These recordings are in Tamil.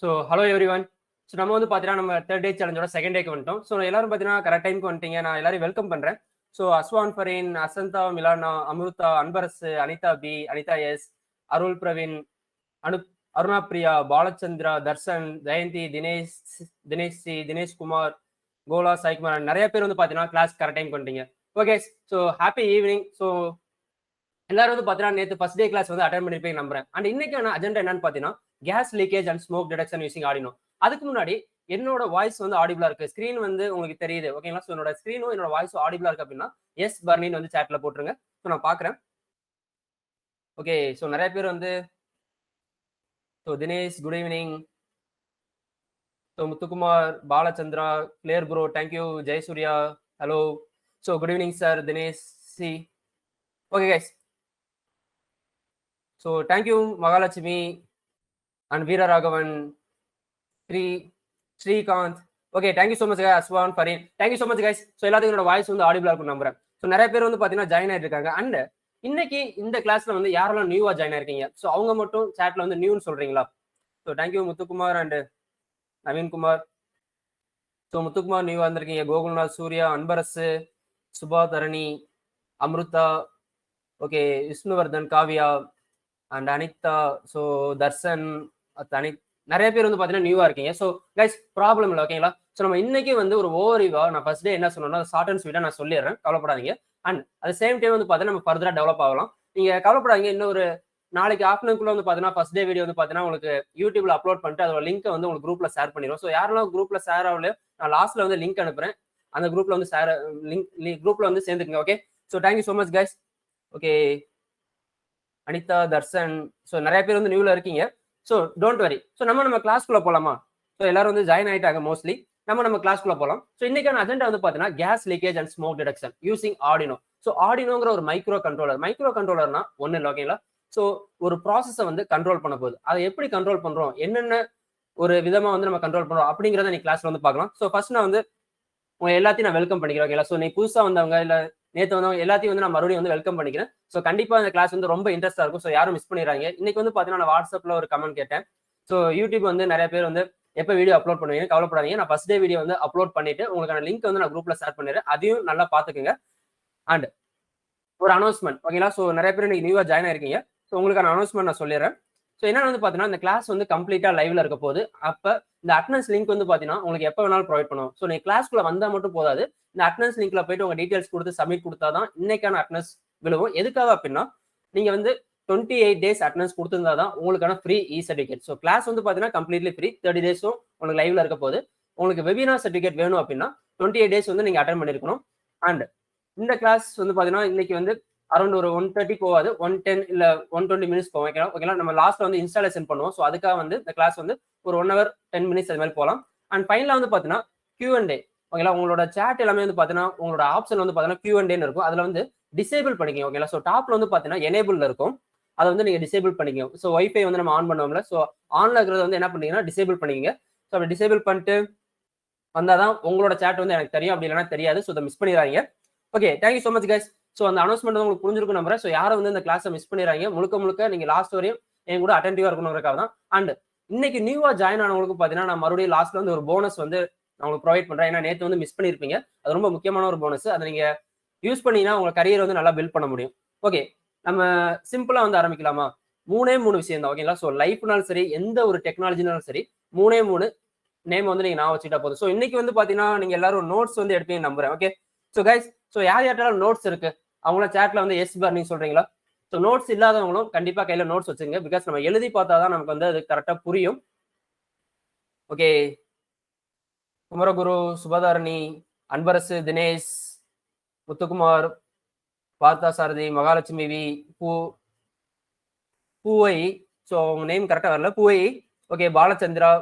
So hello every one. So நம்ம வந்து பார்த்தீங்கன்னா நம்ம தேர்ட் டே சேலஞ்சோட செகண்ட் டேக்கு வந்துட்டோம். ஸோ எல்லாரும் பார்த்தீங்கன்னா கரெக்ட் டைமுக்கு வந்துட்டீங்க. நான் எல்லாரையும் வெல்கம் பண்ணுறேன். So Ashwan Fareen, Asantha Milana, Amirtha, Anbarasu, Anitha B, Anitha S, Arul Praveen, Anu Aruna Priya, Balachandra, Darshan, Jayanthi, Dinesh C, Dinesh Kumar, Kola, Saikumar நிறைய பேர் வந்து பார்த்தீங்கன்னா கிளாஸ் கரெக்ட் டைம் பண்ணிட்டீங்க. Okay, so happy evening. So எல்லாரும் வந்து பார்த்தீங்கன்னா நேற்று ஃபர்ஸ்ட் டே கிளாஸ் வந்து அட்டன் பண்ணிருப்பீங்க நம்புறேன். அண்ட் இன்னைக்கான அஜெண்டா என்னன்னு பார்த்தீங்கன்னா gas leakage and smoke detection using Arduino. அதுக்கு முன்னாடி என்னோட வாய்ஸ் வந்து ஆடிபிளா இருக்கு, ஸ்கிரீன் வந்து உங்களுக்கு தெரியுது ஓகேங்களா? ஸோ என்னோட ஸ்கிரீனும் என்னோட வாய்ஸும் ஆடிபிளா இருக்கு அப்படின்னா எஸ் பர்னின்னு வந்து சேட்ல போட்டுருங்க. ஸோ நான் பார்க்குறேன். ஓகே, ஸோ நிறைய பேர் வந்து so Dinesh good evening, so Muthukumar, Balachandra, clear bro, thank you, Jayasurya, hello. So good evening sir, Dinesh C. Okay guys, so thank you Mahalakshmi and Veeraraghavan, Srikanth. Okay, thank you so much Ashwan Fareen, thank you so much guys. So எல்லாத்துக்கும் என்னோட வாய்ஸ் வந்து ஆடிபிளா இருக்கும் நம்புறேன். ஸோ நிறைய பேர் வந்து பார்த்தீங்கன்னா ஜாயின் ஆயிட்டு இருக்காங்க. அண்ட் இன்னைக்கு இந்த கிளாஸ்ல வந்து யாரெல்லாம் நியூவா ஜாயின் ஆயிருக்கீங்க, ஸோ அவங்க மட்டும் சேட்ல வந்து நியூன்னு சொல்றீங்களா? So thank you Muthukumar and Naveenkumar. So Muthukumar நியூவா வந்திருக்கீங்க. Gokulnath, Surya, Anbarasu, Subha Dharani, Amrutha, okay, Vishnuvardhan, Kavya and Anitha, so Darshan, நிறைய பேர் வந்து பார்த்தீங்கன்னா நியூவா இருக்கீங்க. ஸோ கைஸ் ப்ராப்ளம் இல்லை ஓகேங்களா? ஸோ நம்ம இன்னைக்கு வந்து ஒரு ஓவரிவா நான் ஃபர்ஸ்ட் டே என்ன சொன்னோம்னா ஷார்ட் அண்ட் ஸ்வீட்டா நான் சொல்லிடுறேன், கவலைப்படாதீங்க. அண்ட் அட் சேம் டைம் வந்து பார்த்தீங்கன்னா நம்ம ஃபர்தரா டெவலப் ஆகலாம். நீங்க கவலைப்படாதீங்க. இன்னொரு நாளைக்கு ஆஃப்டர்நூன்குள்ள வந்து பார்த்தீங்கன்னா ஃபர்ஸ்ட் டே வீடியோ வந்து பார்த்தீங்கன்னா உங்களுக்கு யூடியூப்ல அப்லோட் பண்ணிட்டு அதோட லிங்க் வந்து உங்களுக்கு குரூப்ல ஷேர் பண்ணிடுவோம். ஸோ யாரெல்லாம் குரூப்ல ஷேர் ஆகலையோ நான் லாஸ்ட்ல வந்து லிங்க் அனுப்புறேன். அந்த குரூப்ல வந்து ஷேர் குரூப்ல வந்து சேர்ந்துக்குங்க. Okay, so thank you so much guys. Okay, Anitha, Darshan, so நிறைய பேர் வந்து நியூல இருக்கீங்க. So don't worry. ஸோ நம்ம கிளாஸ்க்குள்ள போலாமா? ஸோ எல்லாரும் வந்து ஜாயின் ஆயிட்டாங்க மோஸ்ட்லி. நம்ம கிளாஸ்க்குள்ள போலாம். ஸோ இன்னைக்கான அஜெண்டா வந்து பாத்தீங்கன்னா gas leakage and smoke detection using Arduino. So ஆர்டினோங்கிற ஒரு மைக்ரோ கண்ட்ரோலர்னா ஒண்ணு இல்லை ஓகேங்களா? ஸோ ஒரு ப்ராசஸை வந்து கண்ட்ரோல் பண்ண போகுது. அதை எப்படி கண்ட்ரோல் பண்றோம், என்னென்ன ஒரு விதமா வந்து நம்ம கண்ட்ரோல் பண்றோம் அப்படிங்கிறத நீ கிளாஸ்ல வந்து பார்க்கலாம். ஸோ ஃபர்ஸ்ட் நான் வந்து உங்க எல்லாத்தையும் நான் வெல்கம் பண்ணிக்கிறேன் ஓகேங்களா? ஸோ நீ புதுசா வந்தவங்க இல்ல நேற்று வந்தவங்க எல்லாத்தையும் வந்து நான் மறுபடியும் வந்து வெல்கம் பண்ணிக்கிறேன். ஸோ கண்டிப்பா இந்த கிளாஸ் வந்து ரொம்ப இன்ட்ரெஸ்டா இருக்கும். ஸோ யாரும் மிஸ் பண்ணிடுறாங்க. இன்னைக்கு வந்து பாத்தீங்கன்னா நான் வாட்ஸ்அப்ல ஒரு கமெண்ட் கேட்டேன். ஸோ யூடியூப் வந்து நிறைய பேர் வந்து எப்போ வீடியோ அப்லோட் பண்ணுவீங்க, கவலைப்படாதீங்க. நான் ஃபர்ஸ்ட் டே வீடியோ வந்து அப்லோட் பண்ணிட்டு உங்களுக்கான லிங்க் வந்து நான் குரூப்ல ஷேர் பண்ணிடுறேன். அதையும் நல்லா பாத்துக்கோங்க. அண்ட் ஒரு அனௌன்ஸ்மெண்ட் ஓகேங்களா? ஸோ நிறைய பேர் இன்னைக்கு நியூவா ஜாயின் ஆயிருக்கீங்க. ஸோ உங்களுக்கான அனௌன்ஸ்மெண்ட் நான் சொல்லிடுறேன். ஸோ என்னன்னு வந்து பாத்தீங்கன்னா இந்த கிளாஸ் வந்து கம்ப்ளீட்டா லைவ்ல இருக்க போது. அப்ப இந்த அட்டனன்ஸ் லிங்க் வந்து பாத்தீங்கன்னா உங்களுக்கு எப்போ வேணாலும் ப்ரொவைட் பண்ணுவோம். ஸோ நீங்க கிளாஸ்க்குள்ள வந்தா மட்டும் போதாது, இந்த அட்டனன்ஸ் லிங்க்ல போயிட்டு உங்க டீடைல்ஸ் கொடுத்து சப்மிட் கொடுத்தாதான் இன்னைக்கான அட்டனன்ஸ் விழுவும். எதுக்காக அப்படின்னா நீங்க வந்து 28 டேஸ் அட்டனன்ஸ் கொடுத்திருந்தா தான் உங்களுக்கான ஃப்ரீ இ சர்டிஃபிகேட். ஸோ கிளாஸ் வந்து பாத்தீங்கன்னா கம்ப்ளீட்லி ஃப்ரீ. 30 டேஸும் உங்களுக்கு லைவ்ல இருக்க போது. உங்களுக்கு வெபினார் சர்டிஃபிகேட் வேணும் அப்படின்னா 28 டேஸ் வந்து நீங்க அட்டன் பண்ணிருக்கணும். அண்ட் இந்த கிளாஸ் வந்து பாத்தீங்கன்னா இன்னைக்கு வந்து அரௌண்ட் ஒரு 1:30 போவாது, 1:10 இல்ல 1:20 மினிட்ஸ் போவோம் ஓகேங்களா? நம்ம லாஸ்ட்ல வந்து இன்ஸ்டாலேஷன் பண்ணுவோம். ஸோ அதுக்காக வந்து இந்த கிளாஸ் வந்து ஒரு 1 hour 10 மினிட்ஸ் அது மாதிரி போகலாம். அண்ட் ஃபைனலா வந்து பாத்தீங்கன்னா Q&A ஓகேங்களா? உங்களோட சேட் எல்லாமே வந்து பாத்தீங்கன்னா உங்களோட ஆப்ஷன் வந்து பாத்தீங்கன்னா Q&A இருக்கும். அதுல வந்து டிசேபிள் பண்ணிக்கோங்க ஓகேங்களா? ஸோ டாப்ல வந்து பாத்தீங்கன்னா எனேபிள்ல இருக்கும், அதை வந்து நீங்க டிசேபிள் பண்ணிக்கோங்க. ஸோ வைஃபை வந்து நம்ம ஆன் பண்ணுவோம்ல, ஸோ ஆன்ல இருக்கிறத வந்து என்ன பண்ணீங்கன்னா டிசேபிள் பண்ணிக்கோங்க. ஸோ அப்படி டிசேபிள் பண்ணிட்டு வந்தாதான் உங்களோட சேட் வந்து எனக்கு தெரியும், அப்படி இல்லைன்னா தெரியாது. ஸோ அதை மிஸ் பண்ணிடுறாங்க. Okay, thank you so much guys. So அந்த அனௌன்ஸ்மெண்ட் உங்களுக்கு புரிஞ்சிருக்கும் நம்புறேன். ஸோ யாரும் வந்து இந்த கிளாஸை மிஸ் பண்ணிடுறாங்க, முழுக்க நீங்க லாஸ்ட் வரையும் என் கூட அட்டென்டிவா இருக்கணுங்கிறதுக்காக தான். அண்ட் இன்னைக்கு நியூவா ஜாயின் ஆனவங்களுக்கு பாத்தீங்கன்னா நான் மறுபடியும் லாஸ்ட்ல வந்து ஒரு போனஸ் வந்து நான் உங்களுக்கு ப்ரொவைட் பண்றேன். ஏன்னா நேற்று வந்து மிஸ் பண்ணிருப்பீங்க, அது ரொம்ப முக்கியமான ஒரு போனஸ். அதை நீங்க யூஸ் பண்ணீங்கன்னா உங்க கரியர் வந்து நல்லா பில்ட் பண்ண முடியும். ஓகே, நம்ம சிம்பிளா வந்து ஆரம்பிக்கலாமா? 3 விஷயம் தான் ஓகேங்களா? ஸோ லைஃப்னாலும் சரி, எந்த ஒரு டெக்னாலஜினாலும் சரி, 3 நேம் வந்து நீங்க நான் வச்சுட்டா போதும். ஸோ இன்னைக்கு வந்து பாத்தீங்கன்னா நீங்க எல்லாரும் நோட்ஸ் வந்து எடுப்பீங்க நம்புறேன். ஓகே, ஸோ கைஸ், ஸோ யார்கிட்ட நோட்ஸ் இருக்கு அவங்கள சேட்ல வந்து எஸ் பார் நீங்க சொல்றீங்களா? ஸோ நோட்ஸ் இல்லாதவங்களும் கண்டிப்பா கையில நோட்ஸ் வச்சுங்க. பிகாஸ் நம்ம எழுதி பார்த்தாதான் நமக்கு வந்து அது கரெக்டா புரியும். Okay, Kumaraguru, Subadharani, Anbarasu, Dinesh, Muthukumar, Partha Sarathi, Mahalakshmi V, Poovai, so அவங்க நேம் கரெக்டா வரல, பூவை. Okay, Balachandra,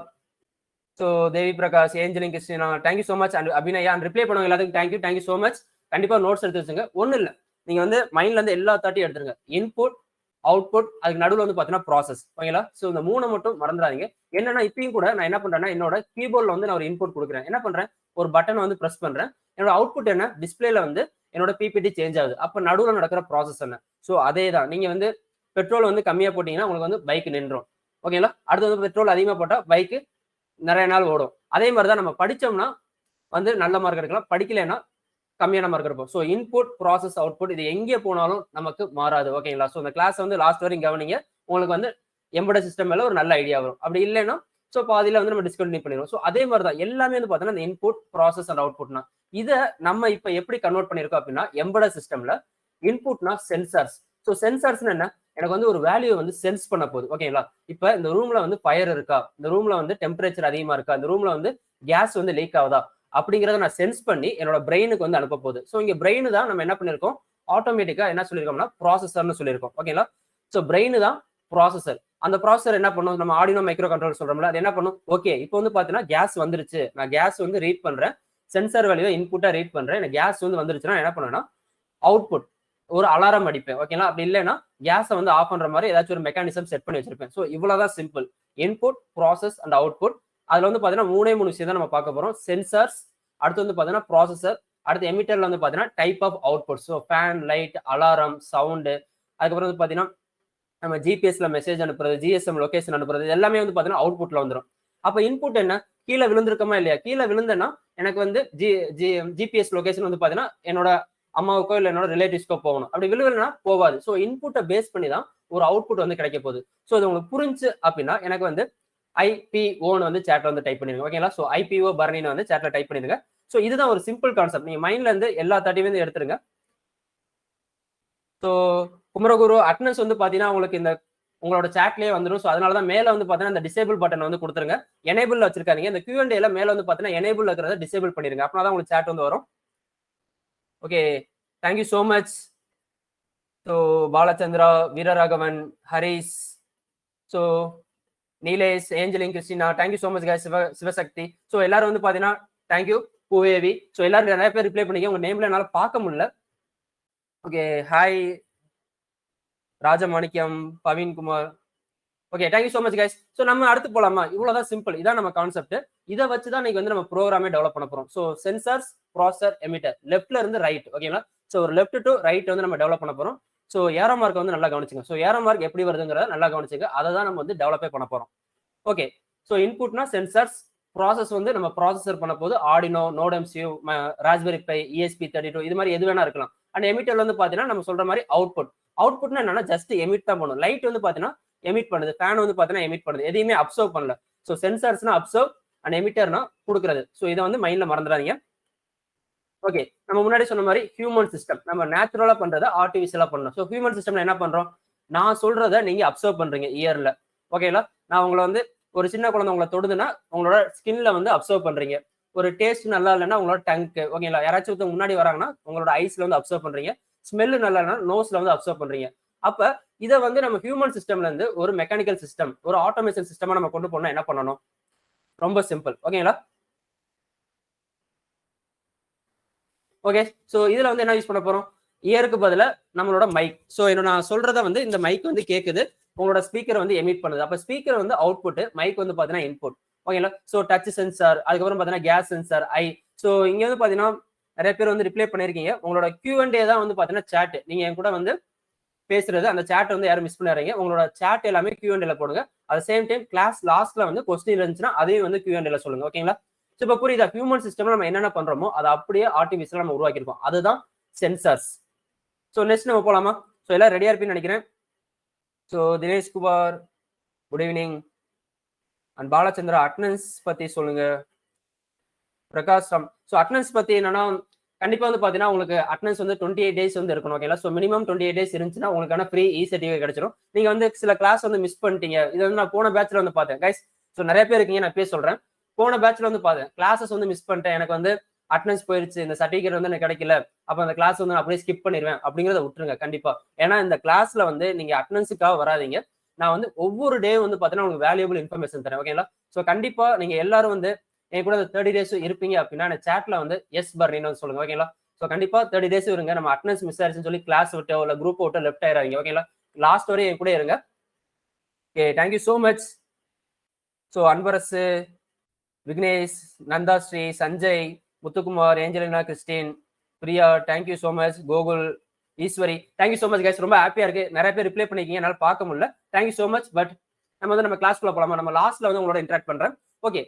so Devi Prakash, Angeline Christina, thank you so much. And Abhinaya and reply பண்ணுவாங்க எல்லாத்துக்கும் தேங்க்யூ ஸோ மச். கண்டிப்பா நோட்ஸ் எடுத்து வச்சுங்க. ஒன்றும் இல்லை, நீங்க வந்து மைண்ட்ல இருந்து எல்லா தாட்டியும் எடுத்துருங்க. இன்புட், அவுட்புட், அதுக்கு நடுவில் வந்து பாத்தீங்கன்னா ப்ராசஸ் ஓகேங்களா? ஸோ இந்த 3 மட்டும் மறந்துடாதீங்க. என்னன்னா இப்பயும் கூட நான் என்ன பண்றேன்னா என்னோட கீபோர்ட்ல வந்து நான் ஒரு இன்புட் கொடுக்குறேன். என்ன பண்றேன், ஒரு பட்டன் வந்து பிரஸ் பண்றேன். என்னோட அவுட்புட் என்ன, டிஸ்பிளேல வந்து என்னோட பிபிடி சேஞ்ச் ஆகுது. அப்ப நடுவில் நடக்கிற ப்ராசஸ் என்ன? ஸோ அதே தான். நீங்க வந்து பெட்ரோல் வந்து கம்மியா போட்டீங்கன்னா உங்களுக்கு வந்து பைக் நின்றும். ஓகேங்களா. அடுத்து வந்து பெட்ரோல் அதிகமா போட்டா பைக்கு நிறைய நாள் ஓடும். அதே மாதிரி தான் நம்ம படிச்சோம்னா வந்து நல்ல மார்க் எடுக்கலாம், படிக்கலைன்னா கம்மியான மார்க் எடுப்போம். ஸோ இன்புட், ப்ராசஸ், அவுட்புட் இது எங்கே போனாலும் நமக்கு மாறாது. ஓகேங்களா. ஸோ இந்த கிளாஸ் வந்து லாஸ்ட் வரைக்கும் கவனிங்க. உங்களுக்கு வந்து எம்பெடட் சிஸ்டம் மேல ஒரு நல்ல ஐடியா வரும். அப்படி இல்லைன்னா ஸோ பாதியில வந்து நம்ம டிஸ்கண்டினியூ பண்ணிடுவோம். ஸோ அதே மாதிரி தான் எல்லாமே வந்து பார்த்தீங்கன்னா இந்த இன்புட், ப்ராசஸ் அண்ட் அவுட்புட்னா இதை நம்ம இப்ப எப்படி கன்வெர்ட் பண்ணிருக்கோம் அப்படின்னா எம்பெடட் சிஸ்டம்ல இன்புட்னா சென்சார்ஸ். ஸோ சென்சார்ஸ்னா என்ன? எனக்கு வந்து ஒரு வேல்யூ வந்து சென்ஸ் பண்ண போகுது. ஓகேங்களா. இப்ப இந்த ரூம்ல வந்து ஃபயர் இருக்கா, இந்த ரூம்ல வந்து டெம்பரேச்சர் அதிகமா இருக்கா, இந்த ரூம்ல வந்து கேஸ் வந்து லீக் ஆகுதா அப்படிங்கறத நான் சென்ஸ் பண்ணி என்னோட பிரெயினுக்கு வந்து அனுப்ப போகுது. ஸோ இங்க பிரெயின் தான் நம்ம என்ன பண்ணிருக்கோம், ஆட்டோமேட்டிக்கா என்ன சொல்லிருக்கோம்னா ப்ராசஸர்னு சொல்லியிருக்கோம். ஓகேங்களா. ஸோ பிரெயின் தான் ப்ராசஸர். அந்த ப்ராசஸர் என்ன பண்ணும், நம்ம ஆர்டினோ மைக்ரோ கண்ட்ரோல் சொல்றோம்ல, அது என்ன பண்ணும், ஓகே இப்போ வந்து பாத்தீங்கன்னா கேஸ் வந்துருச்சு, நான் கேஸ் வந்து ரீட் பண்றேன், சென்சார் வேல்யூ இன்புட்டா ரீட் பண்றேன், எனக்கு கேஸ் வந்து வந்துருச்சுன்னா என்ன பண்ணுவேன்னா அவுட்புட் ஒரு அலாரம் அடிப்பேன். ஓகேங்களா. அப்படி இல்லைன்னா கேஸை வந்து ஆஃப் பண்ற மாதிரி ஏதாச்சும் ஒரு மெக்கானிசம் செட் பண்ணி வச்சிருப்பேன். ஸோ இவ்வளவுதான் simple. Input, process and output. அதுல வந்து பாத்தீங்கன்னா மூணு விஷயம் தான் நம்ம பார்க்க போறோம். சென்சார்ஸ், அடுத்து வந்து பாத்தீங்கன்னா ப்ராசஸர், அடுத்து எமிட்டர்ல வந்து பாத்தீங்கன்னா type of output. So fan, light, alarm, sound, அதுக்கப்புறம் வந்து பாத்தீங்கன்னா நம்ம ஜிபிஎஸ்ல மெசேஜ் அனுப்புறது, ஜிஎஸ்எம் லொகேஷன் அனுப்புறது எல்லாமே வந்து பாத்தீங்கன்னா அவுட்புட்ல வந்துடும். அப்ப இன்புட் என்ன, கீழே விழுந்திருக்கமா இல்லையா, கீழே விழுந்தேன்னா எனக்கு வந்து ஜிபிஎஸ் லொகேஷன் வந்து பாத்தீங்கன்னா என்னோட அம்மாவுக்கோ இல்ல என்னோட ரிலேட்டிவ்ஸ்க்கோ போகணும். அப்படி விழுவலைன்னா போவாது. ஸோ இன்புட்டை பேஸ் பண்ணி தான் ஒரு அவுட்புட் வந்து கிடைக்க போகுது. ஸோ இது உங்களுக்கு புரிஞ்சு அப்படின்னா எனக்கு வந்து ஐபிஓன்னு வந்து சேட்ல வந்து டைப் பண்ணிருங்க. ஓகேங்களா. ஸோ ஐபிஓ பர்னின்னு வந்து சேட்ல டைப் பண்ணிருங்க. ஸோ இதுதான் ஒரு சிம்பிள் கான்செப்ட். நீங்க மைண்ட்ல இருந்து எல்லா தட்டியும் எடுத்துருங்க. ஸோ குமரகுரு அட்டனன்ஸ் வந்து பாத்தீங்கன்னா உங்களுக்கு இந்த உங்களோட சாட்லயே வந்துடும். ஸோ அதனால தான் மேல வந்து பாத்தீங்கன்னா இந்த டிசேபிள் பட்டன் வந்து கொடுத்துருங்க. எனேபிள் வச்சிருக்காதீங்க. இந்த Q&A மேல வந்து பாத்தீங்கன்னா எனேபிள் இருக்கிறத டிசேபிள் பண்ணிருங்க. அப்படின்னா தான் உங்களுக்கு சாட் வந்து வரும். Okay, thank you so much. So Balachandra, Veeraraghavan, Haris, so Nilesh, Angeline, Christina, thank you so much guys. Sivasakthi. So எல்லாரும் வந்து பாத்தீங்கன்னா தேங்க்யூ. பூவேவி. ஸோ எல்லாரும் நிறைய பேர் ரிப்ளை பண்ணிக்க. உங்க நேம்ல என்னால பார்க்க முடியல. Okay, hi Rajamanickam, Paveenkumar. Okay, thank you so much guys. So நம்ம அடுத்து போலாமா? இவ்வளவுதான் சிம்பிள். இதான் நம்ம கான்செப்ட். இதை வச்சு தான் நீங்க வந்து நம்ம ப்ரோக்ராமே டெவலப் பண்ண போறோம். ஸோ சென்சார்ஸ், ப்ராசஸர், எமிட்டர், லெஃப்ட்ல இருந்து ரைட். ஓகேங்களா. ஸோ ஒரு லெஃப்ட் டு ரைட் வந்து நம்ம டெவலப் பண்ண போறோம். ஸோ ஏரோ மார்க் வந்து நல்லா கவனிச்சுங்க. ஸோ ஏரோ மார்க் எப்படி வருதுங்கிறத நல்லா கவனிச்சுங்க. அதை தான் நம்ம வந்து டெவலப்பே பண்ண போறோம். ஓகே, ஸோ இன்புட்னா சென்சார்ஸ், ப்ராசஸ் வந்து நம்ம ப்ராசஸர் பண்ண போது Arduino, node MCU, raspberry pi, ESP32 இது மாதிரி எது வேணா இருக்கலாம். அண்ட் எமிட்டர்ல வந்து பாத்தீங்கன்னா நம்ம சொல்ற மாதிரி அவுட்புட். அவுட்புட்னா என்னன்னா ஜஸ்ட் எமிட் தான் பண்ணும். லைட் வந்து பாத்தீங்கன்னா எமிட் பண்ணுது, ஃபேன் வந்து பாத்தீங்கன்னா எமிட் பண்ணுது, எதையுமே அப்சர்வ் பண்ணல. ஸோ சென்சார்ஸ்னா அப்சர்வ் அண்ட் எமிட்டர்னா கொடுக்குறது. ஸோ இதை வந்து மைண்ட்ல மறந்துடாதீங்க. ஓகே, நம்ம முன்னாடி சொன்ன மாதிரி ஹியூமன் சிஸ்டம் நம்ம நேச்சுரலா பண்றதை ஆர்டிபிஷியலா பண்ணணும். ஸோ ஹியூமன் சிஸ்டம்ல என்ன பண்றோம், நான் சொல்றதை நீங்க அப்சர்வ் பண்றீங்க இயர்ல. ஓகேங்களா. நான் உங்களை வந்து ஒரு சின்ன குழந்தை உங்களை தொடுதுன்னா உங்களோட ஸ்கின்ல வந்து அப்சர்வ் பண்றீங்க. ஒரு டேஸ்ட் நல்லா இல்லைன்னா உங்களோட டங்க். ஓகேங்களா. யாராச்சும் ஒருத்தவங்க முன்னாடி வராங்கன்னா உங்களோட ஐஸ்ல வந்து அப்சர்வ் பண்றீங்க. ஸ்மெல் நல்லா இல்லைன்னா நோஸ்ல வந்து அப்சர்வ் பண்றீங்க. அப்ப இதை வந்து நம்ம ஹியூமன் சிஸ்டம்ல இருந்து ஒரு மெக்கானிக்கல் சிஸ்டம், ஒரு ஆட்டோமேஷன் சிஸ்டமா நம்ம கொண்டு போனா என்ன பண்ணணும், ரொம்ப சிம்பிள். ஓகேங்களா. ஓகே, ஸோ இதுல வந்து என்ன யூஸ் பண்ண போறோம், இயருக்கு பதிலா நம்மளோட மைக். ஸோ நான் சொல்றத வந்து இந்த மைக் வந்து கேக்குது, உங்களோட ஸ்பீக்கர் வந்து எமிட் பண்ணுது. அப்ப ஸ்பீக்கர் வந்து அவுட்புட், மைக் வந்து பாத்தீங்கன்னா இன்புட். ஓகேங்களா. ஸோ டச் சென்சார், அதுக்கப்புறம் பாத்தீங்கன்னா கேஸ் சென்சார், ஸோ இங்க வந்து பாத்தீங்கன்னா நிறைய பேர் வந்து ரிப்ளை பண்ணிருக்கீங்க. உங்களோட Q&A தான் வந்து பாத்தீங்கன்னா சாட். நீங்க என் கூட வந்து பேசுறது, அந்த சாட் வந்து யாரும் மிஸ் பண்ணிடுறீங்க. உங்களோட சாட் எல்லாமே Q&A போடுங்க. அட் சேம் டைம் கிளாஸ் லாஸ்ட்ல வந்து கொஸ்டின் இருந்துச்சுன்னா அதையும் வந்து Q&A சொல்லுங்க. ஓகேங்களா. ஸோ இப்போ புரியுதா, ஹியூமன் சிஸ்டம்ல நம்ம என்னென்ன பண்றோமோ அதை அப்படியே ஆர்டிபிஷியலா நம்ம உருவாக்கிருக்கோம். அதுதான் சென்சார்ஸ். ஸோ நெக்ஸ்ட் நம்ம போலாமா? ஸோ எல்லாம் ரெடியா இருப்பீங்கன்னு நினைக்கிறேன். So Dinesh Kumar, good evening. And Balachandra, attendance பத்தி சொல்லுங்க. பிரகாஷ் ராம், ஸோ அட்டனன்ஸ் பத்தி என்னன்னா கண்டிப்பா வந்து பாத்தீங்கன்னா உங்களுக்கு அட்டனன்ஸ் வந்து 28 days வந்து இருக்கணும். ஓகேங்களா. ஸோ மினிமம் 28 days இருந்துச்சுன்னா உங்களுக்கான ஃப்ரீ சர்டிஃபிகேட் கிடைச்சிடும். நீங்க வந்து சில கிளாஸ் வந்து மிஸ் பண்ணிட்டீங்க. இது வந்து நான் போன பேட்ச்ல வந்து பார்த்தேன் கைஸ். ஸோ நிறைய பேர் இருக்கீங்க, நான் பேச சொல்றேன். போன பேட்ச்ல வந்து பார்த்தேன், கிளாஸஸ் வந்து மிஸ் பண்ணிட்டேன், எனக்கு வந்து அட்டனன்ஸ் போயிருச்சு, இந்த சர்டிஃபிகேட் வந்து எனக்கு கிடைக்கல, அப்ப அந்த கிளாஸ் வந்து நான் அப்படியே ஸ்கிப் பண்ணிடுவேன் அப்படிங்கிறத விட்டுருங்க கண்டிப்பா. ஏன்னா இந்த கிளாஸ்ல வந்து நீங்க அட்டனன்ஸுக்காக வராதீங்க. நான் வந்து ஒவ்வொரு டே வந்து பாத்தீங்கன்னா உங்களுக்கு வேல்யூபிள் இன்ஃபர்மேஷன் தரேன். ஓகேங்களா. ஸோ கண்டிப்பா நீங்க எல்லாரும் வந்து என் கூட 30 days இருப்பீங்க அப்படின்னா எனக்கு சாட்ல வந்து எஸ் பர்னின்னு சொல்லுங்க. ஓகேங்களா. ஸோ கண்டிப்பா 30 days இருங்க. நம்ம அட்டனன்ஸ் மிஸ் ஆயிடுச்சுன்னு சொல்லி கிளாஸ் விட்டோ இல்ல குரூப் விட்டோ லெஃப்ட் ஆயிராங்க. ஓகேங்களா. லாஸ்ட் வரையும் என் கூட இருங்க. Okay, thank you so much. So Anbarasu, Vignesh, Nandhasri, Sanjay, Muthukumar, Angelina, Christine, Priya, thank you so much. Gokul, Eswari, thank you so much guys. ரொம்ப ஹாப்பியா இருக்கு, நிறைய பேர் ரிப்ளை பண்ணிருக்கீங்க, என்னால பார்க்க முடியல. Thank you so much. பட் நம்ம கிளாஸ்க்குள்ள போலாமா? நம்ம லாஸ்ட்ல வந்து உங்களோட இன்டராக்ட் பண்றேன். ஓகே.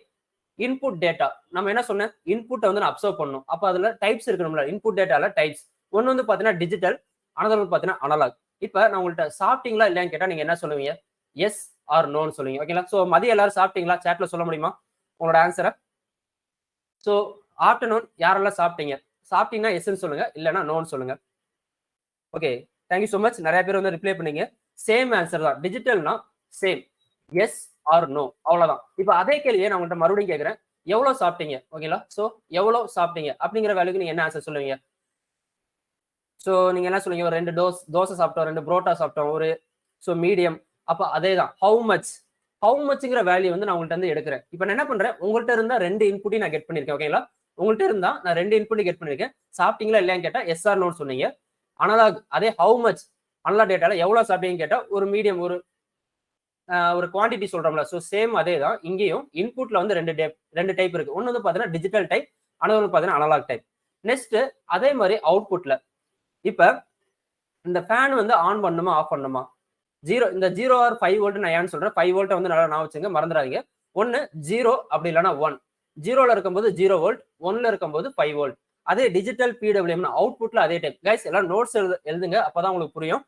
இன்புட் டேட்டா நம்ம என்ன சொன்னேன், இன்புட்டை வந்து நான் அப்சர்வ் பண்ணணும். அப்ப அதுல டைப்ஸ் இருக்கணும்ல, இன்புட் டேட்டால டைப்ஸ். ஒன்னு வந்து பாத்தீங்கன்னா டிஜிட்டல், அனதர் வந்து பாத்தீங்கன்னா அனலாக். இப்ப நான் உங்கள்ட்ட சாப்பிட்டீங்களா இல்லையான்னு கேட்டா நீங்க என்ன சொல்லுவீங்க? எஸ் ஆர் நோன்னு சொல்லுவீங்க. ஓகேங்களா? சோ மதியம் எல்லாரும் சாப்பிட்டீங்களா? சாட்ல சொல்ல முடியுமா உங்களோட ஆன்சரை? சோ ஆஃப்டர்நூன் யாரெல்லாம் சாப்பிட்டீங்க? சாப்பிட்டீங்கன்னா எஸ்ன்னு சொல்லுங்க, இல்லைன்னா நோன்னு சொல்லுங்க. Okay, thank you so much. நிறைய பேர் வந்து ரிப்ளை பண்ணீங்க. சேம் ஆன்சர் தான். டிஜிட்டல்னா சேம், எஸ் ஆர் நோ, அவ்வளவுதான். இப்போ அதே கேள்வியை நான் உங்கள்கிட்ட மறுபடியும் கேட்கிறேன். எவ்வளவு சாப்பிட்டீங்க? ஓகேங்களா? சோ எவ்வளவு சாப்பிட்டீங்க அப்படிங்கிற வேலைக்கு நீங்க என்ன ஆன்சர் சொல்லுவீங்க? சோ நீங்க என்ன சொல்லுவீங்க? ஒரு 2 தோசை சாப்பிட்டோம், 2 புரோட்டா சாப்பிட்டோம், ஒரு சோ மீடியம். அப்ப அதே தான். ஹவு மச்ங்கிற வேல்யூ வந்து நான் உங்கள்ட்ட இருந்து எடுக்கிறேன். இப்போ நான் என்ன பண்றேன்? உங்கள்ட்ட இருந்தா 2 இன்புட்டையும் நான் கெட் பண்ணிருக்கேன். ஓகேங்களா? உங்கள்ட்ட இருந்தா நான் 2 இன்புட்டையும் கெட் பண்ணிருக்கேன். சாப்பிட்டீங்களா இல்லையான்னு கேட்டா எஸ் ஆர் நோன்னு சொன்னீங்க. அனலாக் அதே ஹவு மச் அனலாக் டேட்டால எவ்வளவு சாப்பிட்டீங்கன்னு கேட்டா ஒரு மீடியம், ஒரு குவாண்டிட்டி சொல்றோம்ல. சோ சேம் அதே தான். இங்கேயும் இன்புட்ல வந்து ரெண்டு டைப் இருக்கு. ஒன்னு வந்து பாத்தீங்கன்னா டிஜிட்டல் டைப், அனதர் வந்து பாத்தீங்கன்னா அனலாக் டைப். நெக்ஸ்ட் அதே மாதிரி அவுட்புட்ல இப்ப இந்த ஃபேன் வந்து ஆன் பண்ணுமா ஆஃப் பண்ணுமா? இந்த 0 ஆர் 5 வோல்ட் நான் ஏன்னு சொல்றேன். 5 வோல்ட் வந்து நல்லா நான் வச்சுங்க, மறந்துடாதீங்க. ஒன்னு 0 அப்படி இல்லைன்னா 1. 0ல இருக்கும்போது 0 வோல்ட், 1ல இருக்கும்போது 5 வோல்ட். அதே டிஜிட்டல் பிடபிள்யூஎம் அவுட்புட்ல அதே டைப். கைஸ் எல்லாம் நோட்ஸ் எழுதுங்க, அப்பதான் உங்களுக்கு புரியும்.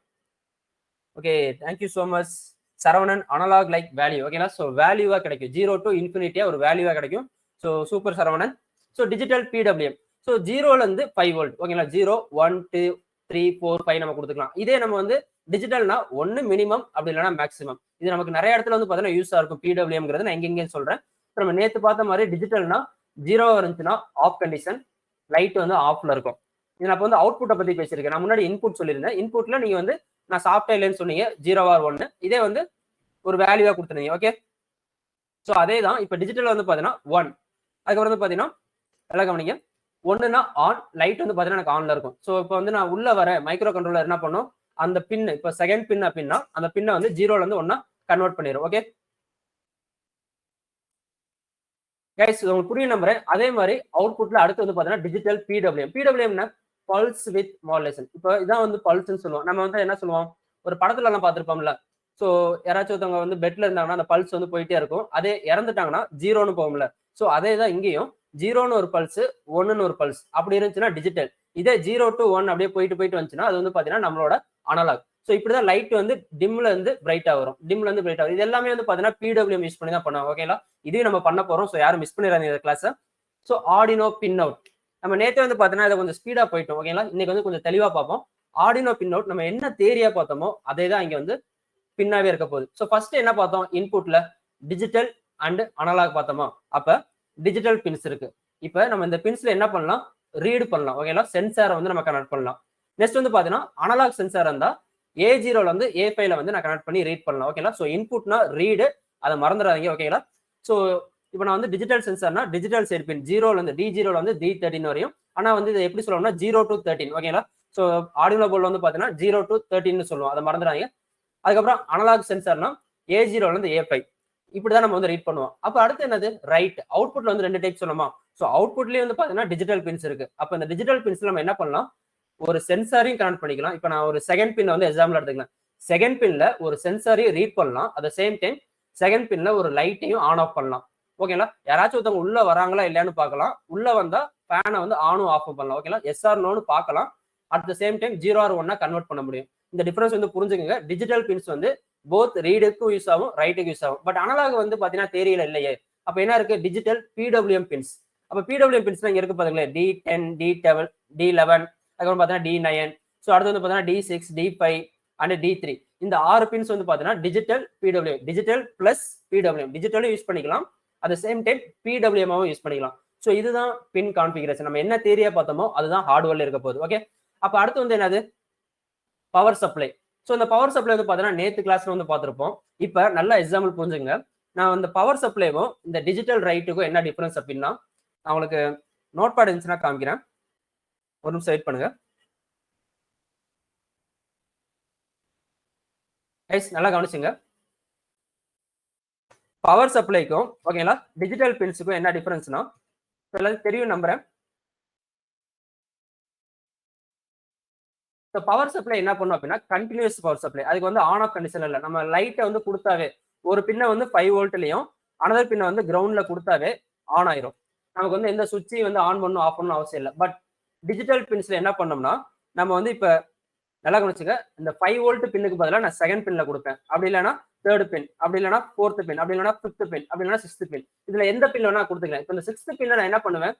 Okay, thank you so much Saravanan. Analog like value. ஓகேங்களா? ஸோ வேல்யூவா கிடைக்கும். 0 டு இன்ஃபினிட்டியா ஒரு வேல்யூவா கிடைக்கும். So super Saravanan. So digital PWM. So 0ல இருந்து 5 வோல்ட். ஓகேங்களா? 0, 1, 2, 3, 4, 5 நம்ம கொடுத்துக்கலாம். இதே நம்ம வந்து டிஜிட்டல்னா ஒன்னு மினிமம் அப்படி இல்லைன்னா மேக்ஸிமம். இது நமக்கு நிறைய இடத்துல வந்து பார்த்தீங்கன்னா யூஸா இருக்கும். பிடபிள்யூஎம்ங்கிறது நான் எங்கெங்க சொல்றேன். நம்ம நேத்து பார்த்த மாதிரி டிஜிட்டல்னா 0 இருந்துச்சுன்னா ஆஃப் கண்டிஷன், லைட் வந்து ஆஃப்ல இருக்கும். இது நான் வந்து அவுட்புட்டை பத்தி பேசியிருக்கேன். நான் முன்னாடி இன்புட் சொல்லியிருந்தேன். இன்புட்ல நீங்க வந்து நான் சாப்பிட்டேன் இல்லைன்னு சொன்னீங்க, 0 ஆர் 1. இதே வந்து ஒரு வேல்யூவா கொடுத்துருந்தீங்க. ஓகே, ஸோ அதே தான். இப்போ டிஜிட்டல் வந்து பார்த்தீங்கன்னா 1. அதுக்கப்புறம் வந்து பார்த்தீங்கன்னா எல்லாம் கவனிங்க. ஒன்றுனா ஆன், லைட் வந்து பார்த்தீங்கன்னா எனக்கு ஆன்ல இருக்கும். ஸோ இப்போ வந்து நான் உள்ள வர மைக்ரோ கண்ட்ரோலர் என்ன பண்ணும், அந்த பின் இப்போ செகண்ட் பின் அப்படின்னா அந்த பின்னை வந்து 0ல இருந்து 1 கன்வெர்ட் பண்ணிடும். ஓகே கைஸ், உங்களுக்கு புரிய நம்புறேன். அதே மாதிரி அவுட்புட்ல அடுத்து வந்து பார்த்தீங்கன்னா digital PWM pulse width modulation. இப்போ இதான் வந்து பல்ஸ்ன்னு சொல்லுவோம். நம்ம வந்து என்ன சொல்லுவோம், ஒரு படத்துல எல்லாம் பார்த்துருப்போம்ல. ஸோ யாராச்சும் ஒருத்தவங்க வந்து பெட்ல இருந்தாங்கன்னா அந்த பல்ஸ் வந்து போயிட்டே இருக்கும். அதே இறந்துட்டாங்கன்னா 0ன்னு போகும்ல. ஸோ அதே தான் இங்கேயும் 0ன்னு ஒரு பல்ஸ், 1ன்னு ஒரு பல்ஸ் அப்படி இருந்துச்சுன்னா டிஜிட்டல். இதே 0 to 1 அப்படியே போயிட்டு வந்துச்சுன்னா அது வந்து பாத்தீங்கன்னா நம்மளோட அனலாக். ஸோ இப்படிதான் லைட் வந்து டிம்ல இருந்து பிரைட்டா வரும், டிம்ல இருந்து பிரைட்டா வரும். இது எல்லாமே வந்து பாத்தீங்கன்னா பிடபிள்யூஎம் யூஸ் பண்ணி தான் பண்ணுவாங்க. ஓகேங்களா? இதையும் நம்ம பண்ண போறோம். ஸோ யாரும் மிஸ் பண்ணிடாதீங்க கிளாஸ். ஸோ ஆர்டினோ பின் அவுட் நம்ம நேற்று வந்து பாத்தீங்கன்னா இதை கொஞ்சம் ஸ்பீடா போயிட்டோம். ஓகேங்களா? இன்னைக்கு வந்து கொஞ்சம் தெளிவா பார்ப்போம். ஆர்டினோ பின் அவுட் நம்ம என்ன தேரியா பார்த்தோமோ அதே தான் இங்க வந்து பின்னாவே இருக்க போகுது. ஸோ ஃபர்ஸ்ட் என்ன பார்த்தோம், இன்புட்ல டிஜிட்டல் அண்ட் அனலாக் பார்த்தோமா. அப்ப டிஜிட்டல் பின்ஸ் இருக்கு. இப்ப நம்ம இந்த பின்ஸ்ல என்ன பண்ணலாம், ரீட் பண்ணலாம். ஓகேங்களா? சென்சாரை வந்து நம்ம கனெக்ட் பண்ணலாம். நெக்ஸ்ட் வந்து பாத்தீங்கன்னா அனலாக் சென்சார் இருந்தா A0ல வந்து A5ல வந்து நான் கனெக்ட் பண்ணி ரீட் பண்ணலாம். ஓகேங்களா? ஸோ இன்புட்னா ரீடு, அதை மறந்துடாதீங்க. ஓகேங்களா? ஸோ இப்போ நான் வந்து டிஜிட்டல் சென்சார்னா டிஜிட்டல் சைடு பின் 0ல இருந்து D0ல வந்து D13 வரையும். ஆனா வந்து இதை எப்படி சொல்லணும்னா 0 to 13. ஓகேங்களா? ஸோ ஆர்டினோ போர்ட்ல வந்து பாத்தீங்கன்னா 0 to 13 சொல்லுவோம், அதை மறந்துடாதீங்க. அதுக்கப்புறம் அனலாக் சென்சார்னா A0ல இருந்து A5 இப்படிதான் நம்ம வந்து ரீட் பண்ணுவோம். அப்ப அடுத்து என்னது, ரைட். அவுட்புட்ல வந்து 2 டைப் சொல்லணுமா. ஸோ அவுட்புட்லயே வந்து பாத்தீங்கன்னா டிஜிட்டல் பின்ஸ் இருக்கு. அப்ப இந்த டிஜிட்டல் பின்ஸ்ல நம்ம என்ன பண்ணலாம், ஒரு சென்சாரையும் கனெக்ட் பண்ணிக்கலாம். இப்ப நான் ஒரு செகண்ட் பின் வந்து எக்ஸாம்பிள் எடுத்துக்கலாம். செகண்ட் பின்ல ஒரு சென்சாரையும் ரீட் பண்ணலாம். அட் சேம் டைம் செகண்ட் பின்ல ஒரு லைட்டையும் ஆன் ஆஃப் பண்ணலாம். ஓகேங்களா? யாராச்சும் ஒருத்தவங்க உள்ள வராங்களா இல்லையான்னு பார்க்கலாம். உள்ள வந்தா ஃபேனை வந்து ஆனும் ஆஃப் பண்ணலாம். ஓகேங்களா? எஸ் ஆர் நோன்னு பார்க்கலாம். At the same time 0 or 1 convert பண்ண முடியும். இந்த டிஃபரன்ஸ் வந்து புரிஞ்சுக்கங்க. டிஜிட்டல் பின்ஸ் வந்து போத் ரீடுக்கும் யூஸ் ஆகும், ரைட்டுக்கு யூஸ் ஆகும். பட் அனலாக் வந்து பாத்தீங்கன்னா தேரியில இல்லையே. அப்ப என்ன இருக்கு, டிஜிட்டல் பிடபிள்யூஎம் பின்ஸ். அப்ப பிடபிள்யூஎம் பின்ஸ் இங்க இருக்கு பாத்தீங்களா, D10, D11, D11, அதுக்கப்புறம் பாத்தீங்கன்னா D9. ஸோ அடுத்து வந்து பாத்தீங்கன்னா D6, D5 அண்ட் D3. இந்த 6 பின்ஸ் வந்து பாத்தீங்கன்னா digital PWM, digital plus PWM. டிஜிட்டலும் யூஸ் பண்ணிக்கலாம், at same time PWM use பண்ணிக்கலாம். ஸோ இதுதான் பின் கான்ஃபிகரேஷன். நம்ம என்ன தேரியா பார்த்தோமோ அதுதான் ஹார்ட்வேர்ல இருக்க போகுது. ஓகே, அப்ப அடுத்து வந்து என்னது, பவர் சப்ளை. ஸோ இந்த பவர் சப்ளை வந்து பார்த்தீங்கன்னா நேற்று கிளாஸ்ல வந்து பார்த்துருப்போம். இப்போ நல்ல எக்ஸாம்பிள் புரிஞ்சுங்க. நான் இந்த பவர் சப்ளைக்கும் இந்த டிஜிட்டல் ரைட்டுக்கும் என்ன டிஃபரன்ஸ் அப்படின்னா, நான் உங்களுக்கு நோட் பேட் இருந்துச்சுன்னா காமிக்கிறேன். ஒரு நிமிஷம் வெயிட் பண்ணுங்க. நல்லா கவனிச்சுங்க. பவர் சப்ளைக்கும் ஓகேங்களா டிஜிட்டல் பின்ஸுக்கும் என்ன டிஃபரன்ஸ்னா, எல்லாரும் தெரியும் நம்புறேன். பவர் சப்ளை என்ன பண்ணும் அப்படின்னா கண்டினியூஸ் பவர் சப்ளை. அதுக்கு வந்து ஆன் ஆஃப் கண்டிஷன் இல்லை. நம்ம லைட்டை வந்து கொடுத்தாவே ஒரு பின்னை வந்து 5 வோல்ட்லயும் அனதர் பின்னை வந்து கிரவுண்ட்ல கொடுத்தாவே ஆன் ஆயிரும். நமக்கு வந்து எந்த சுவிட்சையும் வந்து ஆன் பண்ணணும் ஆஃப் பண்ணணும் அவசியம் இல்லை. பட் டிஜிட்டல் பின்ஸ்ல என்ன பண்ணோம்னா நம்ம வந்து இப்ப நல்லா கவனிச்சுங்க, இந்த 5 வோல்ட் பின்னுக்கு பதிலாக நான் செகண்ட் பின்ல கொடுப்பேன். அப்படி இல்லைன்னா தேர்ட் பின், அப்படி இல்லைன்னா ஃபோர்த் பின், அப்படி இல்லைன்னா ஃபிஃப்த் பின், அப்படி இல்லைன்னா சிக்ஸ்த் பின். இதுல எந்த பின் வேணா கொடுத்துக்கலாம். இப்போ இந்த சிக்ஸ்த் பின்ல நான் என்ன பண்ணுவேன்,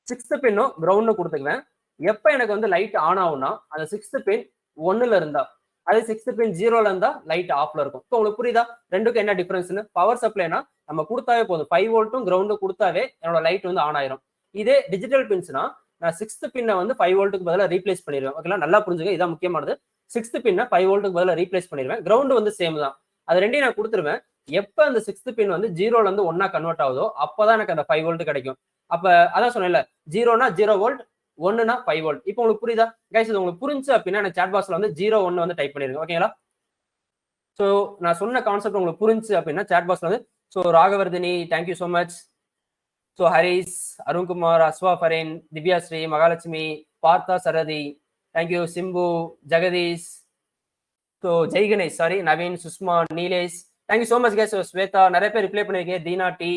சிக்ஸ்த் பின்னும் கிரவுண்டும் கொடுத்துக்குவேன். எப்ப எனக்கு வந்து லைட் ஆன் ஆகும்னா அந்த சிக்ஸ்த் பின் 1ல இருந்தா, அது சிக்ஸ்த் பின் 0ல இருந்தா லைட் ஆஃப்ல இருக்கும். இப்போ உங்களுக்கு புரியுதா ரெண்டுக்கும் என்ன டிஃபரன்ஸ்னு? பவர் சப்ளைனா நம்ம கொடுத்தாவே போதும், 5 வோல்ட்டும் கிரவுண்டும் கொடுத்தாவே என்னோட லைட் வந்து ஆன் ஆயிரும். இதே டிஜிட்டல் பின்ஸ்னா நான் சிக்ஸ்த் பின்னை வந்து 5 வோல்ட்டுக்கு பதிலாக ரீப்ளேஸ் பண்ணிடுவேன். ஓகேங்களா, நல்லா புரிஞ்சுக்க, இதான் முக்கியமானது. சிக்ஸ்த் பின்னை 5 வோல்ட்டுக்கு பதிலாக ரீப்ளேஸ் பண்ணிடுவேன். கிரவுண்ட் வந்து சேம் தான், அது ரெண்டையும் நான் கொடுத்துருவேன். எப்ப அந்த சிக்ஸ்த் பின் வந்து 0ல இருந்து 1ஆ கன்வெர்ட் ஆகுதோ அப்பதான் எனக்கு அந்த 5 வோல்ட் கிடைக்கும். அப்ப அதான் சொன்னேன்ல, 0னா 0 வோல்ட், 1னா 5 வோல்ட். இப்போ உங்களுக்கு புரியுதா கைஸ்? இது உங்களுக்கு புரிஞ்சு அப்படின்னா எனக்கு சாட் பாக்ஸ்ல வந்து 0 1 வந்து டைப் பண்ணிருங்க. ஓகேங்களா, சோ நான் சொன்ன கான்செப்ட் உங்களுக்கு புரிஞ்சு அப்படின்னா சாட் பாக்ஸ்ல வந்து so Raghavardhini thank you so much. So Haris, Arunkumar, Aswa Fareen, Divya Sri, Mahalakshmi, Partha Sarathi, thank you, Simbu, Jagadeesh, so Jai Ganesh, sorry, Naveen, Sushma, Neelesh, thank you so much guys. Swetha, நிறைய பேர் ரிப்ளை பண்ணிருக்கீங்க. தீனா டி.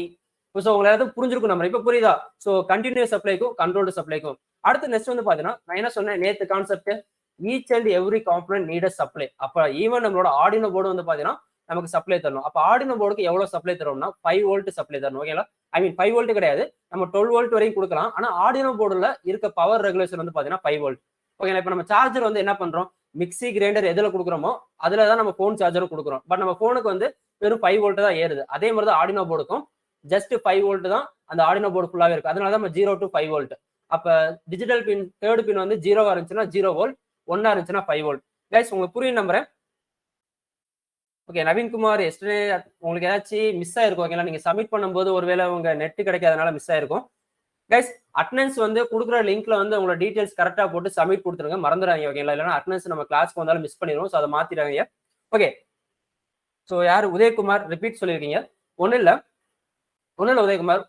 ஸோ உங்களை ஏதாவது புரிஞ்சிருக்கும் நம்ம இப்போ புரியுதா? ஸோ கண்டினியூஸ் சப்ளைக்கும் கண்ட்ரோல்டு சப்ளைக்கும். அடுத்து நெக்ஸ்ட் வந்து பாத்தீங்கன்னா நான் என்ன சொன்னேன் நேற்று concept, each and every component need supply. அப்ப ஈவன் நம்மளோட ஆர்டினோ போர்டு வந்து பாத்தீங்கன்னா நமக்கு சப்ளை தரணும். அப்ப ஆர்டினோ போர்டுக்கு எவ்வளவு சப்ளை தரோம்னா 5 வோல்ட் சப்ளை தரணும். ஓகேங்களா, ஐ மீன் 5 வோல்ட் கிடையாது, நம்ம 12 வோல்ட் வரைக்கும் கொடுக்கலாம். ஆனா ஆர்டினோ போர்டுல இருக்க பவர் ரெகுலேஷன் வந்து பாத்தீங்கன்னா 5 வோல்ட். ஓகேங்களா, இப்ப நம்ம சார்ஜர் வந்து என்ன பண்றோம், மிக்சி கிரைண்டர் எதுல கொடுக்குறோமோ அதுலதான் நம்ம போன் சார்ஜரும் கொடுக்குறோம். பட் நம்ம போனுக்கு வந்து வெறும் 5 வோல்ட் தான் ஏறுது. அதே மாதிரி தான் ஆர்டினோ போர்டுக்கும் ஜஸ்ட் 5 வோல்ட் தான் அந்த ஆர்டினோ போர்டு ஃபுல்லாவே இருக்கு. அதனால நம்ம 0 to 5 வோல்ட். அப்ப டிஜிட்டல் பின் தேர்ட் பின் வந்து 0வா இருந்துச்சுன்னா 0 வோல்ட், 1ஆ இருந்துச்சுன்னா 5 வோல்ட். கைஸ் உங்களுக்கு புரியும் நம்புறேன். ஓகே, நவீன்குமார், எஸ்டர்டே உங்களுக்கு ஏதாச்சும் மிஸ் ஆயிருக்கும். ஓகேங்களா, நீங்க சப்மிட் பண்ணும்போது ஒருவேளை உங்க நெட் கிடைக்காதனால மிஸ் ஆயிருக்கும். கைஸ் அட்டெண்டன்ஸ் வந்து கொடுக்குற லிங்க்ல வந்து உங்களோட டீடைல்ஸ் கரெக்டா போட்டு சப்மிட் கொடுத்துருங்க, மறந்துடாதீங்க. ஓகேங்களா, இல்லைன்னா அட்டெண்டன்ஸ் நம்ம கிளாஸ்க்கு வந்தாலும் மிஸ் பண்ணிடுவோம். ஸோ அதை மாத்திடாதீங்க. ஓகே, ஸோ யார் உதயகுமார் ரிப்பீட் சொல்லியிருக்கீங்க? ஒன்றும் இல்லை உதயகுமார்,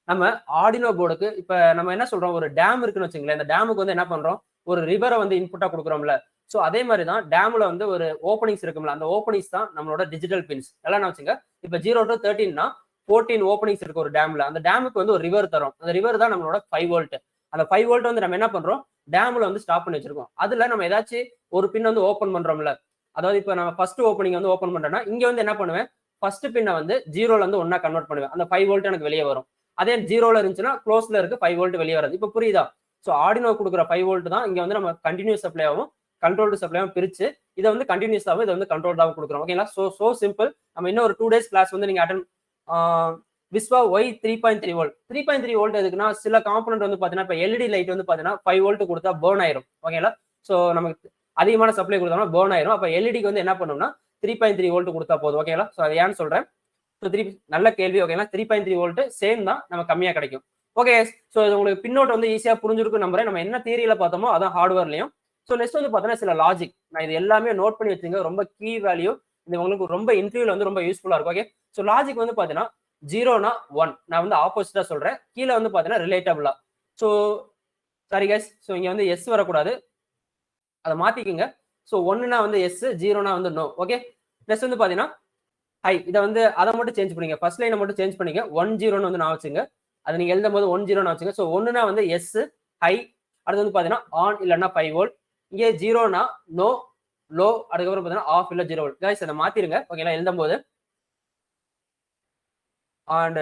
நம்ம ஆர்டினோ போர்டுக்கு இப்ப நம்ம என்ன சொல்றோம், ஒரு டேம் இருக்குன்னு வச்சுங்களேன். இந்த டேமுக்கு வந்து என்ன பண்றோம், ஒரு ரிவரை வந்து இன்புட்டா கொடுக்குறோம்ல. சோ அதே மாதிரி தான் டேம்ல வந்து ஒரு ஓப்பனிங்ஸ் இருக்கும்ல, அந்த ஓப்பனிங்ஸ் தான் நம்மளோட டிஜிட்டல் பின்ஸ். எல்லாம் வச்சுங்க, இப்ப 0 to 13னா 14 ஓப்பனிங்ஸ் இருக்கு ஒரு டேம்ல. அந்த டேமுக்கு வந்து ஒரு ரிவர் தரும். அந்த ரிவர் தான் நம்மளோட 5 வோல்ட். அந்த 5 வோல்ட் வந்து நம்ம என்ன பண்றோம், டேம்ல வந்து ஸ்டாப் பண்ணி வச்சிருக்கோம். அதுல நம்ம ஏதாச்சும் ஒரு பின் வந்து ஓப்பன் பண்றோம்ல, அதாவது இப்ப நம்ம ஃபர்ஸ்ட் ஓப்பனிங் வந்து ஓப்பன் பண்றோம்னா இங்க வந்து என்ன பண்ணுவேன், ஃபர்ஸ்ட் பின்னை வந்து 0ல இருந்து 1ஆ கன்வெர்ட் பண்ணுவேன். அந்த 5 வோல்ட் எனக்கு வெளியே வரும். அதே 0ல இருந்துச்சுன்னா க்ளோஸ்ல இருக்கு 5 வோல்ட் வெளியே வராது. இப்ப புரியுதா? சோ ஆர்டினோ கொடுக்குற 5 வோல்ட் தான் இங்க வந்து நம்ம கண்டினியூஸ் சப்ளையாவும் கண்ட்ரோல்டு சப்ளையாவும் பிரிச்சு இதை வந்து கண்டினியூஸாவும் இதை வந்து கண்ட்ரோல்டாவும் கொடுக்குறோம். ஓகேங்களா, சோ சிம்பிள். நம்ம இன்னும் ஒரு 2 days கிளாஸ் வந்து நீங்க attend Viswa why 3.3 volt. 3.3 volt எதுக்குன்னா சில காம்பனன்ட் வந்து பாத்தீங்கன்னா இப்ப எல்இடி லைட் வந்து பாத்தீங்கன்னா 5 வோல்ட் கொடுத்தா பேர்ன் ஆயிரும். ஓகேங்களா, சோ நமக்கு அதிகமான சப்ளை கொடுத்தோம்னா பேர்ன் ஆயிரும். அப்ப எல்இடிக்கு வந்து என்ன பண்ணணும்னா 3.3 வோல்ட் கொடுத்தா போதும். ஓகேங்களா, சோ அது ஏன்னு சொல்றேன். நல்ல கேள்வி. ஓகேங்களா, 3.3 வோல்ட் சேம் தான், நம்ம கம்மியா கிடைக்கும். ஓகே, சோ இது உங்களுக்கு பின்னோட்டு வந்து ஈஸியா புரிஞ்சிருக்கும் நம்புறேன். நம்ம என்ன தியரியில பார்த்தோமோ அதான் ஹார்ட்வேர்லயும். சோ நெக்ஸ்ட் வந்து பாத்தீங்கன்னா சில லாஜிக், நான் இது எல்லாமே நோட் பண்ணி வச்சுங்க, ரொம்ப கீ வேல்யூ. இது உங்களுக்கு ரொம்ப இன்டர்வியூல வந்து ரொம்ப யூஸ்ஃபுல்லா இருக்கும். ஓகே, சோ லாஜிக் வந்து பாத்தீங்கன்னா 0னா 1, நான் வந்து ஆப்போசிட்டா சொல்றேன். கீழே வந்து பாத்தீங்கன்னா ரிலேட்டபிளா. சோ சாரி கைஸ், சோ இங்க வந்து எஸ் வரக்கூடாது, அதை மாத்திக்கோங்க. சோ 1னா வந்து எஸ், 0னா வந்து நோ. ஓகே, நெக்ஸ்ட் வந்து பாத்தீங்கன்னா ஹை, இதை வந்து அதை மட்டும் சேஞ்ச் பண்ணிங்க, ஃபர்ஸ்ட் லைனை மட்டும் சேஞ்ச் பண்ணிங்க. 10 வந்து நான் வச்சுங்க, அது நீங்க எழுதும் போது 10 வச்சுங்க. ஸோ 1னா வந்து எஸ் ஹை, அடுத்து வந்து பாத்தீங்கன்னா ஆன் இல்லைன்னா 5 வோல்ட். இங்கே 0னா நோ லோ, அதுக்கப்புறம் பாத்தீங்கன்னா ஆஃப் இல்ல 0 வோல்ட். கைஸ் அதை மாத்திருங்க. ஓகேங்களா, எழுதும் போது. அண்ட்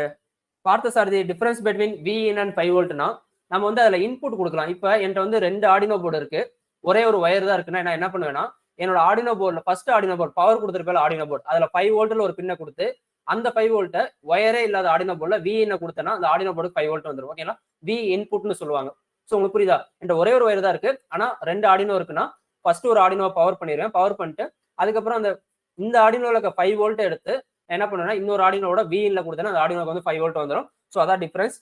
பார்த்த சாரதி, டிஃபரன்ஸ் பிட்வீன் Vin அண்ட் 5 வோல்ட்னா நம்ம வந்து அதுல இன்புட் கொடுக்கலாம். இப்ப என்கிட்ட வந்து 2 ஆர்டினோ போர்டு இருக்கு, ஒரே ஒரு ஒயர் தான் இருக்குன்னா நான் என்ன பண்ணுவேன்னா, என்னோட ஆர்டினோ போர்டுல ஃபர்ஸ்ட் ஆர்டினோ போர்டு பவர் கொடுத்துருப்பேன் ஆர்டினோ போர்டு, அதுல 5 வோல்ட்ல ஒரு பின்னை கொடுத்து அந்த 5 வோல்ட்டை ஒயரே இல்லாத ஆர்டினோ போர்டுல Vin கொடுத்தேன்னா அந்த ஆர்டினோ போர்டு 5 வோல்ட் வந்துடும். ஓகேங்களா, வி இன்புட்னு சொல்லுவாங்க. ஸோ உங்களுக்கு புரியுதா? என்கிட்ட ஒரே ஒரு ஒயர் தான் இருக்கு, ஆனா 2 ஆர்டினோ இருக்குன்னா ஃபர்ஸ்ட் ஒரு ஆர்டினோ பவர் பண்ணிடுவேன். பவர் பண்ணிட்டு அதுக்கப்புறம் அந்த இந்த ஆர்டினோல இருக்க 5 வோல்ட் எடுத்து என்ன பண்ணுவேன்னா இன்னொரு ஆர்டினோட Vinல கொடுத்தேன்னா அந்த ஆர்டினோக்கு வந்து 5 வோல்ட் வந்துடும். ஸோ அதான் difference.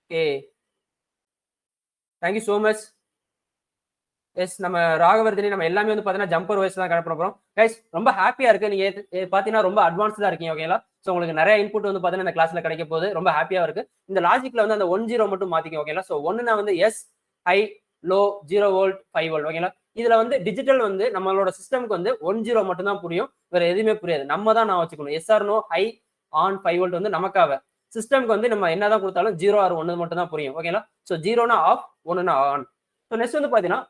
Okay, thank you so much. Yes, நம்ம ராகவர்தினி நம்ம எல்லாமே வந்து பாத்தீங்கன்னா ஜம்பர் வைஸ் தான் கனெக்ட் பண்ண போறோம். கைஸ் ரொம்ப ஹாப்பியா இருக்கு, நீங்க பாத்தீங்கன்னா ரொம்ப அட்வான்ஸ்டா இருக்கீங்க. ஓகேங்களா, சோ உங்களுக்கு நிறைய இன்புட் வந்து பாத்தீங்கன்னா இந்த கிளாஸ்ல கிடைக்க போது, ரொம்ப ஹாப்பியா இருக்கு. இந்த லாஜிக்ல வந்து அந்த 10 மட்டும் மாத்திக்கோங்க. ஓகேங்களா, சோ 1னா வந்து yes high low 0 volt 5 volt. ஓகேங்களா, இதுல வந்து டிஜிட்டல் வந்து நம்மளோட சிஸ்டம்க்கு வந்து 1-0 மட்டும் தான் புரியும், வேற எதுவுமே புரியாது. நம்ம தான் நான் வச்சுக்கணும். Yes or no, high, on, 5 volt வந்து நமக்காக. சிஸ்டம்க்கு வந்து நம்ம என்னதான் கொடுத்தாலும் 0 ஆர் 1 மட்டும் தான் புரியும். ஓகேங்களா? ஸோ 0னா ஆஃப், 1னா ஆன். ஸோ நெக்ஸ்ட் வந்து பாத்தீங்கன்னா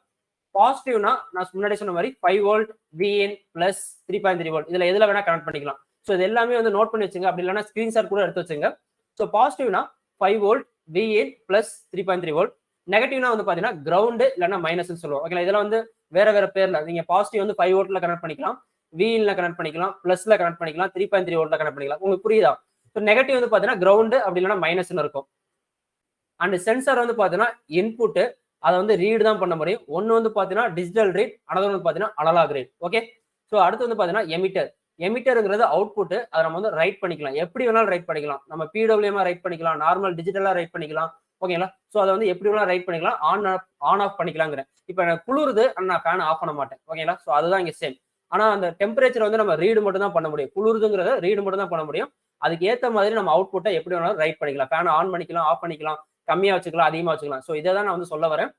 பாசிட்டிவ்னா நான் முன்னாடி சொன்ன மாதிரி 5 வோல்ட், விஇன் பிளஸ் 3.3 வோல்ட். இதுல எதுல வேணா கனெக்ட் பண்ணிக்கலாம். ஸோ இது எல்லாமே வந்து நோட் பண்ணி வச்சுங்க. அப்படி இல்லைன்னா ஸ்கிரீன்ஷாட் கூட எடுத்து வச்சுங்க. ஸோ பாசிட்டிவ்னா 5 வோல்ட், விஇன் பிளஸ் 3.3 வோல்ட். நெகட்டிவ்னா வந்து பாத்தீங்கன்னா கிரவுண்ட் இல்லைன்னா மைனஸ் சொல்லுவோம். ஓகேங்களா? இதெல்லாம் வந்து வேற வேற பேர்ல நீங்க பாசிட்டிவ் வந்து 5 வோல்ட்ல கனெக்ட் பண்ணிக்கலாம், விஇன்ல கனெக்ட் பண்ணிக்கலாம், பிளஸ்ல கனெக்ட் பண்ணிக்கலாம், 3.3 வோல்ட்ல கனெக்ட் பண்ணிக்கலாம். உங்களுக்கு புரியுதா? ஸோ நெகட்டிவ் வந்து பாத்தீங்கன்னா கிரவுண்ட் அப்படி இல்லைன்னா மைனஸ்னு இருக்கும். அண்ட் சென்சார் வந்து பாத்தீங்கன்னா இன்புட் அதை வந்து ரீட் தான் பண்ண முடியும். ஒன்னு வந்து பாத்தீங்கன்னா டிஜிட்டல் ரீட், அனதர் வந்து பாத்தீங்கன்னா அனலாக் ரீட். ஓகே. ஸோ அடுத்து வந்து பாத்தீங்கன்னா எமிட்டர். எமிட்டருங்கிறது அவுட்புட். அதை நம்ம வந்து ரைட் பண்ணிக்கலாம், எப்படி வேணாலும் ரைட் பண்ணிக்கலாம். நம்ம பிடபிள்யூஎம் ரைட் பண்ணிக்கலாம், நார்மல் டிஜிட்டலா ரைட் பண்ணிக்கலாம். ஓகேங்களா? ஸோ அதை வந்து எப்படி வேணாலும் ரைட் பண்ணிக்கலாம், ஆன் ஆஃப் பண்ணிக்கலாங்கிறேன். இப்போ எனக்கு குளிருது, நான் ஃபேன் ஆஃப் பண்ண மாட்டேன். ஓகேங்களா? ஸோ அதுதான் இங்க சேம். ஆனா அந்த டெம்பரேச்சர் வந்து நம்ம ரீடு மட்டும் தான் பண்ண முடியும். குளிருதுங்கிறத ரீடு மட்டும் தான் பண்ண முடியும். அதுக்கு ஏத்த மாதிரி நம்ம அவுட்புட்டை எப்படி வேணாலும் ரைட் பண்ணிக்கலாம். ஃபேன் ஆன் பண்ணிக்கலாம், ஆஃப் பண்ணிக்கலாம், கம்மியா வச்சுக்கலாம், அதிகமா வச்சுக்கலாம். ஸோ இதை தான் நான் வந்து சொல்ல வரேன்.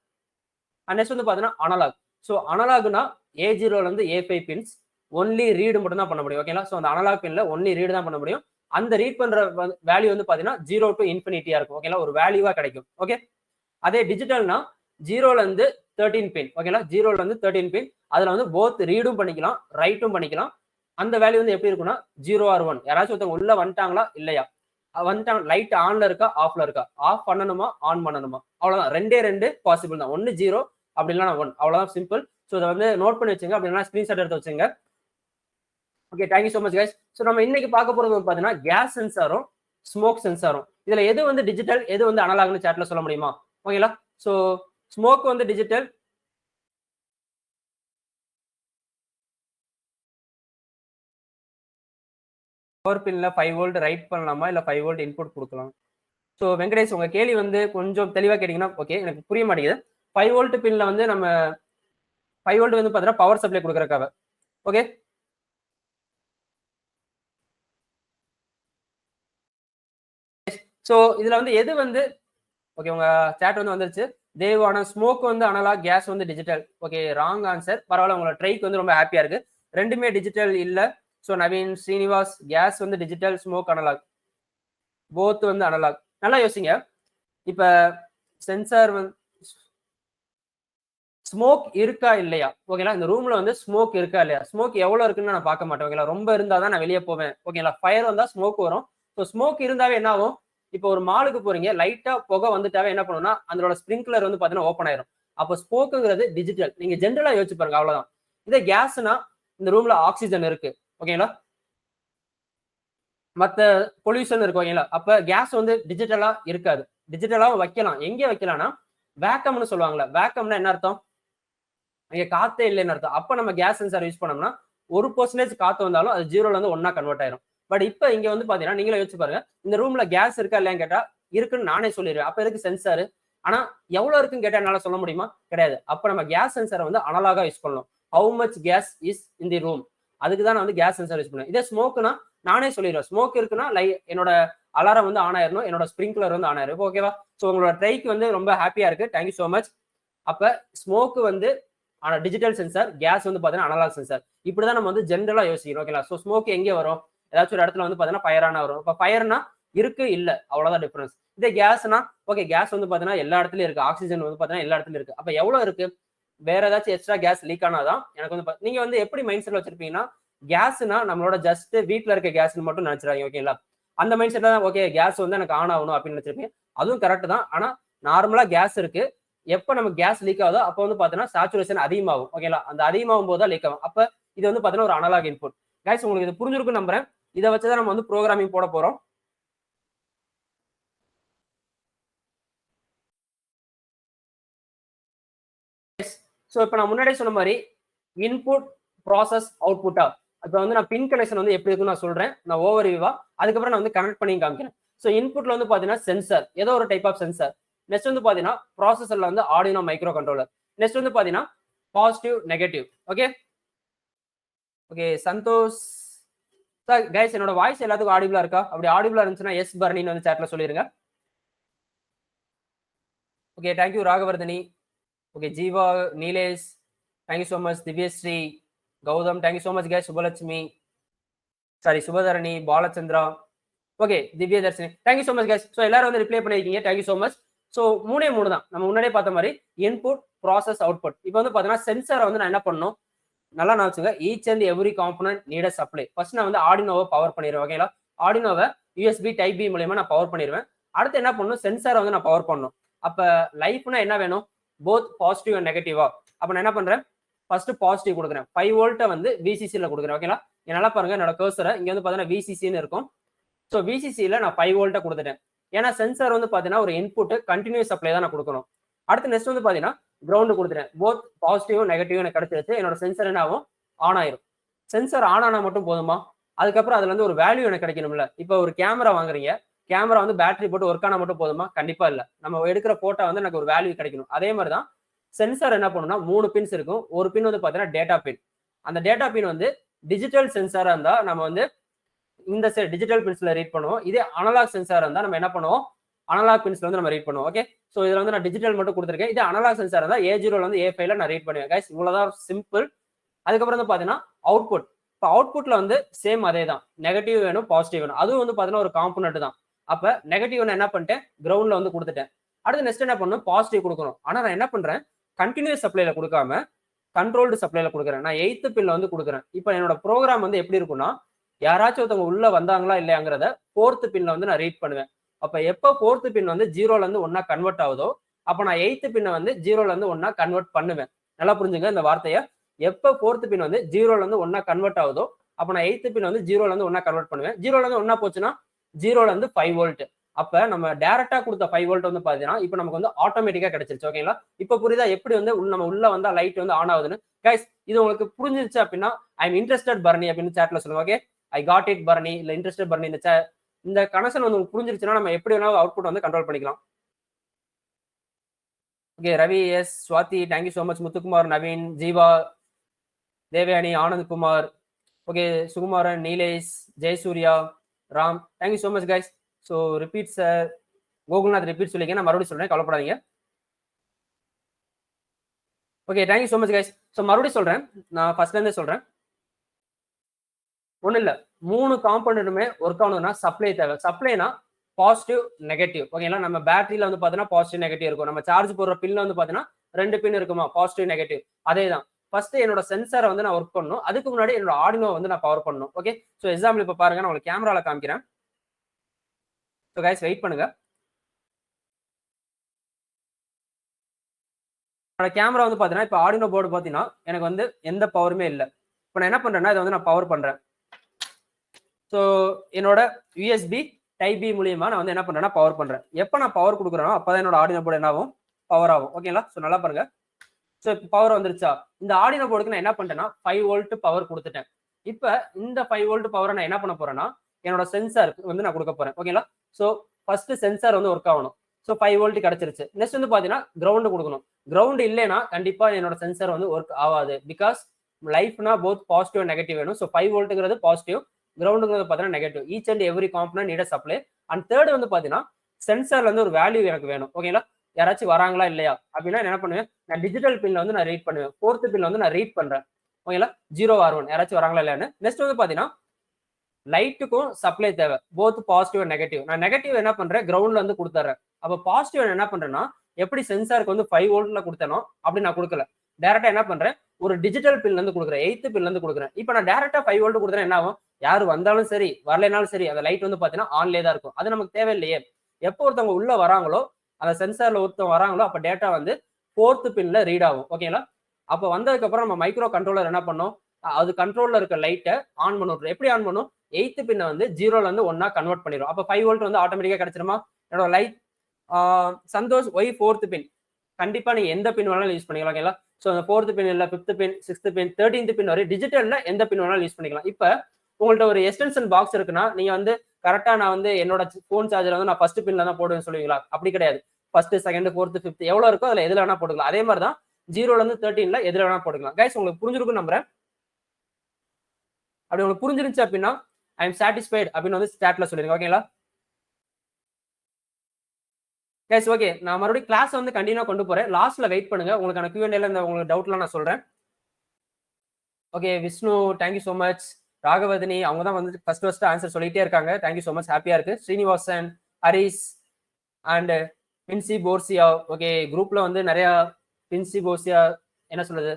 நெக்ஸ்ட் வந்து பாத்தீங்கன்னா அனலாக். ஸோ அனலாக்னா A0ல இருந்து A5 பின்ஸ் ஒன்லி ரீடு மட்டும் தான் பண்ண முடியும். ஓகேங்களா? ஸோ அந்த அனலாக் பின்ல ஒன்லி ரீடு தான் பண்ண முடியும். அந்த ரீட் பண்ற வேல்யூ வந்து பாத்தீங்கன்னா 0 to இன்ஃபினிட்டியா இருக்கும். ஓகேங்களா? ஒரு வேல்யூவா கிடைக்கும். ஓகே. அதே டிஜிட்டல்னா 0ல இருந்து 13 பின். ஓகேங்களா? 0ல இருந்து 13 பின். அதுல வந்து போத் ரீடும் பண்ணிக்கலாம், ரைட்டும் பண்ணிக்கலாம். அந்த வேல்யூ வந்து எப்படி இருக்கும்னா 0 ஆர் 1. யாராச்சும் ஒருத்தவங்க உள்ள வந்துட்டாங்களா இல்லையா, வந்துட்டாங்க, லைட் ஆன்ல இருக்கா ஆஃப்ல இருக்கா, ஆஃப் பண்ணணுமா ஆன் பண்ணணுமா, அவ்வளவுதான். ரெண்டு பாசிபிள் தான். 1 0 அப்படி இல்லைன்னா 1, அவ்வளவுதான் சிம்பிள். ஸோ இதை வந்து நோட் பண்ணி வச்சுங்க, அப்படி இல்லைன்னா ஸ்கிரீன்ஷாட் எடுத்து வச்சுங்க. Okay, thank you so much guys. So நம்ம இன்னைக்கு பார்க்க போறது வந்து பாத்தீங்கன்னா கேஸ் சென்சாரும் ஸ்மோக் சென்சாரும். இதுல எது வந்து டிஜிட்டல், எது வந்து அனலாக்னு சாட்ல சொல்ல முடியுமா? ஓகேங்களா? ஸோ ஸ்மோக் வந்து டிஜிட்டல், பவர் பின்ல 5 வோல்ட் ரைட் பண்ணலாமா இல்ல 5 வோல்ட் இன்புட் கொடுக்கலாம்? ஸோ வெங்கடேஷ், உங்க கேள்வி வந்து கொஞ்சம் தெளிவா கேட்டீங்கன்னா ஓகே, எனக்கு புரிய மாட்டேங்குது. 5 வோல்ட் பின்ல வந்து நம்ம 5 வோல்ட் வந்து பாத்தீங்கன்னா பவர் சப்ளை கொடுக்கறக்காக. ஓகே. ஸோ இதுல வந்து எது வந்து ஓகே, உங்க சாட் வந்து வந்துருச்சு. தேவான ஸ்மோக் வந்து அனலாக், கேஸ் வந்து டிஜிட்டல். Okay, wrong answer. பரவாயில்ல, உங்களோட ட்ரைக்கு வந்து ரொம்ப ஹாப்பியா இருக்கு. ரெண்டுமே டிஜிட்டல் இல்ல. ஸோ நவீன் ஸ்ரீனிவாஸ், கேஸ் வந்து டிஜிட்டல், ஸ்மோக் அனலாக், போத் வந்து அனலாக். நல்லா யோசிங்க. இப்ப சென்சார் வந்து ஸ்மோக் இருக்கா இல்லையா? ஓகேங்களா? இந்த ரூம்ல வந்து ஸ்மோக் இருக்கா இல்லையா? ஸ்மோக் எவ்வளவு இருக்குன்னு நான் பார்க்க மாட்டேன். ஓகேங்களா? ரொம்ப இருந்தாதான் நான் வெளியே போவேன். ஓகேங்களா? ஃபயர் வந்தா ஸ்மோக் வரும். ஸோ ஸ்மோக் இருந்தாவே என்ன ஆகும்? இப்போ ஒரு மாலுக்கு போறீங்க, லைட்டா புகை வந்துட்டாவே என்ன பண்ணும்னா அதோட ஸ்ப்ரிங்க்லர் வந்து பாத்தீங்கன்னா ஓப்பன் ஆயிரும். அப்போ ஸ்மோக்குங்கிறது டிஜிட்டல். நீங்க ஜென்ரலா யோசிச்சு பாருங்க, அவ்வளவுதான். இதே கேஸ்னா இந்த ரூம்ல ஆக்சிஜன் இருக்கு. ஓகேங்களா? மத்த பொல்யூஷன் இருக்கு. ஓகேங்களா? அப்ப கேஸ் வந்து டிஜிட்டலா இருக்காது. டிஜிட்டலாவும் வைக்கலாம். எங்க வைக்கலாம்னா வேக்கம்னு சொல்லுவாங்கல்ல. வேக்கம்னா என்ன அர்த்தம்? இங்க காத்தே இல்லைன்னு அர்த்தம். அப்ப நம்ம கேஸ் சென்சார் யூஸ் பண்ணோம்னா 1% காத்து வந்தாலும் அது 0ல இருந்து 1 கன்வெர்ட் ஆயிரும். பட் இப்ப இங்க வந்து பாத்தீங்கன்னா நீங்களே யோசிச்சு பாருங்க, இந்த ரூம்ல கேஸ் இருக்கா இல்லையான்னு கேட்டா இருக்குன்னு நானே சொல்லிடுவேன். அப்ப எதுக்கு சென்சார்? ஆனா எவ்வளவு இருக்குன்னு கேட்டா என்னால சொல்ல முடியுமா? கிடையாது. அப்ப நம்ம கேஸ் சென்சாரை வந்து அனலாகா யூஸ் பண்ணணும். How much case is in the room, அதுக்கு தான் நான் வந்து கேஸ் சென்சார் யூஸ் பண்ணுவேன். இதே ஸ்மோக்னா நானே சொல்லிடுவேன். ஸ்மோக் இருக்குன்னா என்னோட அலாரம் வந்து ஆன் ஆயிரணும், என்னோட ஸ்ப்ரிங்க்லர் வந்து ஆன் ஆயிரும். ஓகேவா? ஸோ உங்களோட ட்ரைக்கு வந்து ரொம்ப ஹாப்பியா இருக்கு. Thank you so much. அப்ப ஸ்மோக் வந்து ஆனா டிஜிட்டல் சென்சார், கேஸ் வந்து பாத்தீங்கன்னா அனலாக் சென்சார். இப்படிதான் நம்ம வந்து ஜென்ரலா யோசிக்கிறோம். ஓகேங்களா? ஸோ ஸ்மோக் எங்கே வரும்? ஏதாச்சும் ஒரு இடத்துல வந்து பாத்தீங்கன்னா ஃபயரான வரும். இப்போ ஃபயர்னா இருக்கு இல்ல, அவ்வளவுதான் டிஃபரன்ஸ். இதே கேஸ்னா ஓகே, கேஸ் வந்து பாத்தீங்கன்னா எல்லா இடத்துலயும் இருக்கு. ஆக்சிஜன் வந்து பாத்தீங்கன்னா எல்லா இடத்துலயும் இருக்கு. அப்ப எவ்வளவு இருக்கு? வேற ஏதாச்சும் எக்ஸ்ட்ரா கேஸ் லீக் ஆனாதான் எனக்கு வந்து நீங்க வந்து எப்படி மைண்ட் செட்ல வச்சிருப்பீங்கன்னா கேஸ்னா நம்மளோட ஜஸ்ட் வீட்டுல இருக்க கேஸ்ன்னு மட்டும் நினைச்சிடாங்க. ஓகேங்களா? அந்த மைண்ட் செட்ல தான் ஓகே கேஸ் வந்து எனக்கு ஆன் ஆகணும் அப்படின்னு நினைச்சிருப்பீங்க. அதுவும் கரெக்ட் தான். ஆனா நார்மலா கேஸ் இருக்கு. எப்ப நம்ம கேஸ் லீக் ஆகுதோ அப்ப வந்து பாத்தீங்கன்னா சேச்சுரேஷன் அதிகமாகும். ஓகேங்களா? அந்த அதிகமாகும் போது தான் லீக் ஆகும். அப்ப இது வந்து பாத்தீங்கன்னா ஒரு அனலாக் இன்புட். கைஸ், உங்களுக்கு இது புரிஞ்சிருக்கும் நம்புறேன். இதை வச்சுதான் நம்ம வந்து ப்ரோக்ராமிங் போட போறோம். ஸோ இப்போ நான் முன்னாடியே சொன்ன மாதிரி இன்புட் ப்ராசஸ் அவுட்புட்டா இப்போ வந்து நான் பின் கனெக்ஷன் வந்து எப்படி இருக்குன்னு நான் சொல்றேன். நான் ஓவர் வியூவா அதுக்கப்புறம் நான் வந்து கனெக்ட் பண்ணி காமிக்கிறேன். ஸோ இன்புட்ல வந்து பாத்தீங்கன்னா சென்சார், ஏதோ ஒரு டைப் ஆஃப் சென்சார். நெக்ஸ்ட் வந்து பாத்தீங்கன்னா ப்ராசஸர்ல வந்து ஆர்டினோ மைக்ரோ கண்ட்ரோலர். நெக்ஸ்ட் வந்து பாத்தீங்கன்னா positive negative. Okay okay Santhosh sir, guys என்னோட வாய்ஸ் எல்லாத்துக்கும் ஆடிபிளா இருக்கா? அப்படி ஆடிபிளா இருந்துச்சுன்னா எஸ் பர்னின்னு வந்து சாட்ல சொல்லிருங்க. Okay, thank you Raghavardhani. Okay, Jeeva, Neelesh, thank you so much Divyasri, Gautham, thank you so much guys. Subhalakshmi, sorry Subhadharani, Balachandra, okay Divyadharshini, thank you so much guys. So எல்லாரும் வந்து ரிப்ளை பண்ணிருக்கீங்க, தேங்க்யூ ஸோ மச். ஸோ மூணே மூணு தான் நம்ம முன்னாடியே பார்த்த மாதிரி இன்புட், ப்ராசஸ், அவுட்புட். இப்போ வந்து பார்த்தீங்கன்னா சென்சாரை வந்து நான் என்ன பண்ணணும், நல்லா நான் வச்சுங்க. Each and every component need supply. First நான் வந்து ஆர்டினோவை பவர் பண்ணிடுவேன். ஓகேங்களா, ஆர்டினோவை யூஎஸ்பி டைப் பி மூலமா நான் பவர் பண்ணிடுவேன். அடுத்து என்ன பண்ணணும், சென்சாரை வந்து நான் பவர் பண்ணணும். அப்ப லைஃப்னா என்ன வேணும், போத் பாசிட்டிவ் அண்ட் நெகட்டிவா. அப்ப நான் என்ன பண்றேன், ஃபர்ஸ்ட் பாசிட்டிவ் கொடுக்குறேன். 5 வோல்ட்டை வந்து விசிசியில் கொடுக்குறேன். ஓகேங்களா, நல்லா பாருங்க என்னோட கர்சரை இங்க வந்து பாத்தீங்கன்னா விசிசின்னு இருக்கும். ஸோ விசிசியில் நான் 5 வோல்ட்டை கொடுத்துட்டேன். ஏன்னா சென்சார் வந்து பாத்தீங்கன்னா ஒரு இன்புட் கண்டினியூஸ் சப்ளை தான் நான் கொடுக்கணும். அடுத்து நெக்ஸ்ட் வந்து பாத்தீங்கன்னா கிரவுண்டு கொடுத்துட்டேன். போத் பாசிட்டிவும் நெகட்டிவும் எனக்கு கிடைச்சிருச்சு. என்னோட சென்சர் என்ன ஆகும், ஆன் ஆயிரும். சென்சர் ஆன் ஆனா மட்டும் போதுமா, அதுக்கப்புறம் அதுல இருந்து ஒரு வேல்யூ எனக்கு கிடைக்கணும்ல. இப்போ ஒரு கேமரா வாங்குறீங்க, கேமரா வந்து பேட்டரி போட்டு ஒர்க் ஆனா மட்டும் போதுமா, கண்டிப்பா இல்ல. நம்ம எடுக்கிற போட்டோ வந்து எனக்கு ஒரு வேல்யூ கிடைக்கணும். அதே மாதிரி தான் சென்சார் என்ன பண்ணணும்னா 3 பின்ஸ் இருக்கும். ஒரு பின் வந்து பாத்தீங்கன்னா டேட்டா பின். அந்த டேட்டா பின் வந்து டிஜிட்டல் சென்சாரா இருந்தா நம்ம வந்து இந்த சைடு டிஜிட்டல் பின்ஸ்ல ரீட் பண்ணுவோம். இதே அனலாக் சென்சாரா இருந்தா நம்ம என்ன பண்ணுவோம், அனலாக் பின்ஸ்ல வந்து நம்ம ரீட் பண்ணுவோம். ஓகே, சோ இதுல வந்து நான் டிஜிட்டல் மட்டும் கொடுத்துருக்கேன். இது அனலாக் சென்சார் இருந்தா A0 வந்து A5 நான் ரீட் பண்ணுவேன். கைஸ் இவ்வளவுதான் சிம்பிள். அதுக்கப்புறம் வந்து பாத்தீங்கன்னா அவுட்புட். இப்போ அவுட்புட்ல வந்து சேம் அதே தான், நெகட்டிவ் வேணும் பாசிட்டிவ் வேணும். அதுவும் வந்து பாத்தீங்கன்னா ஒரு காம்பனன்ட் தான். அப்ப நெகட்டிவ் நான் என்ன பண்ணிட்டேன், கிரவுண்ட்ல வந்து கொடுத்துட்டேன். அடுத்து நெக்ஸ்ட் என்ன பண்ணணும், பாசிட்டிவ் கொடுக்கணும். ஆனா நான் என்ன பண்றேன், கண்டினியூஸ் சப்ளைல கொடுக்காம கண்ட்ரோல்டு சப்ளைல கொடுக்குறேன். நான் 8th பின்ல வந்து கொடுக்குறேன். இப்போ என்னோட ப்ரோக்ராம் வந்து எப்படி இருக்கும்னா, யாராச்சும் ஒருத்தவங்க உள்ள வந்தாங்களா இல்லையாங்கிறத 4th பின்ல வந்து நான் ரீட் பண்ணுவேன். அப்ப எப்போ 4th பின் வந்து 0ல இருந்து 1 கன்வெர்ட் ஆகுதோ, அப்ப நான் 8th பின்ன வந்து 0ல இருந்து 1 கன்வெர்ட் பண்ணுவேன். நல்லா புரிஞ்சுங்க இந்த வார்த்தையை. எப்போ 4th பின் வந்து 0ல இருந்து 1 கன்வெர்ட் ஆகுதோ, அப்ப நான் 8th பின் வந்து 0ல இருந்து 1 கன்வெர்ட் பண்ணுவேன். 0ல இருந்து 1 போச்சுன்னா 0ல இருந்து 5 வோல்ட். அப்ப நம்ம டைரக்டா கொடுத்த 5 வோல்ட் வந்து பாத்தீங்கன்னா இப்போ நமக்கு வந்து ஆட்டோமேட்டிக்கா கிடைச்சிருச்சு. ஓகேங்களா, இப்போ புரியுதா எப்படி வந்து நம்ம உள்ள வந்தா லைட் வந்து ஆன் ஆகுதுன்னு. கைஸ் இது உங்களுக்கு புரிஞ்சிருச்சு அப்படின்னா ஐ எம் இன்ட்ரெஸ்டட் பரணி அப்படின்னு சாட்ல சொல்லுங்க. Okay, I got it Bharani இல்ல இன்ட்ரெஸ்டட் பரணி. இந்த கனெக்ஷன் வந்து உங்களுக்கு புரிஞ்சிருச்சுன்னா நம்ம எப்படி வேணாலும் அவுட்புட் வந்து கண்ட்ரோல் பண்ணிக்கலாம். Okay, Ravi S, Swathi, thank you so much. Muthukumar, Naveen, Jeeva, Devayani, Anand Kumar, okay, Sugumaran, Neelesh, Jayasurya, Ram, thank you so much guys. So repeat sir, Gokulnath repeat சொல்லிங்க, நான் மறுபடியும் சொல்றேன், கவலைப்படாதீங்க. Okay, thank you so much guys. So மறுபடியும் சொல்றேன், நான் ஃபர்ஸ்ட்ல இருந்தே சொல்றேன். ஒன்றும் இல்லை, 3 காம்பனண்ட்டுமே ஒர்க் ஆகணும்னா சப்ளை தேவை. சப்ளைனா பாசிட்டிவ் நெகட்டிவ். ஓகேங்களா, நம்ம பேட்டரியில வந்து பார்த்தீங்கன்னா பாசிட்டிவ் நெகட்டிவ் இருக்கும். நம்ம சார்ஜ் போடுற பின்ல வந்து பார்த்தீங்கன்னா 2 பின் இருக்குமா, பாசிட்டிவ் நெகட்டிவ். அதே தான் ஃபர்ஸ்ட் என்னோட சென்சாரை வந்து நான் ஒர்க் பண்ணணும். அதுக்கு முன்னாடி என்னோட ஆர்டினோ வந்து நான் பவர் பண்ணணும். ஓகே, ஸோ எக்ஸாம்பிள் இப்போ பாருங்க, நான் உங்களுக்கு கேமரால காமிக்கிறேன். ஸோ கைஸ் வெயிட் பண்ணுங்க. என்னோட கேமரா வந்து பார்த்தீங்கன்னா இப்போ ஆர்டினோ போர்டு பார்த்தீங்கன்னா எனக்கு வந்து எந்த பவருமே இல்லை. இப்போ நான் என்ன பண்றேன்னா இதை வந்து நான் பவர் பண்றேன். ஸோ என்னோட யூஎஸ்பி டைப் பி மூலியமா நான் வந்து என்ன பண்றேன்னா பவர் பண்றேன். எப்போ நான் பவர் கொடுக்குறேனோ அப்பதான் என்னோட ஆர்டினோ போர்டு என்ன ஆகும், பவர் ஆகும். ஓகேங்களா, ஸோ நல்லா பாருங்க. ஸோ இப்போ பவர் வந்துருச்சா, இந்த ஆர்டினோ போர்டுக்கு நான் என்ன பண்றேன்னா 5 வோல்ட் பவர் கொடுத்துட்டேன். இப்போ இந்த 5 வோல்ட் பவரை நான் என்ன பண்ண போறேன்னா என்னோட சென்சாருக்கு வந்து நான் கொடுக்க போறேன். ஓகேங்களா, ஸோ ஃபர்ஸ்ட் சென்சார் வந்து ஒர்க் ஆகணும். ஸோ 5 வோல்ட் கிடைச்சிருச்சு. நெக்ஸ்ட் வந்து பாத்தீங்கன்னா கிரவுண்ட் கொடுக்கணும். கிரவுண்ட் இல்லைன்னா கண்டிப்பா என்னோட சென்சார் வந்து ஒர்க் ஆகாது. பிகாஸ் லைஃப்னா போத் பாசிட்டிவ் நெகட்டிவ் வேணும். ஸோ 5 வோல்ட்டுங்கிறது பாசிட்டிவ், கிரவுண்டுங்கிறது பார்த்தீங்கன்னா நெகட்டிவ். Each and every component need supply. And third வந்து பாத்தீங்கன்னா சென்சார்ல இருந்து ஒரு வேல்யூ எனக்கு வேணும். ஓகேங்களா, யாராச்சும் வராங்களா இல்லையா அப்படின்னா என்ன பண்ணுவேன், நான் டிஜிட்டல் பின்ல வந்து நான் ரீட் பண்ணுவேன். 4th பின்ல வந்து நான் ரீட் பண்றேன். ஓகேங்களா, 0 or 1 யாராச்சும் வராங்களா இல்லையான்னு. நெக்ஸ்ட் வந்து பாத்தீங்கன்னா லைட்டுக்கும் சப்ளை தேவை, போத் பாசிட்டிவ் அண்ட் நெகட்டிவ். நான் நெகட்டிவ் என்ன பண்றேன், கிரவுண்ட்ல வந்து கொடுத்துறேன். அப்போ பாசிட்டிவ் என்ன பண்றேன்னா எப்படி சென்சாருக்கு வந்து 5 வோல்ட்ல கொடுத்தனோ அப்படி நான் கொடுக்கல. டேரக்டா என்ன பண்றேன், ஒரு டிஜிட்டல் பின்ல இருந்து கொடுக்குறேன், 8th பின்ல இருந்து கொடுக்குறேன். இப்போ நான் டேரக்டா 5 வோல்ட் கொடுத்தா என்ன ஆகும், யாரு வந்தாலும் சரி வரலைனாலும் சரி அந்த லைட் வந்து பாத்தீங்கன்னா ஆன்லேயே தான் இருக்கும். அது நமக்கு தேவையில்லையே. எப்போ ஒருத்தவங்க உள்ள வராங்களோ அந்த சென்சார்ல ஒருத்தவங்க வராங்களோ அப்ப டேட்டா வந்து 4th பின்ல ரீட் ஆகும். ஓகேங்களா, அப்போ வந்ததுக்கு அப்புறம் நம்ம மைக்ரோ கண்ட்ரோலர் என்ன பண்ணோம், அது கண்ட்ரோல்ல இருக்க லைட்டை ஆன் பண்ணும். எப்படி ஆன் பண்ணும், 8th பின்ன வந்து 0ல இருந்து 1 கன்வெர்ட் பண்ணிடும். அப்ப 5 வோல்ட் வந்து ஆட்டோமேட்டிக்கா கிடைச்சிருமா. என்னோட லைட் சந்தோஷ் ஒய் 4th பின் கண்டிப்பா நீங்க எந்த பின் வேணாலும் யூஸ் பண்ணிக்கலாம். ஓகேங்களா, ஸோ அந்த 4th பின் இல்ல 5th பின் 6th பின் 13th பின் வரை டிஜிட்டல்ல எந்த பின் வேணாலும் யூஸ் பண்ணிக்கலாம். இப்ப உங்கள்ட்ட ஒரு எக்ஸ்டென்ஷன் பாக்ஸ் இருக்குன்னா நீங்க வந்து கரெக்டா நான் வந்து என்னோட போன் சார்ஜர் வந்து நான் ஃபர்ஸ்ட் பின்ல தான் போடுவேன்னு சொல்லுவீங்களா, அப்படி கிடையாது. ஃபர்ஸ்ட், செகண்ட், 4th, 5th எவ்வளவு இருக்கோ அதுல எதுல வேணா போட்டுக்கலாம். அதே மாதிரி தான் 0ல இருந்து 13ல எதுல வேணா போட்டுக்கலாம். கைஸ் உங்களுக்கு புரிஞ்சிருக்கும் நம்புறேன். அப்படி உங்களுக்கு புரிஞ்சிருந்துச்சு அப்படின்னா ஐ எம் சாட்டிஸ்ஃபைட் அப்படின்னு வந்து சாட்ல சொல்லிருங்க. ஓகேங்களா கைஸ், ஓகே நான் மறுபடியும் கிளாஸ் வந்து கண்டினியூ கொண்டு போறேன். லாஸ்ட்ல வெயிட் பண்ணுங்க, உங்களுக்கான Q&A இந்த உங்களுக்கு டவுட்லாம் நான் சொல்றேன். Okay Vishnu thank you so much. Raghavadhini அவங்க தான் வந்து ஃபர்ஸ்ட் ஆன்சர் சொல்லிட்டே இருக்காங்க. தேங்க்யூ ஸோ மச், ஹாப்பியா இருக்கு. Srinivasan, Haris and பின்சி Borussia. Okay குரூப்ல வந்து நிறைய பின்சி போர்சியா என்ன சொல்றது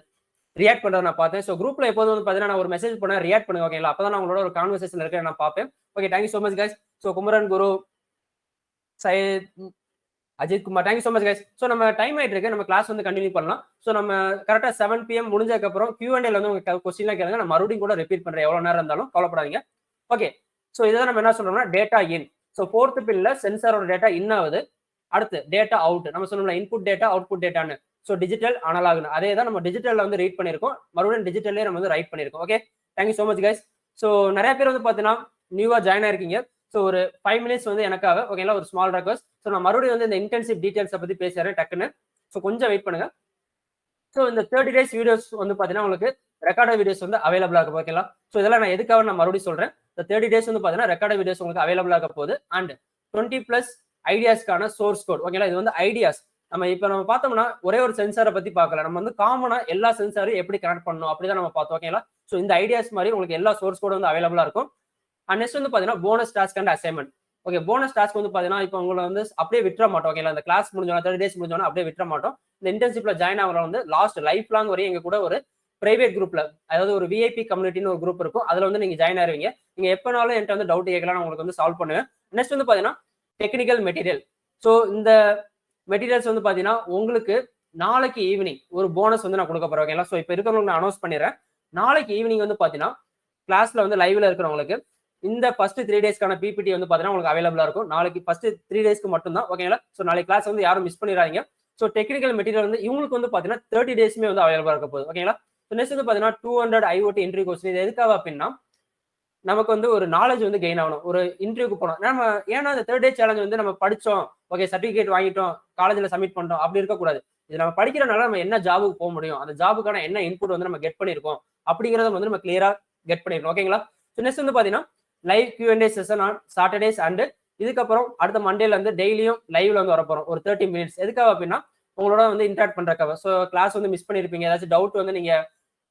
ரியாக்ட் பண்றதை நான் பார்த்தேன். ஸோ குரூப்ல எப்போதும் வந்து பார்த்தீங்கன்னா நான் ஒரு மெசேஜ் பண்ண ரியாக்ட் பண்ணுங்க ஓகேங்களா. அப்பதான் நான் உங்களோட ஒரு கான்வர்சேஷன் இருக்க நான் பார்ப்பேன். Okay thank you so much guys. So Kumaran Guru Syed Ajith Kumar thank you so much guys. So நம்ம டைம் ஆயிட்டு இருக்கு, நம்ம கிளாஸ் வந்து கண்டினியூ பண்ணலாம். ஸோ நம்ம கரெக்டாக 7 PM முடிஞ்சதுக்கப்புறம் Q&A வந்து உங்க கொஸ்டின்லாம் கேளுங்க. நான் மறுபடியும் கூட ரிப்பீட் பண்றேன், எவ்வளவு நேரம் இருந்தாலும் கவலைப்படாதீங்க. ஓகே ஸோ இதான் நம்ம என்ன சொல்றோம்னா டேட்டா இன். ஸோ 4th பின்ல சென்சாரோட டேட்டா இன் ஆகுது. அடுத்து டேட்டா அவுட். நம்ம சொன்னோம்ல இன்புட் டேட்டா அவுட்புட் டேட்டான்னு. ஸோ டிஜிட்டல் அனலாக்னு அதே தான் நம்ம டிஜிட்டல்ல வந்து ரீட் பண்ணியிருக்கோம், மறுபடியும் டிஜிட்டல்லே நம்ம வந்து ரைட் பண்ணியிருக்கோம். Okay thank you so much guys. So நிறைய பேர் வந்து பார்த்தீங்கன்னா நியூவா ஜாயின் ஆயிருக்கீங்க. ஸோ ஒரு 5 minutes வந்து எனக்காக ஓகேங்களா ஒரு ஸ்மால் ரெக்வஸ்ட். ஸோ நான் மறுபடியும் வந்து இந்த இன்டென்சிவ் டீடைல்ஸை பத்தி பேசுறேன் டக்குன்னு. ஸோ கொஞ்சம் வெயிட் பண்ணுங்க. ஸோ இந்த 30 days வீடியோஸ் வந்து பார்த்தீங்கன்னா உங்களுக்கு ரெக்கார்டட் வீடியோஸ் வந்து அவைலபிளா இருக்கும் ஓகேங்களா. ஸோ இதெல்லாம் நான் எதுக்காக நான் மறுபடியும் சொல்றேன். இந்த 30 days வந்து பார்த்தீங்கன்னா ரெக்கார்டட் வீடியோஸ் உங்களுக்கு அவைலபிளா இருக்க போகுது. அண்ட் 20+ ஐடியாஸ்க்கான சோர்ஸ் கோட் ஓகேங்களா. இது வந்து ஐடியாஸ். நம்ம பார்த்தோம்னா ஒரே ஒரு சென்சாரை பத்தி பார்க்கல, நம்ம வந்து காமனா எல்லா சென்சாரையும் எப்படி கனெக்ட் பண்ணணும் அப்படிதான் நம்ம பார்த்தோம் ஓகேங்களா. ஸோ இந்த ஐடியாஸ் மாதிரி உங்களுக்கு எல்லா சோர்ஸ் கோடும் வந்து அவைலபிளா இருக்கும். அண்ட் நெக்ஸ்ட் வந்து பார்த்தீங்கன்னா bonus task and assignment. Okay bonus task வந்து பார்த்தீங்கன்னா இப்போ உங்களை வந்து அப்படியே விட்டுற மாட்டோம் ஓகேங்களா. இந்த கிளாஸ் முடிஞ்சோன்னா 30 days முடிஞ்சோன்னா அப்படியே விட்டுற மாட்டோம். இந்த இன்டர்ன்ஷிப்ல ஜாயின் ஆகிற வந்து லாஸ்ட் லைஃப் லாங் வரையும் எங்க கூட ஒரு பிரைவேட் குரூப்ல, அதாவது ஒரு விஐபி கம்யூனிட்டின்னு ஒரு குரூப் இருக்கும், அதுல வந்து நீங்க ஜாயின் ஆயிருவீங்க. நீங்க எப்பனாலும் என்கிட்ட வந்து டவுட் கேட்கலாம், நான் உங்களுக்கு வந்து சால்வ் பண்ணுவேன். நெக்ஸ்ட் வந்து பாத்தீங்கன்னா டெக்னிக்கல் மெட்டீரியல். ஸோ இந்த மெட்டீரியல்ஸ் வந்து பாத்தீங்கன்னா உங்களுக்கு நாளைக்கு ஈவினிங் ஒரு போனஸ் வந்து நான் கொடுக்க போறேன் ஓகேங்களா. ஸோ இப்போ இருக்கிறவங்களுக்கு நான் அனௌன்ஸ் பண்ணிடுறேன். நாளைக்கு ஈவினிங் வந்து பாத்தீங்கன்னா கிளாஸ்ல வந்து லைவ்ல இருக்கிறவங்களுக்கு இந்த ஃபர்ஸ்ட் 3 daysக்கான பிபிடி வந்து பாத்தீங்கன்னா உங்களுக்கு அவைலபிளா இருக்கும். நாளைக்கு ஃபர்ஸ்ட் 3 daysக்கு மட்டும் தான் ஓகேங்களா. ஸோ நாளைக்கு கிளாஸ் வந்து யாரும் மிஸ் பண்ணிடாதீங்க. ஸோ டெக்னிக்கல் மெட்டீரியல் வந்து இவங்களுக்கு வந்து பாத்தீங்கன்னா 30 daysமே வந்து அவைலபிளா இருக்க போகுது ஓகேங்களா. நெக்ஸ்ட் வந்து பாத்தீங்கன்னா 200 IoT இன்டர்வியூ கொஸ்டின். இது எதுக்காக அப்படின்னா நமக்கு வந்து ஒரு நாலேஜ் வந்து கெயின் ஆகணும். ஒரு இன்டர்வியூக்கு போனோம் நம்ம, ஏன்னா இந்த 30 day சேலஞ்ச் வந்து நம்ம படிச்சோம் ஓகே சர்டிபிகேட் வாங்கிட்டோம் காலேஜ்ல சப்மிட் பண்ணிட்டோம் அப்படி இருக்கக்கூடாது. இது நம்ம படிக்கிறனால நம்ம என்ன ஜாபுக்கு போக முடியும், அந்த ஜாபுக்கான என்ன இன்புட் வந்து நம்ம கெட் பண்ணிருக்கோம் அப்படிங்கறத வந்து நம்ம கிளியரா கெட் பண்ணிருக்கோம் ஓகேங்களா. நெக்ஸ்ட் வந்து பாத்தீங்கன்னா live Q&A session on Saturdays and இதுக்கப்புறம் அடுத்த மண்டேல இருந்து டெய்லியும் லைவ்ல வந்து வரப்போறோம் ஒரு 30 minutes. எதுக்காக அப்படின்னா உங்களோட வந்து இன்டராக்ட் பண்றக்காக. ஸோ கிளாஸ் வந்து மிஸ் பண்ணிருப்பீங்க, ஏதாச்சும் டவுட் வந்து நீங்க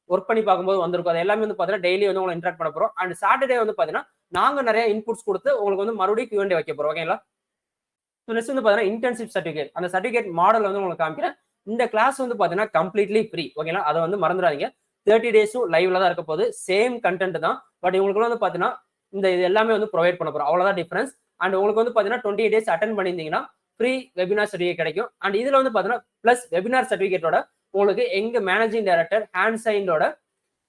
ஒர்க் பண்ணி பார்க்கும்போது வந்திருக்கும், அது எல்லாமே வந்து பாத்தீங்கன்னா டெய்லி வந்து உங்களை இன்டராக்ட் பண்ண போறோம். அண்ட் சாட்டர்டே வந்து பாத்தீங்கன்னா நாங்க நிறைய இன்புட்ஸ் கொடுத்து உங்களுக்கு வந்து மறுபடியும் Q&A வைக்க போறோம் ஓகேங்களா. ஸோ நெக்ஸ்ட் வந்து பாத்தீங்கன்னா இன்டர்ன்ஷிப் சர்டிஃபிகேட், அந்த சர்டிஃபிகேட் மாடல் வந்து உங்களுக்கு காமிக்கிறேன். இந்த கிளாஸ் வந்து பாத்தீங்கன்னா கம்ப்ளீட்லி ஃப்ரீ ஓகேங்களா. அதை வந்து மறந்துடாதீங்க. 30 days லைவ்ல தான் இருக்க போகுது, சேம் கண்டென்ட் தான். பட் உங்களுக்கு வந்து பாத்தீங்கன்னா இந்த இது எல்லாமே வந்து ப்ரொவைட் பண்ண போறோம், அவ்வளவுதான் டிஃபரன்ஸ். அண்ட் உங்களுக்கு வந்து பாத்தீங்கன்னா 20 days அட்டன் பண்ணியிருந்தீங்கன்னா ஃப்ரீ வெபினார் சர்டிஃபிகேட் கிடைக்கும். அண்ட் இதுல வந்து பாத்தீங்கன்னா பிளஸ் வெபினார் சர்டிஃபிகேட்டோட உங்களுக்கு எங்க மேனேஜிங் டைரக்டர் ஹேண்ட் சைனோட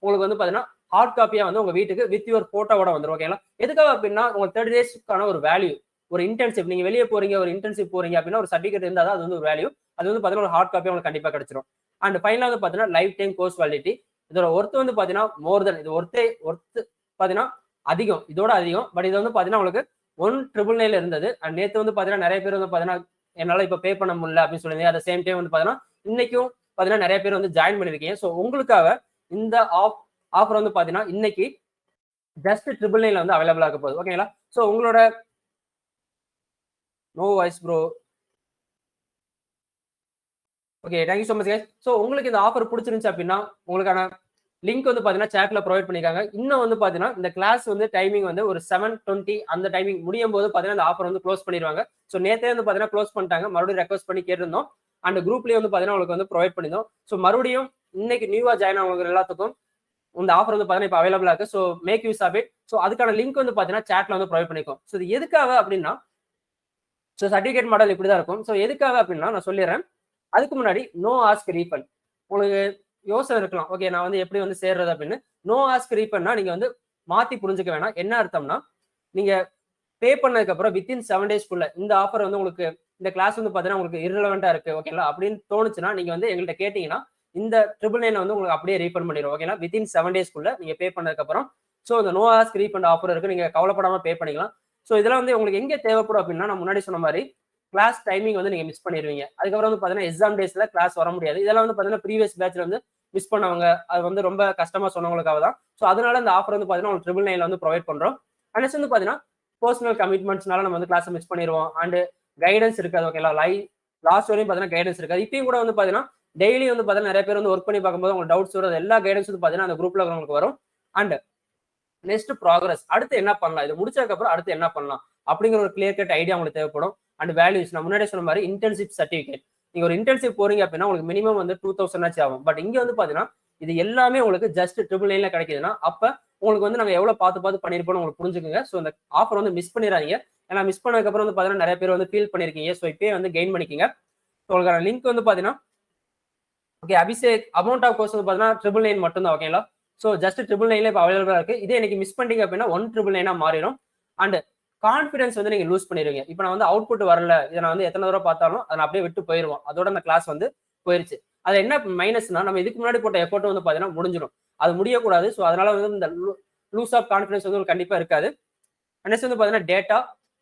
உங்களுக்கு வந்து பாத்தீங்கன்னா ஹார்ட் காப்பியா வந்து உங்க வீட்டுக்கு வித் யுவர் போட்டோவோட வந்துடும் ஓகேங்களா. எதுக்காக அப்படின்னா உங்களுக்கு 30 daysக்கான ஒரு வேல்யூ, ஒரு இன்டர்ன்ஷிப் நீங்க வெளியே போறீங்க ஒரு இன்டர்ன்ஷிப் போறீங்க அப்படின்னா ஒரு சர்டிஃபிகேட் இருந்தால் அது வந்து ஒரு வேல்யூ. அது வந்து பாத்தீங்கன்னா ஒரு ஹார்ட் காப்பியா உங்களுக்கு கண்டிப்பா கிடைச்சிடும். அண்ட் ஃபைனலா வந்து பாத்தீங்கன்னா லைஃப் டைம் கோர்ஸ் வேலிடிட்டி. இதோட ஒர்த் வந்து பாத்தீங்கன்னா மோர் தென், இது ஒர்த்து பாத்தீங்கன்னா அதிகம், இதோட அதிகம். பட் இது வந்து பாத்தீங்கன்னா உங்களுக்கு 1,999 இருந்தது. அண்ட் நேற்று வந்து பாத்தீங்கன்னா நிறைய பேர் வந்து பாத்தீங்கன்னா என்னால இப்ப பே பண்ண முடியல அப்படின்னு சொல்லியிருந்தீங்க. அட் சேம் டைம் வந்து பாத்தீங்கன்னா இன்னைக்கும் பாத்தீங்கன்னா நிறைய பேர் வந்து ஜாயின் பண்ணிருக்கீங்க. ஸோ உங்களுக்காக இந்த ஆஃபர் வந்து பாத்தீங்கன்னா இன்னைக்கு ஜஸ்ட் 999 வந்து அவைலபிளா இருக்க போகுது ஓகேங்களா. ஸோ உங்களோட no voice bro. Okay thank you so much guys. So உங்களுக்கு இந்த ஆஃபர் பிடிச்சிருந்துச்சு அப்படின்னா உங்களுக்கான லிங்க் வந்து பாத்தீங்கன்னா சாட்ல ப்ரொவைட் பண்ணிருக்காங்க. இன்னும் வந்து பாத்தீங்கன்னா இந்த கிளாஸ் வந்து டைமிங் வந்து ஒரு 7:20 அந்த டைமிங் முடியும் போது பாத்தீங்கன்னா இந்த ஆஃபர் வந்து க்ளோஸ் பண்ணிடுவாங்க. ஸோ நேத்தே வந்து பாத்தீங்கன்னா க்ளோஸ் பண்ணிட்டாங்க, மறுபடியும் ரெக்வஸ்ட் பண்ணி கேட்டிருந்தோம். அண்ட் குரூப்லயே வந்து பாத்தீங்கன்னா உங்களுக்கு வந்து ப்ரொவைட் பண்ணிருந்தோம். ஸோ மறுபடியும் இன்னைக்கு நியூவா ஜாயின் ஆனவங்க எல்லாத்துக்கும் இந்த ஆஃபர் வந்து பாத்தீங்கன்னா இப்போ அவைலபிளா இருக்கு. So make use of it. So அதுக்கான லிங்க் வந்து பாத்தீங்கன்னா சாட்ல வந்து ப்ரொவைட் பண்ணிருக்கோம். ஸோ இது எதுக்காக அப்படின்னா ஸோ சர்டிஃபிகேட் மாடல் இப்படிதான் இருக்கும். ஸோ எதுக்காக அப்படின்னா நான் சொல்லிடுறேன். அதுக்கு முன்னாடி நோ ஆஸ்க் ரீஃபண்ட். உங்களுக்கு யோசனை இருக்கலாம், ஓகே நான் வந்து எப்படி வந்து சேர்றது அப்படின்னு. நோ ஆஸ்க் ரீஃபண்ட்னா நீங்க வந்து மாத்தி புரிஞ்சுக்க வேணாம். என்ன அர்த்தம்னா நீங்க பே பண்ணதுக்கு அப்புறம் வித்தின் 7 daysக்குள்ள இந்த ஆஃபர் வந்து உங்களுக்கு இந்த கிளாஸ் வந்து பாத்தீங்கன்னா உங்களுக்கு இரலவெண்டா இருக்கு ஓகேங்களா அப்படின்னு தோணுச்சுன்னா நீங்க வந்து எங்கள்கிட்ட கேட்டீங்கன்னா இந்த 999 வந்து உங்களுக்கு அப்படியே ரீஃபண்ட் பண்ணிடுவோம் ஓகேங்களா. வித்தின் 7 daysக்குள்ள நீங்க பே பண்ணதுக்கு அப்புறம். ஸோ இந்த நோ ஆஸ்க் ரீஃபண்ட் ஆஃபர் இருக்கு, நீங்க கவலைப்படாம பே பண்ணிக்கலாம். ஸோ இதெல்லாம் வந்து உங்களுக்கு எங்க தேவைப்படும் அப்படின்னா நான் முன்னாடி சொன்ன மாதிரி கிளாஸ் டைமிங் வந்து நீங்க மிஸ் பண்ணிடுவீங்க. அதுக்கப்புறம் வந்து பாத்தீங்கன்னா எக்ஸாம் டேஸ்ல கிளாஸ் வர முடியாது. இதெல்லாம் வந்து பாத்தீங்கன்னா ப்ரீவியஸ் பேட்ச்ல வந்து மிஸ் பண்ணவங்க, அது வந்து ரொம்ப கஷ்டமா சொன்னவங்களுக்காக தான். ஸோ அதனால இந்த ஆஃபர் வந்து பாத்தீங்கன்னா 999 வந்து ப்ரொவைட் பண்றோம். அண்ட் வந்து பாத்தீங்கன்னா பர்சனல் கமிட்மெண்ட்ஸ்னால நம்ம வந்து கிளாஸ் மிஸ் பண்ணிடுவோம். அண்ட் கைடன்ஸ் இருக்காது ஓகேங்களா. லாஸ்ட் வரையும் பாத்தீங்கன்னா கைடன்ஸ் இருக்காது. இப்பயும் கூட வந்து பாத்தீங்கன்னா டெய்லி வந்து பார்த்தீங்கன்னா நிறைய பேர் வந்து ஒர்க் பண்ணி பார்க்கும்போது உங்களுக்கு டவுட்ஸ் வரும், எல்லா கைடன்ஸ் வந்து பார்த்தீங்கன்னா அந்த குரூப்ல உங்களுக்கு வரும். அண்ட் நெக்ஸ்ட் ப்ராக்ரஸ், அடுத்து என்ன பண்ணலாம், இது முடிச்சதுக்கு அப்புறம் அடுத்து என்ன பண்ணலாம் அப்படிங்கிற ஒரு கிளியர் கட் ஐடியா உங்களுக்கு தேவைப்படும். அண்ட் வேல்யூஸ், நான் முன்னாடி சொன்ன மாதிரி இன்டர்ன்ஷிப் சர்டிஃபிகேட், நீங்க ஒரு இன்டர்ன்ஷிப் போறீங்க அப்படின்னா உங்களுக்கு மினிமம் வந்து 2000 ஆச்சு ஆகும். பட் இங்க வந்து பாத்தீங்கன்னா இது எல்லாமே உங்களுக்கு ஜஸ்ட் 999 கிடைக்குதுன்னா அப்ப உங்களுக்கு வந்து நாங்க எவ்வளவு பார்த்து பண்ணிருப்போம் உங்களுக்கு புரிஞ்சுக்குங்க. ஸோ இந்த ஆஃபர் வந்து மிஸ் பண்ணிடாதீங்க. ஏன்னா மிஸ் பண்ணதுக்கு அப்புறம் வந்து பாத்தீங்கன்னா நிறைய பேர் வந்து ஃபீல் பண்ணிருக்கீங்க. ஸோ இப்பயே வந்து கெயின் பண்ணிக்கங்க. உங்களுக்கான லிங்க் வந்து பாத்தீங்கன்னா okay Abhishek amount of course வந்து பாத்தீங்கன்னா 999 மட்டும் தான். ஓகேங்களா? ஸோ ஜஸ்ட் 999 இப்போ அவைலபிளா இருக்கு. இதே எனக்கு மிஸ் பண்ணிட்டீங்க அப்படின்னா 1999 மாறிடும். அண்ட் கான்ஃபிடன்ஸ் வந்து நீங்க லூஸ் பண்ணிடுவீங்க. இப்போ நான் வந்து அவுட்புட் வரல, இதை நான் வந்து எத்தனை தடவை பார்த்தாலும் அதை அப்படியே விட்டு போயிருவோம். அதோட அந்த கிளாஸ் வந்து போயிருச்சு. அது என்ன மைனஸ்னா நம்ம இதுக்கு முன்னாடி போட்ட எஃபோர்ட் வந்து பாத்தீங்கன்னா முடிஞ்சிடும். அது முடியக்கூடாது. ஸோ அதனால வந்து இந்த லூஸ் ஆஃப் கான்ஃபிடன்ஸ் வந்து உங்களுக்கு கண்டிப்பா இருக்காது. நெக்ஸ்ட் வந்து பாத்தீங்கன்னா டேட்டா,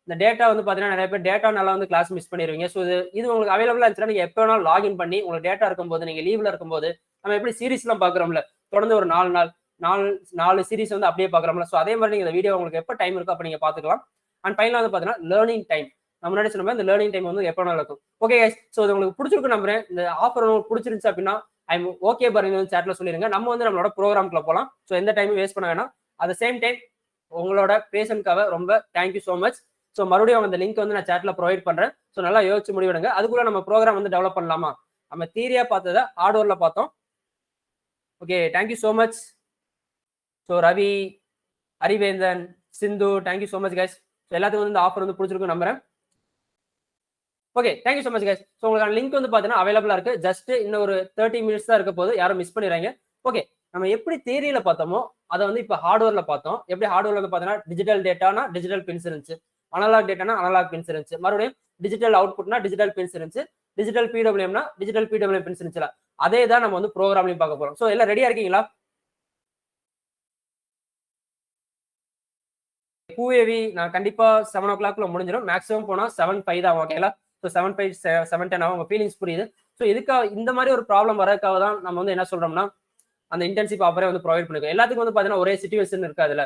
இந்த டேட்டா வந்து பாத்தீங்கன்னா நிறைய பேர் டேட்டா நல்லா வந்து கிளாஸ் மிஸ் பண்ணிடுவீங்க. ஸோ இது உங்களுக்கு அவைலபிளா இருந்துச்சுன்னா நீங்க எப்போ வேணாலும் லாகின் பண்ணி உங்களுக்கு டேட்டா இருக்கும்போது நீங்க லீவ்ல இருக்கும்போது நம்ம எப்படி சீரிஸ் எல்லாம் பாக்குறோம்ல, தொடர்ந்து ஒரு 4 சீரிஸ் வந்து அப்படியே பாக்குறோம்ல. ஸோ அதே மாதிரி நீங்க இந்த வீடியோ உங்களுக்கு எப்போ டைம் இருக்கோ அப்ப நீங்க பாத்துக்கலாம். அண்ட் ஃபைனலா வந்து பாத்தீங்கன்னா லேர்னிங் டைம், நான் முன்னாடி சொன்ன மாதிரி இந்த லேர்னிங் டைம் வந்து எப்போ வேணாலும் இருக்கும். ஓகே கைஸ், ஸோ இது உங்களுக்கு பிடிச்சிருக்கு நம்புறேன். இந்த ஆஃபர் உங்களுக்கு பிடிச்சிருந்துச்சு அப்படின்னா ஐம் ஓகே பாருங்க சாட்ல சொல்லிருங்க. நம்ம வந்து நம்மளோட ப்ரோக்ராம்குள்ள போலாம். ஸோ எந்த டைமும் வேஸ்ட் பண்ண வேணாம். அட் த சேம் டைம் உங்களோட பேஷன்காக ரொம்ப தேங்க்யூ ஸோ மச். ஸோ மறுபடியும் அந்த லிங்க் வந்து நான் சாட்ல ப்ரொவைட் பண்றேன். ஸோ நல்லா யோசிச்சு முடிவெடுங்க. அதுக்குள்ள நம்ம ப்ரோக்ராம் வந்து டெவலப் பண்ணலாமா? நம்ம தியரியா பார்த்ததை ஹார்ட்வேர்ல பார்த்தோம். Okay, thank you so much. So Ravi, Harivendhan, Sindhu, thank you so much guys. So எல்லாத்துக்கும் வந்து இந்த ஆஃபர் வந்து பிடிச்சிருக்கும் நம்புறேன். Okay, thank you so much guys. So உங்களுக்கான லிங்க் வந்து பார்த்தீங்கன்னா அவைலபிளா இருக்கு. ஜஸ்ட் இன்னும் ஒரு 30 மினிட்ஸ் தான் இருக்க போது, யாரும் மிஸ் பண்ணிடுறாங்க. ஓகே, நம்ம எப்படி தியரியில பார்த்தோமோ அதை வந்து இப்போ ஹார்ட்வேர்ல பார்த்தோம். எப்படி ஹார்ட்வேர்ல வந்து பார்த்தீங்கன்னா டிஜிட்டல் டேட்டானா டிஜிட்டல் பின்ஸ் இருந்துச்சு, அனலாக் டேட்டானா அனலாக் பின்ஸ் இருந்துச்சு, மறுபடியும் டிஜிட்டல் அவுட்புட்னா டிஜிட்டல் பின்ஸ் இருந்துச்சு, டிஜிட்டல் பிடபிள்யூஎம்னா டிஜிட்டல் பிடபிள்யூஎம் பின்ஸ் இருந்துச்சுல, அதே தான் நம்ம வந்து ப்ரோக்ராம்லையும் பார்க்க போறோம். ஸோ எல்லாம் ரெடியா இருக்கீங்களா? QAV நான் கண்டிப்பா 7 o'clock முடிஞ்சிடும். மேக்ஸிமம் போனா 7:05 தான். ஓகேங்களா? ஸோ 7:05 7:10 ஆகும். உங்க ஃபீலிங்ஸ் புரியுது. ஸோ இதுக்காக இந்த மாதிரி ஒரு ப்ராப்ளம் வரதுக்காக தான் நம்ம வந்து என்ன சொல்றோம்னா அந்த இன்டர்ன்ஷிப் ஆஃபரே வந்து ப்ரொவைட் பண்ணிருக்கோம். எல்லாத்துக்கும் வந்து பாத்தீங்கன்னா ஒரே சிச்சுவேஷன் இருக்காதுல்ல.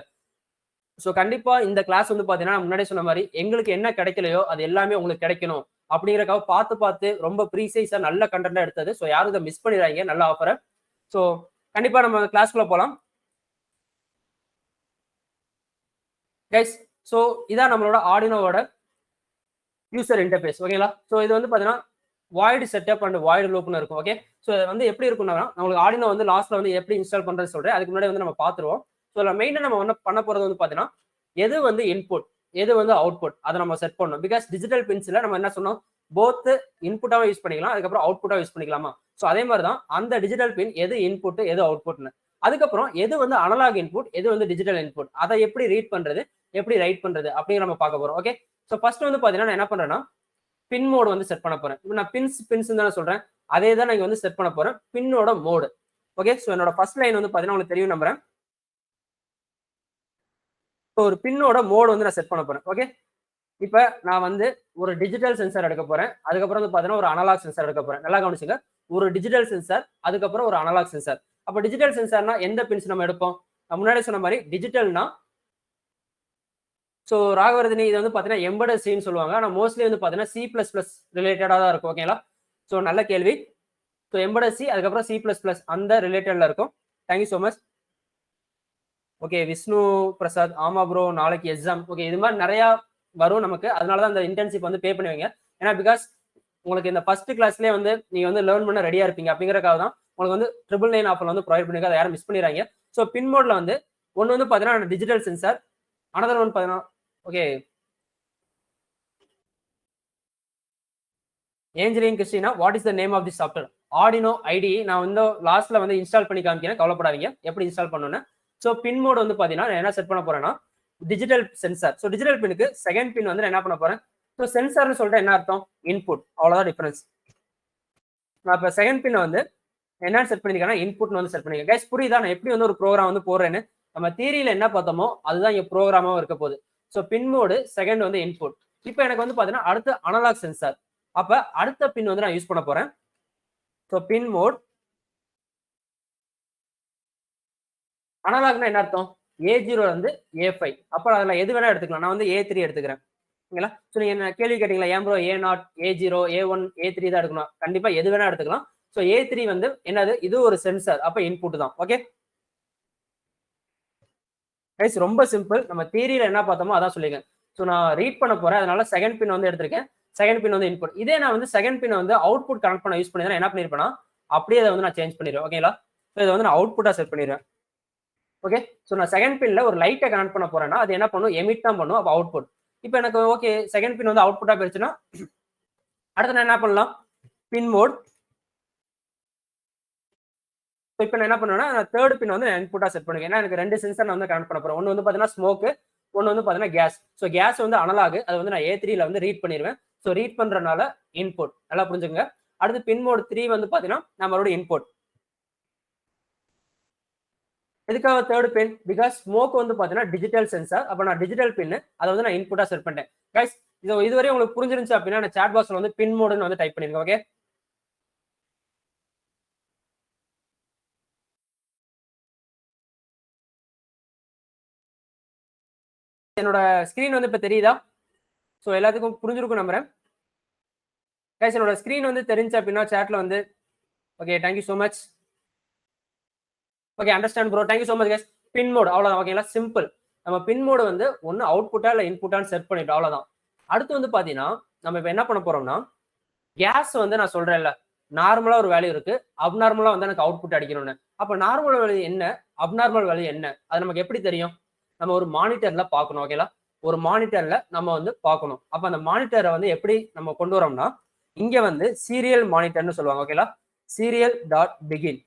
ஸோ கண்டிப்பா இந்த கிளாஸ் வந்து பாத்தீங்கன்னா முன்னாடி சொன்ன மாதிரி எங்களுக்கு என்ன கிடைக்கலையோ அது எல்லாமே உங்களுக்கு கிடைக்கணும் அப்படிங்கறக்காக பார்த்து ரொம்ப ப்ரீசைஸா நல்ல கண்டென்ட்டா எடுத்தது. ஸோ யாரும் இதை மிஸ் பண்ணிடுறாங்க நல்ல ஆஃபரை. ஸோ கண்டிப்பா நம்ம கிளாஸ்க்குள்ள போலாம் கைஸ். ஸோ இதான் நம்மளோட ஆர்டினோவோட யூசர் இன்டர்ஃபேஸ். ஓகேங்களா? ஸோ இது வந்து பாத்தீங்கன்னா வாய்டு செட்டப் அண்ட் வாய்டு லூப்னு இருக்கும். ஓகே, ஸோ வந்து எப்படி இருக்கும்னா நம்மளுக்கு ஆர்டினோ வந்து லாஸ்ட்ல வந்து எப்படி இன்ஸ்டால் பண்றது சொல்றேன். அதுக்கு முன்னாடி வந்து நம்ம பாத்துருவோம். ஸோ மெயினா நம்ம என்ன பண்ண போறது வந்து பாத்தீங்கன்னா எது வந்து இன்புட் எது வந்து அவுட்புட் அதை நம்ம செட் பண்ணணும். பிகாஸ் டிஜிட்டல் பின்ஸ்ல நம்ம என்ன சொன்னோம், போத் இன்புட்டாவும் யூஸ் பண்ணிக்கலாம், அதுக்கப்புறம் அவுட்புட்டா யூஸ் பண்ணிக்கலாமா. ஸோ அதே மாதிரி தான் அந்த டிஜிட்டல் பின் எது இன்புட் எது அவுட்புட்னு, அதுக்கப்புறம் எது வந்து அனலாக் இன்புட் எது வந்து டிஜிட்டல் இன்புட், அதை எப்படி ரீட் பண்றது எப்படி ரைட் பண்றது அப்படிங்கிற நம்ம பார்க்க போறோம். ஓகே, ஸோ ஃபர்ஸ்ட் வந்து பாத்தீங்கன்னா நான் என்ன பண்றேன்னா பின் மோடு வந்து செட் பண்ண போறேன். இப்போ நான் பின்ஸ் தானே சொல்றேன், அதே தான் நான் இங்க வந்து செட் பண்ண போறேன், பின்னோட மோடு. ஓகே, ஸோ என்னோட ஃபர்ஸ்ட் லைன் வந்து பாத்தீங்கன்னா உங்களுக்கு தெரியும் நம்புறேன். ஸோ ஒரு பின்னோட மோடு வந்து நான் செட் பண்ண போறேன். ஓகே, இப்போ நான் வந்து ஒரு டிஜிட்டல் சென்சார் எடுக்க போறேன், அதுக்கப்புறம் வந்து பாத்தீங்கன்னா ஒரு அனலாக் சென்சார் எடுக்க போறேன். நல்லா கவனிச்சுங்க, ஒரு டிஜிட்டல் சென்சார் அதுக்கப்புறம் ஒரு அனலாக் சென்சார். அப்போ டிஜிட்டல் சென்சார்னா எந்த பின்ஸ் நம்ம எடுப்போம்? நான் முன்னாடி சொன்ன மாதிரி டிஜிட்டல்னா ஸோ ராகவர்தினி இது வந்து பாத்தீங்கன்னா எம்பெடட் சின்னு சொல்லுவாங்க. ஆனால் மோஸ்ட்லி வந்து பாத்தீங்கன்னா C++ ரிலேட்டடா தான் இருக்கும். ஓகேங்களா? ஸோ நல்ல கேள்வி. ஸோ எம்பெடட் சி அதுக்கப்புறம் C++ அந்த ரிலேட்டட்ல இருக்கும். Thank you so much. Okay, Vishnu Prasad, ஆமா ப்ரோ நாளைக்கு எக்ஸாம். ஓகே, இது மாதிரி நிறைய வரும் நமக்கு, அதனால தான் இந்த இன்டர்ன்ஷிப் வந்து பே பண்ணுவீங்க. ஏன்னா பிகாஸ் உங்களுக்கு இந்த ஃபர்ஸ்ட் கிளாஸ்லேயே வந்து நீங்க வந்து லேர்ன் பண்ண ரெடியா இருப்பீங்க அப்படிங்கறக்காக தான் உங்களுக்கு வந்து 999 ஆஃபர் வந்து ப்ரொவைட் பண்ணிருக்காங்க. அதை யாரும் மிஸ் பண்ணிடுறாங்க. ஸோ பின் மோட்ல வந்து ஒன்று வந்து பாத்தீங்கன்னா டிஜிட்டல் சென்சார், அனதர் ஒன் பாத்தீங்கன்னா okay Angeline Christina, what is the name of the software? Arduino ID நான் வந்து லாஸ்ட்ல வந்து இன்ஸ்டால் பண்ணி காமிக்கிறேன், கவலைப்படாதீங்க எப்படி இன்ஸ்டால் பண்ணணும்னு. ஸோ பின் மோட் வந்து பாத்தீங்கன்னா நான் என்ன செட் பண்ண போறேன்னா டிஜிட்டல் சென்சார். ஸோ டிஜிட்டல் பின்னுக்கு செகண்ட் பின் வந்து நான் என்ன பண்ண போறேன், ஸோ சென்சார்னு சொல்லிட்டு என்ன அர்த்தம், இன்புட், அவ்வளவுதான் டிஃபரன்ஸ். நான் இப்போ செகண்ட் பின் வந்து என்ன செட் பண்ணிருக்கேன்னா இன்புட் வந்து செட் பண்ணிருக்கேன். கைஸ் புரியுதா நான் எப்படி வந்து ஒரு ப்ரோக்ராம் வந்து போடுறேன்னு? நம்ம தியரியில என்ன பார்த்தோமோ அதுதான் இங்க ப்ரோக்ராமாவும் இருக்க போகுது. ஸோ பின் மோடு செகண்ட் வந்து இன்புட். இப்போ எனக்கு வந்து பாத்தீங்கன்னா அடுத்து அனலாக் சென்சார். அப்ப அடுத்த பின் வந்து நான் யூஸ் பண்ண போறேன். ஸோ பின் மோட் அனலாக்னா என்ன அர்த்தம், A0 வந்து A5. அப்ப அதுல எது வேணா எடுத்துக்கலாம். நான் வந்து A3 எடுத்துக்கிறேன். ஓகேங்களா? ஸோ நீங்க என்ன கேள்வி கேட்டீங்களா, ஏன் bro A0 A0 A1 A3 தான் எடுக்கணும்? கண்டிப்பா எது வேணா எடுத்துக்கலாம். ஸோ A3 வந்து என்னது, இது ஒரு சென்சார், அப்ப இன்புட் தான். ஓகே கைஸ், ரொம்ப சிம்பிள். நம்ம தியரியில என்ன பார்த்தோமோ அதான் சொல்லிருக்கேன். ஸோ நான் ரீட் பண்ண போறேன், அதனால செகண்ட் பின் வந்து எடுத்திருக்கேன். செகண்ட் பின் வந்து இன்புட். இதே நான் வந்து செகண்ட் பின் வந்து அவுட்புட் கனெக்ட் பண்ண யூஸ் பண்ணி என்ன பண்ணிருப்பேன்னா, அப்படியே அதை வந்து நான் சேஞ்ச் பண்ணிடுவேன். ஓகேங்களா? ஸோ இதை வந்து நான் அவுட்புட்டா செட் பண்ணிடுவேன். ஓகே, ஸோ நான் செகண்ட் பின்ல ஒரு லைட்டை கனெக்ட் பண்ண போறேன்னா அது என்ன பண்ணும், எமிட் தான் பண்ணும். அப்போ அவுட்புட். இப்போ எனக்கு ஓகே செகண்ட் பின் வந்து அவுட்புட்டா போயிடுச்சுன்னா, அடுத்து நான் என்ன பண்ணலாம், பின் மோட். இப்போ நான் என்ன பண்ணுவேன்னா, தேர்ட் பின் வந்து இன்புட்டா செட் பண்ணுவேன். ஏன்னா எனக்கு ரெண்டு சென்சார் நான் வந்து கனெக்ட் பண்ண போறேன். ஒன்று வந்து பார்த்தீங்கன்னா ஸ்மோக், ஒன்று வந்து பார்த்தீங்கன்னா கேஸ். ஸோ கேஸ் வந்து அனலாக், அது வந்து நான் A3ல வந்து ரீட் பண்ணிடுவேன். ஸோ ரீட் பண்றதுனால இன்புட். நல்லா புரிஞ்சுங்க. அடுத்து பின் மோட் 3 வந்து பார்த்தீங்கன்னா நம்மளோட இன்புட். எதுக்காக தேர்ட் பின்? பிகாஸ் ஸ்மோக் வந்து பார்த்தீங்கன்னா டிஜிட்டல் சென்சார். அப்போ நான் டிஜிட்டல் பின் அதை வந்து நான் இன்புட்டா செட் பண்ணிட்டேன். கைஸ், இதுவரை உங்களுக்கு புரிஞ்சிருந்துச்சு அப்படின்னா நான் சாட் பாக்ஸ்ல வந்து பின் மோடுன்னு வந்து டைப் பண்ணிருக்கேன். ஓகே, என்னோட ஸ்கிரீன் வந்து இப்ப தெரியுதா? ஸோ எல்லாத்துக்கும் புரிஞ்சிருக்கும் நம்புறேன். கைஸ், என்னோட ஸ்கிரீன் வந்து தெரிஞ்சு அப்படின்னா சாட்ல வந்து okay thank you so much. Okay understand bro, thank you so much guys. Pin mode அவ்வளோதான். ஓகேங்களா, சிம்பிள். நம்ம பின் மோடு வந்து ஒன்று அவுட்புட்டா இல்லை இன்புட்டான்னு செட் பண்ணிட்டோம், அவ்வளோதான். அடுத்து வந்து பார்த்தீங்கன்னா நம்ம இப்போ என்ன பண்ண போறோம்னா, கேஸ் வந்து நான் சொல்றேன்ல, நார்மலா ஒரு வேல்யூ இருக்கு, அப்நார்மலா வந்து எனக்கு அவுட்புட் அடிக்கணும்னு. அப்போ நார்மல் வேல்யூ என்ன, அப்நார்மல் வேல்யூ என்ன, அது நமக்கு எப்படி தெரியும்? நம்ம ஒரு மானிட்டர்ல பார்க்கணும். ஓகேங்களா, ஒரு மானிட்டர்ல நம்ம வந்து பார்க்கணும். அப்ப அந்த மானிட்டரை வந்து எப்படி நம்ம கொண்டு வரோம்னா, இங்க வந்து சீரியல் மானிட்டர்னு சொல்லுவாங்க. ஓகேங்களா, சீரியல் டாட் பிகின்.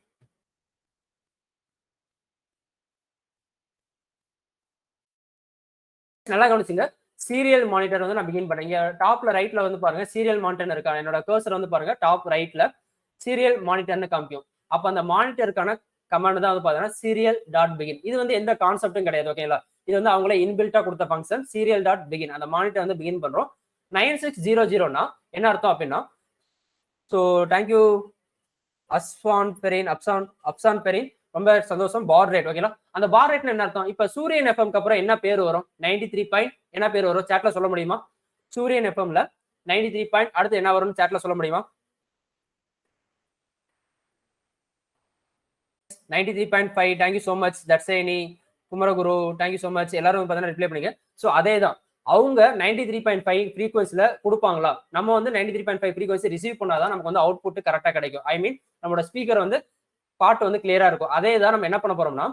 நல்லா கவனிச்சுங்க. சீரியல் மானிட்டர் வந்து நான் பிகின் பண்ணேன். இங்க டாப்ல ரைட்ல வந்து பாருங்க சீரியல் மானிட்டர் இருக்கா, என்னோட கர்சர் வந்து பாருங்க டாப் ரைட்ல சீரியல் மானிட்டர்னு காமிக்கும். அப்ப அந்த மானிட்டருக்கான கமாண்ட் தான் வந்து பாத்தீங்கன்னா சீரியல் டாட் பிகின். இது வந்து எந்த கான்செப்டும் கிடையாது. ஓகேங்களா, இது வந்து அவங்களே இன்பில்ட்டா கொடுத்த ஃபங்க்ஷன் சீரியல் டாட் பிகின். அந்த மானிட்டர் வந்து பிகின் பண்றோம். 9600 என்ன அர்த்தம் அப்படின்னா, ஸோ தேங்க்யூ அஸ்வான் பெரின், அப்சான் பெரின், ரொம்ப சந்தோஷம். பார் ரேட். ஓகேங்களா, அந்த பார் ரேட்னு என்ன அர்த்தம்? இப்ப சூரியன் எஃப்எம்க்கு அப்புறம் என்ன பேர் வரும்? 93 பாயிண்ட் என்ன பேர் வரும்? சாட்ல சொல்ல முடியுமா? சூரியன் எஃப்எம்ல 93 பாயிண்ட் அடுத்து என்ன வரும்னு சாட்ல சொல்ல முடியுமா? 93.5. Thank you so much Thatcheni, Kumaraguru, thank you so much. எல்லாரும் பார்த்தீங்கன்னா ரிப்ளை பண்ணுங்க. ஸோ அதே தான் அவங்க 93.5 ஃப்ரீக்வன்சில கொடுப்பாங்களா, நம்ம வந்து 93.5 ஃப்ரீக்வன்சி ரிசீவ் பண்ணாதான் நமக்கு வந்து அவுட்புட் கரெக்டாக கிடைக்கும். ஐ மீன் நம்மளோட ஸ்பீக்கர் வந்து பாட்டு வந்து கிளியரா இருக்கும். அதே தான் நம்ம என்ன பண்ண போறோம்னா,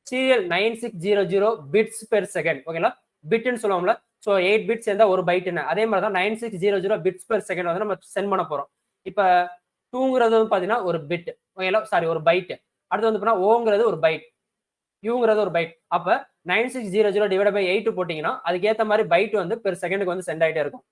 சீரியல் 9600 பிட்ஸ் பெர் செகண்ட். ஓகேங்களா, பிட்னு சொல்லுவோம்ல, ஸோ 8 பிட்ஸ் சேர்ந்தா ஒரு பைட்னு, அதே மாதிரி தான் 9600 பிட்ஸ் பெர் செகண்ட் வந்து நம்ம சென்ட் பண்ண போறோம். இப்போ டூங்கிறது வந்து பார்த்தீங்கன்னா ஒரு பிட். ஓகேங்களா, சாரி ஒரு பைட். அடுத்து வந்து பார்த்தீங்கன்னா ஓங்கிறது ஒரு பைட், யூங்கிறது ஒரு பைட். அப்ப 9600 டிவைட் பை 8 போட்டீங்கன்னா அதுக்கு ஏத்த மாதிரி பைட் வந்து பெர் செகண்டுக்கு வந்து சென்ட் ஆயிட்டே இருக்கும்.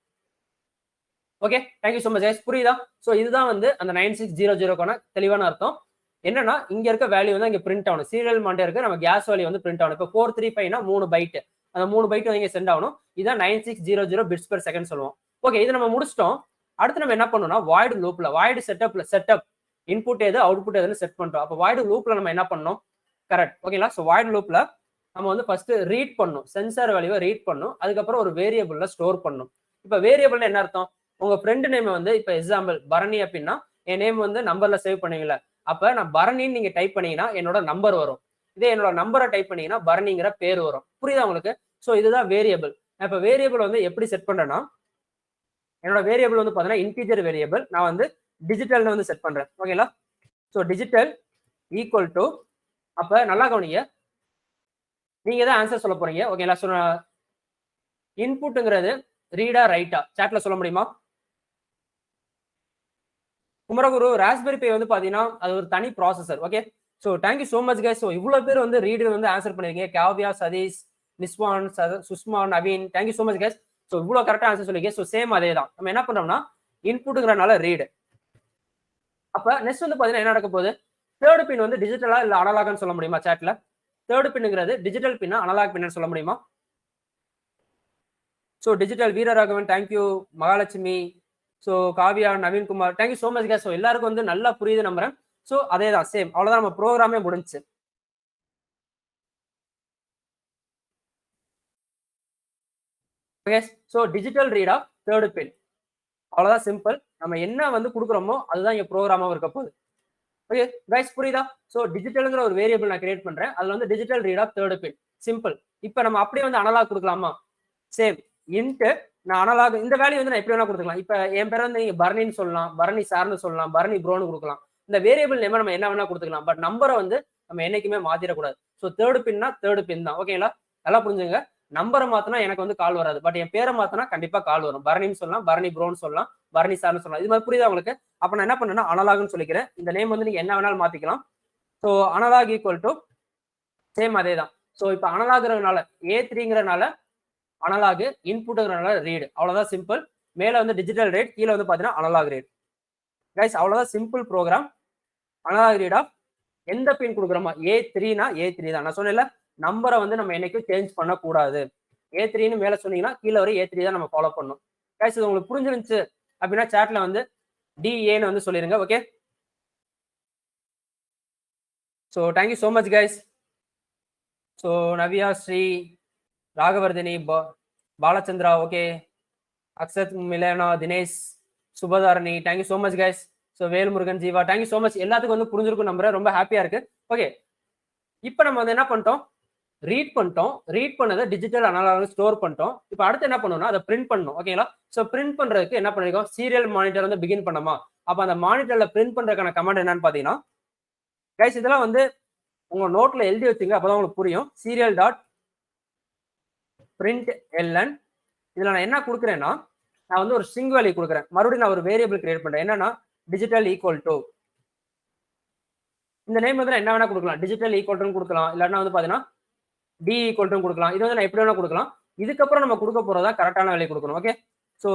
Okay, thank you so much guys. புரியுதா? ஸோ இதுதான் வந்து அந்த 9600க்கான தெளிவான அர்த்தம். என்னன்னா இங்க இருக்க வேல்யூ வந்து இங்க பிரிண்ட் ஆகணும். சீரியல் மானிட்டருக்கு நம்ம கேஸ் வேல்யூ வந்து பிரிண்ட் ஆகணும். இப்போ 435னா 3 பைட், அந்த 3 பைட் வந்து இங்க சென்ட் ஆகணும். இதான் 9600 பிட்ஸ் பெர் செகண்ட் சொல்லுவோம். ஓகே, இது நம்ம முடிச்சிட்டோம். அடுத்து நம்ம என்ன பண்ணணும்னா வாய்டு லூப்ல, வாய்டு செட்டப் இன்புட் எது அவுட்புட் எதுன்னு செட் பண்றோம். அப்போ வாய்டு லூப்ல நம்ம என்ன பண்ணணும்? கரெக்ட். ஓகேங்களா, ஸோ வாய்டு லூப்ல நம்ம வந்து ஃபர்ஸ்ட் ரீட் பண்ணும், சென்சார் வேல்யூவை ரீட் பண்ணும், அதுக்கப்புறம் ஒரு வேரியபிள்ல ஸ்டோர் பண்ணும். இப்போ வேரியபிள்ல என்ன அர்த்தம்? உங்க ஃப்ரெண்ட் நேம் வந்து இப்போ எக்ஸாம்பிள் பரணி அப்படின்னா என் நேம் வந்து நம்பர்ல சேவ் பண்ணுவீங்களா, அப்ப நான் பரணின்னு நீங்க டைப் பண்ணீங்கன்னா என்னோட நம்பர் வரும். இதே என்னோட நம்பரை டைப் பண்ணீங்கன்னா பரணிங்கிற பேர் வரும். புரியுதா உங்களுக்கு? ஸோ இதுதான் வேரியபிள். இப்ப வேரியபிள் வந்து எப்படி செட் பண்றேன்னா, என்னோட வேரியபிள் வந்து பாத்தீங்கன்னா இன்டீஜர் வேரியபிள் நான் வந்து டிஜிட்டல்னு வந்து செட் பண்றேன். ஓகேங்களா, ஸோ டிஜிட்டல் ஈக்குவல் டு, அப்ப நல்லா கவனிங்க, நீங்க தான் ஆன்சர் சொல்ல போறீங்க. ஓகேங்களா, ஸோ இன்புட்ங்கிறது ரீடா ரைட்டா சாட்ல சொல்ல முடியுமா? குமரகுரு, ராஸ்பெரி பை வந்து பாத்தீங்கன்னா அது ஒரு தனி processor. Okay, so thank you so much guys. So இவ்வளவு பேர் வந்து ரீடு வந்து ஆன்சர் பண்ணிருக்கீங்க. Kavya, Satish, Niswan, Sushma, Naveen, thank you so much guys. So இவ்வளவு கரெக்டா ஆன்சர் சொல்லிருக்கீங்க. ஸோ சேம் அதே தான் நம்ம என்ன பண்றோம்னா இன்புட்ங்கிறனால ரீடு. அப்ப நெக்ஸ்ட் வந்து பாத்தீங்கன்னா என்ன நடக்க போகுது? தேர்ட் பின் வந்து டிஜிட்டலா இல்ல அனலாக்னு சொல்ல முடியுமா சாட்ல? தேர்ட் பின்ங்கிறது டிஜிட்டல் பின்னா அனலாக் பின்னு சொல்ல முடியுமா? So digital Veeraraghavan, thank you Mahalakshmi, so Kavya, Naveenkumar, thank you so much case. So எல்லாருக்கும் வந்து நல்லா புரியுது நம்புறேன். ஸோ அதே தான் சேம், அவ்வளோதான் நம்ம ப்ரோக்ராமே முடிஞ்சு. Okay, so digital read of third pin. அவ்வளவுதான் சிம்பிள். நம்ம என்ன வந்து கொடுக்குறோமோ அதுதான் இங்க ப்ரோக்ராமாவும் இருக்க போகுது. ஓகே கைஸ் புரியுதா? சோ டிஜிட்டல்ங்கிற ஒரு வேரியபிள் நான் கிரியேட் பண்றேன். அதுல வந்து digital read of third pin. Simple. இப்போ நம்ம அப்படியே வந்து அனலாக் கொடுக்கலாமா? சேம் இன்ட் நான் அனலாக் இந்த வேல்யூ வந்து நான் எப்படி வேணா கொடுத்துக்கலாம். இப்போ என் பேர் வந்து நீங்க பரணின்னு சொல்லலாம், பரணி சார்னு சொல்லலாம், பரணி ப்ரோன்னு கொடுக்கலாம். இந்த வேரியபிள் நேம் நம்ம என்ன வேணா கொடுத்துக்கலாம். பட் நம்பரை வந்து நம்ம என்னைக்குமே மாத்திரக்கூடாது. ஸோ தேர்ட் பின்னா தேர்ட் பின் தான். ஓகேங்களா? நல்லா புரிஞ்சுங்க. நம்பரை மாத்தினா எனக்கு வந்து கால் வராது. பட் என் பேரை மாத்தினா கண்டிப்பா கால் வரும். பரணின்னு சொல்லலாம், பரணி ப்ரோன்னு சொல்லலாம், பரணி சார்னு சொல்லலாம். இது மாதிரி புரியுதா உங்களுக்கு? அப்ப நான் என்ன பண்ணேன்னா அனலாக்னு சொல்லிக்கிறேன். இந்த நேம் வந்து நீங்க என்ன வேணாலும் மாத்திக்கலாம். So analog equal to same அதே தான். ஸோ இப்போ அனலாகிறதுனால A3ங்கிறதுனால அனலாக், இன்புட்ங்கிறதுனால ரீடு. அவ்வளவுதான் சிம்பிள். மேல வந்து டிஜிட்டல் ரேட், கீழே வந்து பாத்தீங்கன்னா அனலாக் ரேட். கைஸ் அவ்வளவுதான் simple program. Analog read of எந்த பின் கொடுக்குறோமா? A3னா A3 தான். நான் சொன்னேன்ல நம்பரை வந்து நம்ம என்னைக்கும் சேஞ்ச் பண்ணக்கூடாது. A3ன்னு மேல சொன்னீங்கன்னா கீழே வரை A3 தான் நம்ம ஃபாலோ பண்ணணும். கைஸ் இது உங்களுக்கு புரிஞ்சிருந்துச்சு அப்படின்னா சாட்ல வந்து DAன்னு வந்து சொல்லிருங்க. Okay, so thank you so much guys. So Navya, Sri, Raghavardhini, Balachandra, okay, Akshath, Milena, Dinesh, Subhadharani, thank you so much guys. So Velmurugan, Jeeva, thank you so much. எல்லாத்துக்கும் வந்து புரிஞ்சிருக்கும் நம்புறேன். ரொம்ப ஹாப்பியா இருக்கு. ஓகே, இப்போ நம்ம வந்து என்ன பண்ணிட்டோம்? ரீட் பண்ணிட்டோம். ரீட் பண்ணதை டிஜிட்டல் அனலாக் ஸ்டோர் பண்ணிட்டோம். இப்போ அடுத்து என்ன பண்ணணும்னா அதை பிரிண்ட் பண்ணணும். ஓகேங்களா? ஸோ பிரிண்ட் பண்றதுக்கு என்ன பண்ணிருக்கோம்? சீரியல் மானிட்டர் வந்து பிகின் பண்ணமா? அப்போ அந்த மானிட்டர்ல பிரிண்ட் பண்றதுக்கான கமாண்ட் என்னன்னு பாத்தீங்கன்னா கைஸ் இதெல்லாம் வந்து உங்க நோட்ல எழுதி வச்சுங்க. அப்பதான் உங்களுக்கு புரியும். Serial dot print L N. இதுல நான் என்ன கொடுக்குறேன்னா நான் வந்து ஒரு ஸ்ட்ரிங் வேல்யூ கொடுக்குறேன். மறுபடியும் நான் ஒரு வேரியபிள் கிரியேட் பண்றேன். என்னன்னா டிஜிட்டல் ஈக்குவல் டு இந்த நேம் வந்து நான் என்ன வேணா கொடுக்கலாம். டிஜிட்டல் ஈக்குவல் டு கொடுக்கலாம். இல்லைன்னா வந்து பாத்தீங்கன்னா டி ஈக்குவல் டு கொடுக்கலாம். இது வந்து நான் எப்படி வேணா கொடுக்கலாம். இதுக்கப்புறம் நம்ம கொடுக்க போறதா கரெக்டான வேல்யூ கொடுக்கணும். ஓகே, ஸோ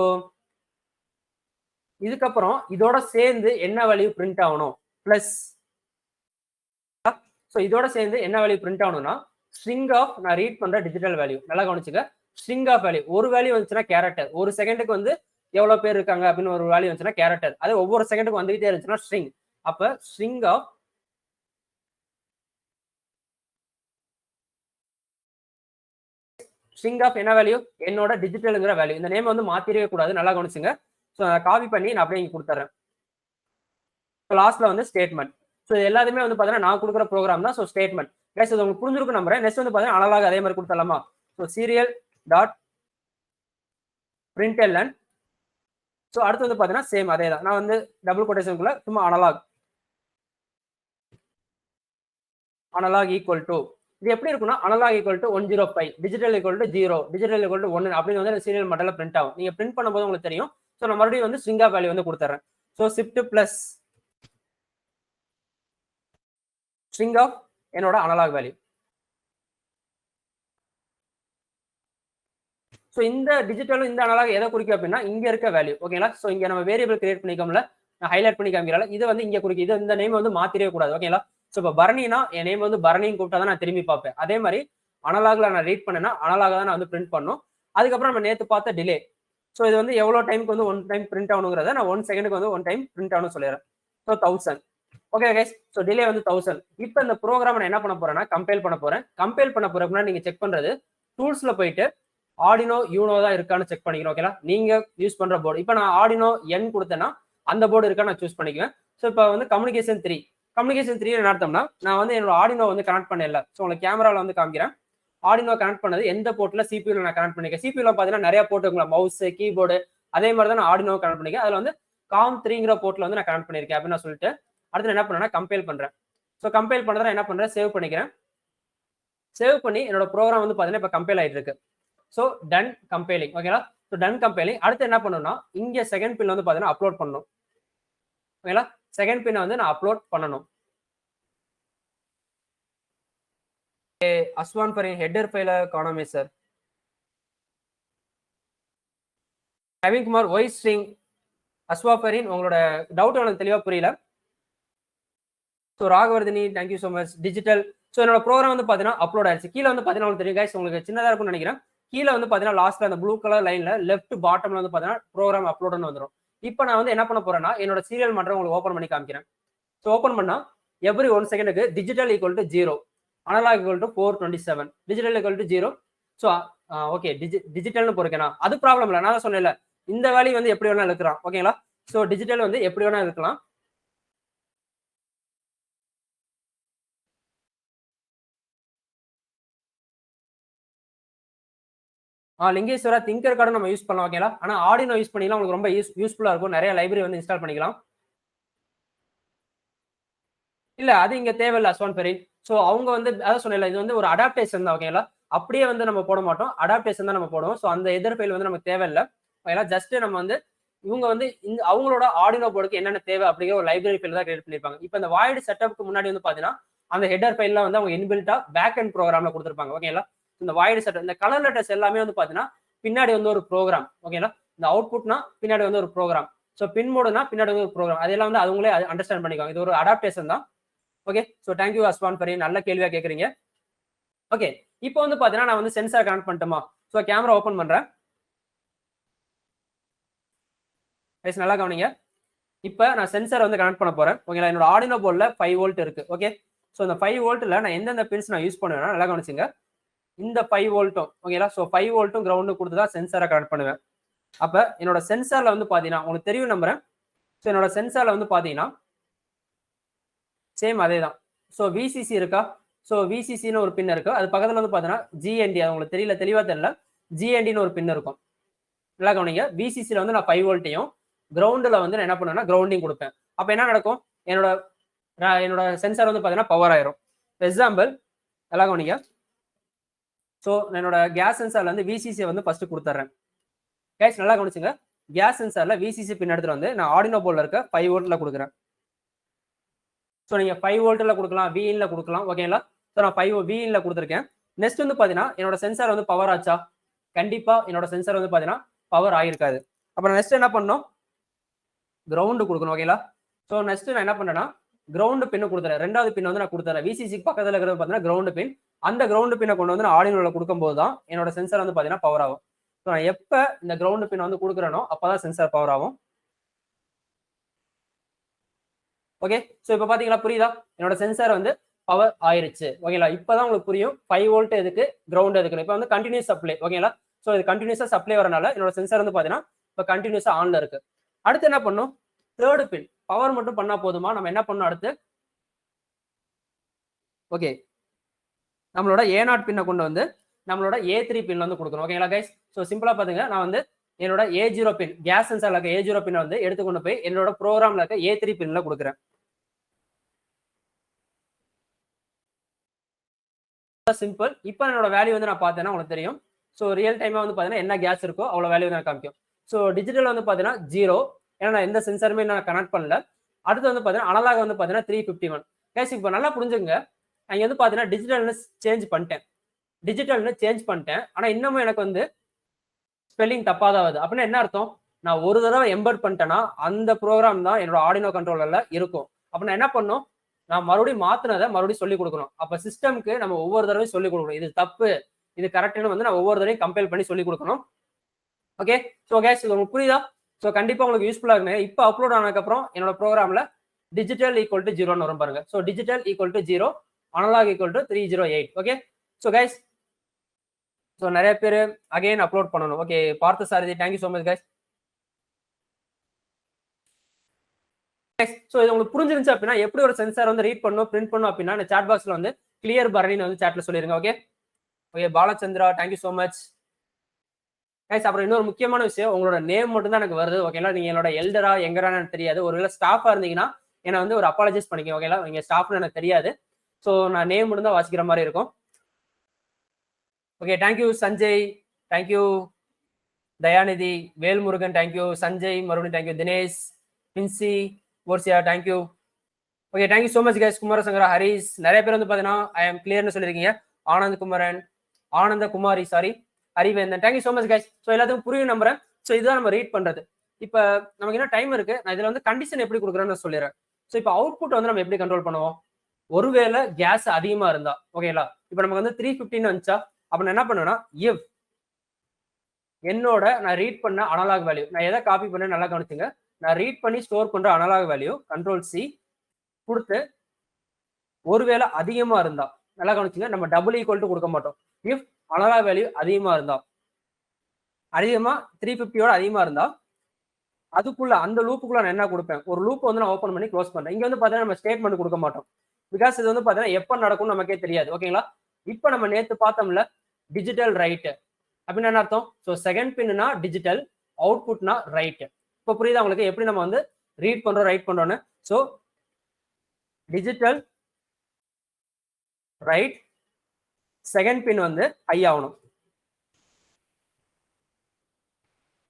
இதுக்கப்புறம் இதோட சேர்ந்து என்ன வேல்யூ பிரிண்ட் ஆகணும்? பிளஸ். ஸோ இதோட சேர்ந்து என்ன வேல்யூ பிரிண்ட் ஆகணும்னா ஸ்ட்ரிங் ஆஃப் நான் ரீட் பண்ற டிஜிட்டல் வேல்யூ. நல்லா கவனிச்சுக்க. ஸ்ட்ரிங் ஆஃப் வேல்யூ ஒரு வேல்யூ வந்துச்சுன்னா கேரக்டர். ஒரு செகண்டுக்கு வந்து எவ்வளவு பேர் இருக்காங்க அப்படின்னு ஒரு வேல்யூ வந்துச்சுன்னா கேரக்டர். அது ஒவ்வொரு செகண்டுக்கு வந்துகிட்டே இருந்துச்சுன்னா ஸ்ட்ரிங். அப்ப ஸ்ட்ரிங் ஆஃப் ஸ்ட்ரிங் ஆஃப் என்ன வேல்யூ? என்னோட டிஜிட்டல்ங்கிற வேல்யூ. இந்த நேம் வந்து மாத்திரவே கூடாது. நல்லா கவனிச்சுங்க. ஸோ அதை காப்பி பண்ணி நான் அப்படியே இங்க கொடுத்துறேன். லாஸ்ட்ல வந்து ஸ்டேட்மெண்ட். ஸோ எல்லாத்தையுமே வந்து பாத்தீங்கன்னா நான் கொடுக்குற ப்ரோக்ராம் தான். ஸோ ஸ்டேட்மெண்ட் கைஸ் இது உங்களுக்கு புரிஞ்சிருக்கும் நம்புறேன். நெக்ஸ்ட் வந்து பாத்தீங்கன்னா அனலாக் அதே மாதிரி கொடுத்துடலாமா? So serial dot print L N. So அடுத்து வந்து பாத்தீங்கன்னா சேம் அதே தான். நான் வந்து டபுள் கொட்டேஷனுக்குள்ள சும்மா அனலாக் ஈக்குவல் டு இது எப்படி இருக்குன்னா analog equal to 105, digital equal to 0, digital equal to 1 அப்படின்னு வந்து சீரியல் மாடல்ல பிரிண்ட் ஆகும். நீங்க பிரிண்ட் பண்ணும்போது உங்களுக்கு தெரியும். ஸோ நான் மறுபடியும் வந்து ஸ்ட்ரிங் ஆஃப் வேல்யூ வந்து கொடுத்துறேன். So shift plus string of என்னோட அனலாக் வேல்யூ. ஸோ இந்த டிஜிட்டலும் இந்த அனலாக் எதை குறிக்கும் அப்படின்னா இங்க இருக்க வேல்யூ. ஓகேங்களா? ஸோ இங்க நம்ம வேரியபிள் கிரியேட் பண்ணிக்கோம்ல, நான் ஹைலைட் பண்ணி காமிக்கிறேன். இது வந்து இங்க குறிக்கும். இது இந்த நேம் வந்து மாத்திரவே கூடாது. ஓகேங்களா? ஸோ இப்போ பரணினா என் நேம் வந்து பரணின்னு கூப்பிட்டா தான் நான் திரும்பி பார்ப்பேன். அதே மாதிரி அனலாக்ல நான் ரீட் பண்ணேன்னா அனலாக தான் நான் வந்து பிரிண்ட் பண்ணும். அதுக்கப்புறம் நம்ம நேற்று பார்த்த டிலே. ஸோ இது வந்து எவ்வளவு டைமுக்கு வந்து 1 டைம் பிரிண்ட் ஆகணுங்கிறத நான் 1 செகண்டுக்கு வந்து 1 டைம் பிரிண்ட் ஆகணும்னு சொல்லிடுறேன். So 1000. Okay guys, so delay வந்து 1000. இப்போ இந்த ப்ரோக்ராம் நான் என்ன பண்ண போறேன்னா கம்பைல் பண்ண போறேன். கம்பைல் பண்ண போறதுக்குன்னா நீங்க செக் பண்றது டூல்ஸ்ல போயிட்டு ஆர்டினோ யூனோ தான் இருக்கான்னு செக் பண்ணிக்கணும். ஓகேங்களா? நீங்க யூஸ் பண்ற போர்டு. இப்போ நான் ஆர்டினோ என் கொடுத்தேன்னா அந்த போர்டு இருக்கா நான் சூஸ் பண்ணிக்குவேன். ஸோ இப்போ வந்து கம்யூனிகேஷன் 3 என்ன அர்த்தம்னா நான் வந்து என்னோட ஆர்டினோ வந்து கனெக்ட் பண்ணல. ஸோ உங்களுக்கு கேமரால வந்து காமிக்கிறேன். ஆர்டினோ கனெக்ட் பண்ணது எந்த போர்ட்ல சிபியூல நான் கனெக்ட் பண்ணிருக்கேன். சிபியூல பாத்தீங்கன்னா நிறைய போர்ட் இருக்குங்களா, மவுஸ், கீபோர்டு, அதே மாதிரி தான் நான் ஆர்டினோ கனெக்ட் பண்ணிருக்கேன். அதுல வந்து COM3ங்கிற போர்ட்ல வந்து நான் கனெக்ட் பண்ணிருக்கேன் அப்படின்னு நான் சொல்லிட்டு அடுத்து என்ன பண்ணேன்னா கம்பைல் பண்றேன். ஸோ கம்பைல் பண்றதை என்ன பண்றேன், சேவ் பண்ணிக்கிறேன். சேவ் பண்ணி என்னோட ப்ரோக்ராம் வந்து பாத்தீங்கன்னா இப்போ கம்பைல் ஆயிட்டு இருக்கு. So done compiling. ஓகேங்களா? So done compiling. அடுத்து என்ன பண்ணணும்னா இங்க செகண்ட் பின் வந்து பாத்தீங்கன்னா அப்லோட் பண்ணணும். ஓகேங்களா? செகண்ட் பின் வந்து நான் அப்லோட் பண்ணணும். அஸ்வான் ஃபரீன் ஹெட்டர் ஃபைல காணோமே sir. Naveenkumar Y string Aswa Fareen உங்களோட டவுட் எனக்கு தெளிவா புரியல. So Raghavardhini thank you so much. Digital. So என்னோட ப்ரோக்ராம் வந்து பார்த்தீங்கன்னா அப்லோட் ஆயிடுச்சு. கீழே வந்து பார்த்தீங்கன்னா உங்களுக்கு தெரியும் கைஸ், உங்களுக்கு சின்னதாக இருக்கும்னு நினைக்கிறேன். கீழே வந்து பார்த்தீங்கன்னா லாஸ்ட்ல அந்த ப்ளூ கலர் லைன்ல லெஃப்ட் பாட்டம்ல வந்து பார்த்தீங்கன்னா ப்ரோக்ராம் அப்லோட்னு வந்துடும். இப்போ நான் வந்து என்ன பண்ண போறேன்னா என்னோட சீரியல் மட்டும் உங்களுக்கு ஓப்பன் பண்ணி காமிக்கிறேன். ஸோ ஓப்பன் பண்ணா எவ்ரி 1 செகண்டுக்கு digital equal to 0, analog equal to 427, digital equal to 0. So okay டிஜிட்டல்னு போறேன்னா அது ப்ராப்ளம் இல்லை. நான் தான் சொன்னேன்ல இந்த வேல்யூ வந்து எப்படி வேணா இருக்கலாம். ஓகேங்களா? ஸோ டிஜிட்டல் வந்து எப்படி வேணா இருக்கலாம். லிங்கேஸ்வரா திங்கர் கார்டு நம்ம யூஸ் பண்ணலாம். ஓகேங்களா? ஆனா ஆர்டினோ யூஸ் பண்ணிக்கலாம். உங்களுக்கு ரொம்ப யூஸ்ஃபுல்லா இருக்கும். நிறைய லைப்ரரி வந்து இன்ஸ்டால் பண்ணிக்கலாம். இல்ல அது இங்க தேவையில்ல அஸ்வான் பெரின். சோ அவங்க வந்து அதான் சொன்னேன்ல, இது வந்து ஒரு அடாப்டேஷன் தான். ஓகேங்களா? அப்படியே வந்து நம்ம போட மாட்டோம். அடாப்டேஷன் தான் நம்ம போடுவோம். சோ அந்த எதர் ஃபைல் வந்து நமக்கு தேவையில்ல. ஓகேங்களா? ஜஸ்ட் நம்ம வந்து இவங்க வந்து இந்த அவங்களோட ஆர்டினோ போர்டுக்கு என்னென்ன தேவை அப்படிங்கிற ஒரு லைப்ரரி ஃபைல் தான் கிரியேட் பண்ணிருப்பாங்க. இப்ப இந்த வாய்ட் செட்டப்க்கு முன்னாடி வந்து பாத்தீங்கன்னா, அந்த ஹெடர் ஃபைல்லாம் வந்து அவங்க இன்பில்ட்டா பேக் எண்ட் ப்ரோகிராம்ல கொடுத்திருப்பாங்க. ஓகேங்களா? இந்த வாய்ட் செட்டப் இந்த கலர் லெட்டர்ஸ் எல்லாமே வந்து பாத்தீங்கன்னா, பின்னாடி வந்து ஒரு ப்ரோகிராம். ஓகேங்களா? இந்த அவுட்புட்னா பின்னாடி வந்து ஒரு ப்ரோகிராம். சோ பின் மோடுனா பின்னாடி வந்து ஒரு ப்ரோகிராம். அதெல்லாம் வந்து அவங்களே அண்டர்ஸ்டாண்ட் பண்ணிக்குவாங்க. இது ஒரு அடாப்டேஷன் தான். Okay. So thank you Aswan Fari. நல்ல கேள்வியா கேக்குறீங்க. ஓகே. இப்போ வந்து பாத்தீங்கன்னா நான் வந்து சென்சார் கனெக்ட் பண்ணிட்டோமா? சோ கேமரா ஓபன் பண்றேன். கைஸ் நல்லா கவனிங்க. இப்ப நான் சென்சார் வந்து கனெக்ட் பண்ண போறேன். ஓகேங்களா? என்னோட ஆர்டினோ போர்ட்ல 5 வோல்ட் இருக்கு. ஓகே. சோ இந்த 5 வோல்ட்ல நான் எந்தெந்த பின்ஸ் நான் யூஸ் பண்ணுவேன்னா நல்லா கவனிச்சுங்க. இந்த 5 வோல்ட்டும் ஓகேங்களா? சோ 5 வோல்ட்டும் கிரவுண்டும் கொடுத்து தான் சென்சாரை கனெக்ட் பண்ணுவேன். அப்ப என்னோட சென்சார்ல வந்து பாத்தீங்கன்னா உங்களுக்கு தெரியும் நம்புறேன். சோ என்னோட சென்சார்ல வந்து பாத்தீங்கன்னா சேம் அதே தான். சோ விசிசி இருக்கா? சோ விசிசின்னு ஒரு பின் இருக்கு. அது பக்கத்துல வந்து பாத்தீங்கன்னா ஜிஎன்டி அது உங்களுக்கு தெளிவா தெரியல. ஜிஎன்டின்னு ஒரு பின் இருக்கும். நல்லா கவனிங்க. விசிசில வந்து நான் 5 வோல்ட்டையும் கிரவுண்ட்ல வந்து நான் என்ன பண்ணுவேன்னா கிரவுண்டிங் கொடுப்பேன். அப்ப என்ன நடக்கும்? என்னோட என்னோட சென்சார் வந்து பாத்தீங்கன்னா பவர் ஆயிரும். எக்ஸாம்பிள் நல்லா கவனிங்க. சோ என்னோட கேஸ் சென்சார்ல வந்து விசிசி வந்து ஃபர்ஸ்ட் கொடுத்துறேன். கைஸ் நல்லா கவனிச்சுங்க. கேஸ் சென்சார்ல விசிசி பின் எடுத்துட்டு வந்து நான் ஆர்டினோ போர்ட்ல இருக்க 5 வோல்ட்ல கொடுக்குறேன். சோ நீங்க 5 வோல்ட்ல கொடுக்கலாம், விஇன்ல கொடுக்கலாம். ஓகேங்களா? சோ நான் 5 விஇன்ல கொடுத்துருக்கேன். நெக்ஸ்ட் வந்து பாத்தீங்கன்னா என்னோட சென்சார் வந்து பவர் ஆச்சா? கண்டிப்பா என்னோட சென்சார் வந்து பாத்தீங்கன்னா பவர் ஆயிருக்காது. அப்ப நான் நெக்ஸ்ட் என்ன பண்ணணும்? கிரவுண்ட் கொடுக்கணும். ஓகேங்களா? சோ நெக்ஸ்ட் நான் என்ன பண்றேன்னா கிரவுண்ட் பின் கொடுத்துறேன். ரெண்டாவது பின் வந்து நான் கொடுத்துறேன். விசிசிக்கு பக்கத்துல இருக்கிறது பாத்தீங்கன்னா கிரவுண்ட் பின். அந்த கிரவுண்ட் பின்னை கொண்டு வந்து நான் ஆர்டினோல கொடுக்கும்போது தான் என்னோட சென்சார் வந்து பாத்தீங்கன்னா பவர் ஆகும். சோ நான் எப்ப இந்த கிரவுண்ட் பின் வந்து கொடுக்குறேனோ அப்பதான் சென்சார் பவர் ஆகும். ஓகே. சோ இப்ப பாத்தீங்களா புரியுதா? என்னோட சென்சார் வந்து பவர் ஆயிருச்சு. ஓகேங்களா? இப்பதான் உங்களுக்கு புரியும் 5 வோல்ட் எதுக்கு, கிரவுண்ட் எதுக்கு. இப்ப வந்து கண்டினியூஸ் சப்ளை. ஓகேங்களா? சோ இது கண்டினியூஸா சப்ளை வரனால என்னோட சென்சார் வந்து பாத்தீங்கன்னா இப்ப கண்டினியூஸா ஆன்ல இருக்கு. அடுத்து என்ன பண்ணும்? தேர்ட் பின். பவர் மட்டும் பண்ணா போதுமா? நம்ம என்ன பண்ணணும் அடுத்து? ஓகே. நம்மளோட A0 பின்னை கொண்டு வந்து நம்மளோட A3 பின்ல வந்து கொடுக்கணும். ஓகேங்களா கைஸ்? சோ சிம்பிளா பாத்துங்க. நான் வந்து என்னோட A0 பின் கேஸ் சென்சார்ல இருக்க A0 பின்னை வந்து எடுத்து கொண்டு போய் என்னோட ப்ரோக்ராம்ல இருக்க A3 பின்ல கொடுக்குறேன். சிம்பிள். இப்போ என்னோட வேல்யூ வந்து நான் பார்த்தேன்னா உங்களுக்கு தெரியும். ஸோ ரியல் டைமா வந்து பார்த்தீங்கன்னா என்ன கேஸ் இருக்கோ அவ்வளோ வேல்யூ தான் காமிக்கும். ஸோ டிஜிட்டல் வந்து பார்த்தீங்கன்னா 0. ஏன்னா நான் எந்த சென்சாருமே நான் கனெக்ட் பண்ணல. அடுத்து வந்து பார்த்தீங்கன்னா அனலாக் வந்து பார்த்தீங்கன்னா 351. கேஸ் இப்போ நல்லா புரிஞ்சுங்க. நான் இங்க வந்து பார்த்தீங்கன்னா டிஜிட்டல்னு சேஞ்ச் பண்ணிட்டேன். டிஜிட்டல்னு சேஞ்ச் பண்ணிட்டேன். ஆனா இன்னமும் எனக்கு வந்து ஸ்பெல்லிங் தப்பா தான் வருது. அப்படின்னா என்ன அர்த்தம்? நான் ஒரு தடவை எம்பெட் பண்ணிட்டேன்னா அந்த ப்ரோக்ராம் தான் என்னோட ஆர்டினோ கண்ட்ரோலர்ல இருக்கும். அப்ப நான் என்ன பண்ணும்? நான் மறுபடியும் மாத்தினதை மறுபடியும் சொல்லிக் கொடுக்கணும். அப்ப சிஸ்டம்க்கு நம்ம ஒவ்வொரு தடவையும் சொல்லிக் கொடுக்கணும். இது தப்பு, இது கரெக்ட்னு வந்து நான் ஒவ்வொரு தடவையும் கம்பேர் பண்ணி சொல்லிக் கொடுக்கணும். ஓகே. ஸோ கேஸ் இது உங்களுக்கு புரியுதா? ஸோ கண்டிப்பா உங்களுக்கு யூஸ்ஃபுல்லா இருக்குங்க. இப்போ அப்லோட் ஆனதுக்கு அப்புறம் என்னோட ப்ரோக்ராம்ல டிஜிட்டல் ஈக்குவல் டு 0ன்னு வரும் பாருங்க. So digital equal to 0, analog equal to 308. Okay. So guys so நிறைய பேர் அகைன் அப்லோட் பண்ணணும். Okay. Partha Sarathi thank you so much guys. So இது உங்களுக்கு புரிஞ்சிருந்துச்சு அப்படின்னா எப்படி ஒரு சென்சார் வந்து ரீட் பண்ணும், பிரிண்ட் பண்ணும் அப்படின்னா இந்த சாட் பாக்ஸ்ல வந்து கிளியர் பரணின்னு வந்து சாட்ல சொல்லிருங்க. Okay. Okay Balachandra thank you so much guys. அப்புறம் இன்னொரு முக்கியமான விஷயம், உங்களோட நேம் மட்டும் தான் எனக்கு வருது. ஓகேங்களா? நீங்க என்னோட எல்டரா எங்கரான்னு எனக்கு தெரியாது. ஒருவேளை ஸ்டாஃபா இருந்தீங்கன்னா என்ன வந்து ஒரு அப்பாலஜைஸ் பண்ணிக்கோங்க. ஓகேங்களா? நீங்க ஸ்டாஃப்னு எனக்கு தெரியாது. ஸோ நான் நேம் மட்டும் தான் வாசிக்கிற மாதிரி இருக்கும். Okay. Thank you Sanjay, thank you Dayanidhi, Velmurugan thank you, Sanjay மறுபடியும் thank you, Dinesh, Binsi, Portia thank you. Okay. Thank you so much guys. Kumarasangara, Haris, நிறைய பேர் வந்து பாத்தீங்கன்னா ஐ எம் கிளியர்னு சொல்லியிருக்கீங்க. Anand Kumaran, Anandha Kumari, sorry, Harivendhan thank you so much guys. So எல்லாத்துக்கும் புரியும் நம்புறேன். ஸோ இதுதான் நம்ம ரீட் பண்றது. இப்ப நமக்கு என்ன டைம் இருக்கு, நான் இதுல வந்து கண்டிஷன் எப்படி கொடுக்குறேன்னு சொல்லிடுறேன். ஸோ இப்போ அவுட்புட் வந்து நம்ம எப்படி கண்ட்ரோல் பண்ணுவோம்? ஒருவேளை கேஸ் அதிகமா இருந்தா ஓகேங்களா? இப்போ நமக்கு வந்து 315 வந்துச்சா, அப்ப நான் என்ன பண்ணுவேன்னா இஃப் என்னோட நான் ரீட் பண்ண அனலாக் வேல்யூ நான் எதை காப்பி பண்ண நல்லா கவனிச்சுங்க. நான் ரீட் பண்ணி ஸ்டோர் பண்ற அனலாக் வேல்யூ கண்ட்ரோல் சி கொடுத்து ஒருவேளை அதிகமா இருந்தா நல்லா கவனிச்சுங்க, நம்ம டபுள் ஈக்குவல் டு கொடுக்க மாட்டோம். இஃப் அனலாக் வேல்யூ அதிகமா இருந்தா அதிகமா 350யோட அதிகமா இருந்தா அதுக்குள்ள அந்த லூப்புக்குள்ள நான் என்ன கொடுப்பேன், ஒரு லூப் வந்து நான் ஓப்பன் பண்ணி க்ளோஸ் பண்றேன். இங்க வந்து பாத்தீங்கன்னா நம்ம ஸ்டேட்மெண்ட் கொடுக்க மாட்டோம். பிகாஸ் இது வந்து பாத்தீங்கன்னா எப்ப நடக்கும்னு நமக்கே தெரியாது. ஓகேங்களா? இப்ப நம்ம நேத்து பார்த்தோம்ல டிஜிட்டல் ரைட் அப்படின்னு என்ன அர்த்தம்? ஸோ செகண்ட் பின்னா டிஜிட்டல், அவுட்புட்னா ரைட். இப்போ புரியுதா உங்களுக்கு எப்படி நம்ம வந்து ரீட் பண்றோம் ரைட் பண்றோம்னு? ஸோ டிஜிட்டல் ரைட் செகண்ட் பின் வந்து ஹை ஆகணும்.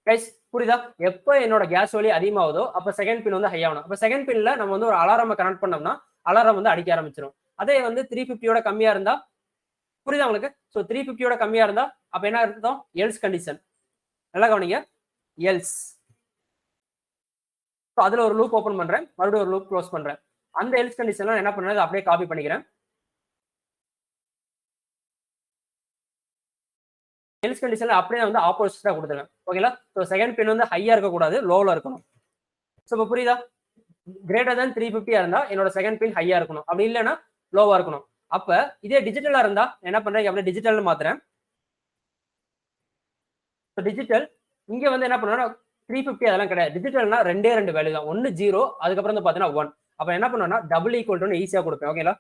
கைஸ் புரியுதா? எப்போ என்னோட கேஸ் வலி அதிகமாகுதோ அப்ப செகண்ட் பின் வந்து ஹை ஆகணும். அப்ப செகண்ட் பின்ல நம்ம வந்து ஒரு அலாரம் கனெக்ட் பண்ணோம்னா அலாரம் வந்து அடிக்க ஆரம்பிச்சிடும். அதே வந்து 350யோட கம்மியா இருந்தா புரியுதா உங்களுக்கு? ஸோ 350யோட கம்மியா இருந்தா அப்ப என்ன அர்த்தம்? Else condition. நல்லா கவனிங்க, எல்ஸ். அதுல ஒரு லூப் ஓபன் பண்றேன், மறுபடியும் ஒரு லூப் க்ளோஸ் பண்றேன். அந்த எல்ஸ் கண்டிஷன்ல என்ன பண்றேன், அப்படியே காப்பி பண்ணிக்கிறேன். எல்ஸ் கண்டிஷன்ல அப்படியே வந்து ஆப்போசிட்டா கொடுத்துருவேன். ஓகேங்களா? ஸோ செகண்ட் பின் வந்து ஹையா இருக்கக்கூடாது, லோல இருக்கணும். ஸோ இப்போ புரியுதா? கிரேட்டர் தேன் 350 இருந்தா என்னோட செகண்ட் பின் ஹையா இருக்கணும், அப்படி இல்லைன்னா லோவா இருக்கணும். அப்ப இதே டிஜிட்டலா இருந்தா என்ன பண்றேன், அப்படியே டிஜிட்டல் மாத்துறேன். டிஜிட்டல் இங்க வந்து என்ன பண்ணுவேன்னா 350 அதெல்லாம் கிடையாது. டிஜிட்டல்னா ரெண்டே வேல்யூ தான். ஒன்னு 0, அதுக்கப்புறம் வந்து பாத்தீங்கன்னா 1. அப்ப என்ன பண்ணுவேன்னா டபுள் ஈக்குவல் டு ஈஸியா கொடுப்பேன். ஓகேங்களா?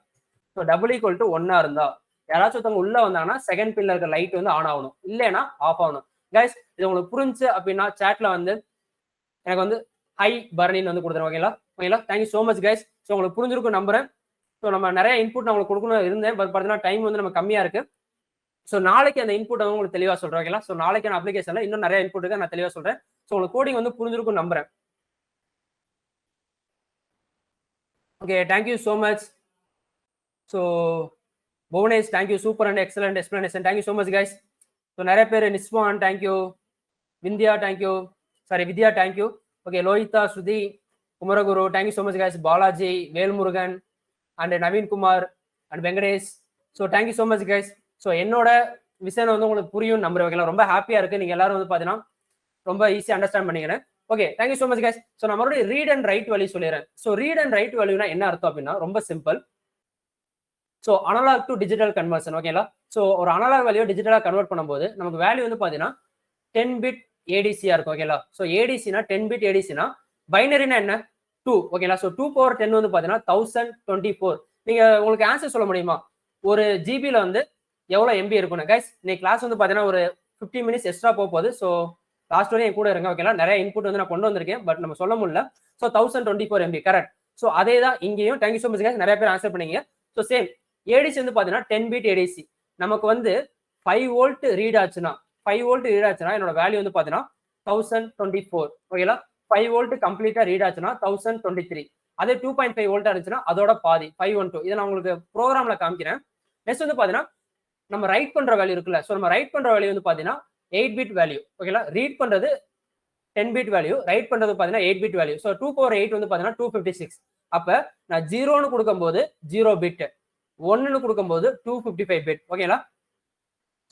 ஸோ டபுள் ஈக்குவல் டு 1 இருந்தா யாராச்சும் ஒருத்தவங்க உள்ள வந்தாங்கன்னா செகண்ட் பின்ல இருக்க லைட் வந்து ஆன் ஆகணும், இல்லைன்னா ஆஃப் ஆகணும். கைஸ் இது உங்களுக்கு புரிஞ்சு அப்படின்னா சாட்ல வந்து எனக்கு வந்து ஹை பர்னின்னு வந்து கொடுத்துருவோம். ஓகேங்களா? ஓகேங்களா? Thank you so much guys. So உங்களுக்கு புரிஞ்சிருக்கும் நம்புறேன். ஸோ நம்ம நிறைய இன்புட் நான் உங்களுக்கு கொடுக்கணும் இருந்தேன், பட் பார்த்தீங்கன்னா டைம் வந்து நம்ம கம்மியா இருக்கு. ஸோ நாளைக்கு அந்த இன்புட் வந்து உங்களுக்கு தெளிவா சொல்றேன். ஓகேங்களா? ஸோ நாளைக்கு நான் அப்ளிகேஷன்ல இன்னும் நிறைய இன்புட் இருக்கு, நான் தெளிவா சொல்றேன். ஸோ உங்களுக்கு கோடிங் வந்து புரிஞ்சிருக்கும் நம்புறேன். Okay, thank you so much. So Bhuvanesh thank you, super and excellent explanation. Thank you so much guys. So நிறைய பேர் Niswan thank you, Vindhya thank you, sorry Vidya thank you. Okay, Lohitha, Shruthi, Kumaraguru thank you so much guys. Balaji, Velmurugan and Naveenkumar and Venkatesh. So thank you so much guys. So என்னோட விஷயம் வந்து உங்களுக்கு புரியும் நம்புறேன். ஓகேங்களா? ரொம்ப ஹாப்பியா இருக்கு, நீங்க எல்லாரும் வந்து பாத்தீங்கன்னா ரொம்ப ஈஸியா அண்டர்ஸ்டாண்ட் பண்ணிக்கிறேன். Okay, thank you so much guys. So நான் மறுபடியும் ரீட் அண்ட் ரைட் வேல்யூ சொல்லிடுறேன். ஸோ ரீட் அண்ட் ரைட் வேல்யூனா என்ன அர்த்தம் அப்படின்னா ரொம்ப simple. So analog to digital conversion. ஓகேங்களா? ஸோ ஒரு அனலாக் வேல்யூ டிஜிட்டலா கன்வெர்ட் பண்ணும்போது நமக்கு வேல்யூ வந்து பாத்தீங்கன்னா 10 பிட் ஏடிசியா இருக்கும். ஓகேங்களா? ஸோ ஏடிசினா 10 பிட் ஏடிசினா பைனரினா என்ன 2. ஓகேங்களா? ஸோ 2 பவர் 10 வந்து பாத்தீங்கன்னா 1024. நீங்க உங்களுக்கு ஆன்சர் சொல்ல முடியுமா ஒரு ஜிபில வந்து எவ்வளவு எம்பி இருக்குன்னு? கைஸ் இன்னைக்கு கிளாஸ் வந்து பாத்தீங்கன்னா ஒரு 15 மினிட்ஸ் எக்ஸ்ட்ரா போகுது. ஸோ லாஸ்ட் வரையும் என் கூட இருங்க. ஓகேங்களா? நிறைய இன்புட் வந்து நான் கொண்டு வந்திருக்கேன், பட் நம்ம சொல்ல முடியல. So 1024 MB correct. ஸோ அதே தான் இங்கேயும். தேங்க்யூ ஸோ மச் கைஸ், நிறைய பேர் ஆன்சர் பண்ணீங்க. ஸோ சேம் ஏடிசி வந்து பாத்தீங்கன்னா 10 பிட் ஏடிசி நமக்கு வந்து 5 வோல்ட் ரீட் ஆச்சுன்னா 5 வோல்ட் ரீட் ஆச்சுன்னா என்னோட வேல்யூ வந்து பாத்தீங்கன்னா 1024. ஓகேங்களா? 5 வோல்ட் கம்ப்ளீட்டா ரீட் ஆச்சுன்னா 1023. அதே 2.5 வோல்ட்டா இருந்துச்சுன்னா அதோட பாதி 512. இதை நான் உங்களுக்கு ப்ரோக்ராம்ல காமிக்கிறேன். நெக்ஸ்ட் வந்து பாத்தீங்கன்னா நம்ம ரைட் பண்ற வேல்யூ இருக்குல்ல, ஸோ நம்ம ரைட் பண்ற வேல்யூ வந்து பாத்தீங்கன்னா 8 பிட் வேல்யூ. ஓகேங்களா? ரீட் பண்றது 10 பிட் வேல்யூ, ரைட் பண்றது பாத்தீங்கன்னா 8 பிட் வேல்யூ. ஸோ 2 பவர் 8 வந்து பாத்தீங்கன்னா 256. அப்ப நான் 0ன்னு கொடுக்கும்போது 0 பிட், 1ன்னு கொடுக்கும்போது 255 பிட். ஓகேங்களா?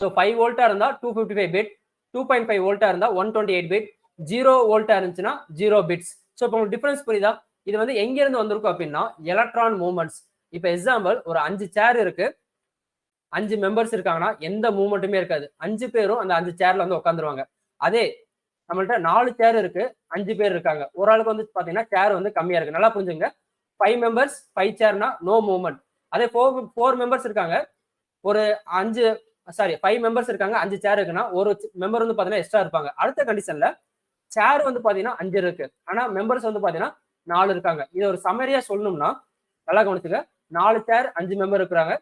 ஸோ 5 வோல்ட்டா இருந்தா 255 பிட், 2.5 வோல்ட்டா இருந்தா 128 பிட், 0 வோல்ட்டா இருந்துச்சுன்னா 0 பிட்ஸ். ஸோ இப்போ உங்களுக்கு டிஃபரன்ஸ் புரியுதா? இது வந்து எங்க இருந்து வந்திருக்கும் அப்படின்னா எலக்ட்ரான் மூவ்மெண்ட்ஸ். இப்போ எக்ஸாம்பிள் ஒரு 5 சேர் இருக்கு, 5 மெம்பர்ஸ் இருக்காங்கன்னா எந்த மூவ்மெண்ட்டுமே இருக்காது. 5 பேரும் அந்த 5 சேர்ல வந்து உட்காந்துருவாங்க. அதே நம்மள்ட்ட 4 சேர் இருக்கு, 5 பேர் இருக்காங்க, ஒரு ஆளுக்கு வந்து பாத்தீங்கன்னா சேர் வந்து கம்மியா இருக்கு. நல்லா புரிஞ்சுங்க. 5 மெம்பர்ஸ் 5 சேர்னா நோ மூவ்மெண்ட். அதே 4 மெம்பர்ஸ் இருக்காங்க, ஒரு 5 மெம்பர்ஸ் இருக்காங்க, 5 சேர் இருக்குன்னா ஒரு மெம்பர் வந்து பாத்தீங்கன்னா எக்ஸ்ட்ரா இருப்பாங்க. அடுத்த கண்டிஷன்ல சேர் வந்து பாத்தீங்கன்னா 5 இருக்கு, ஆனா மெம்பர்ஸ் வந்து பாத்தீங்கன்னா 4 இருக்காங்க. இது ஒரு சமரியா சொல்லணும்னா நல்லா கவனிச்சுங்க. 4 சேர் 5 மெம்பர் இருக்கிறாங்க,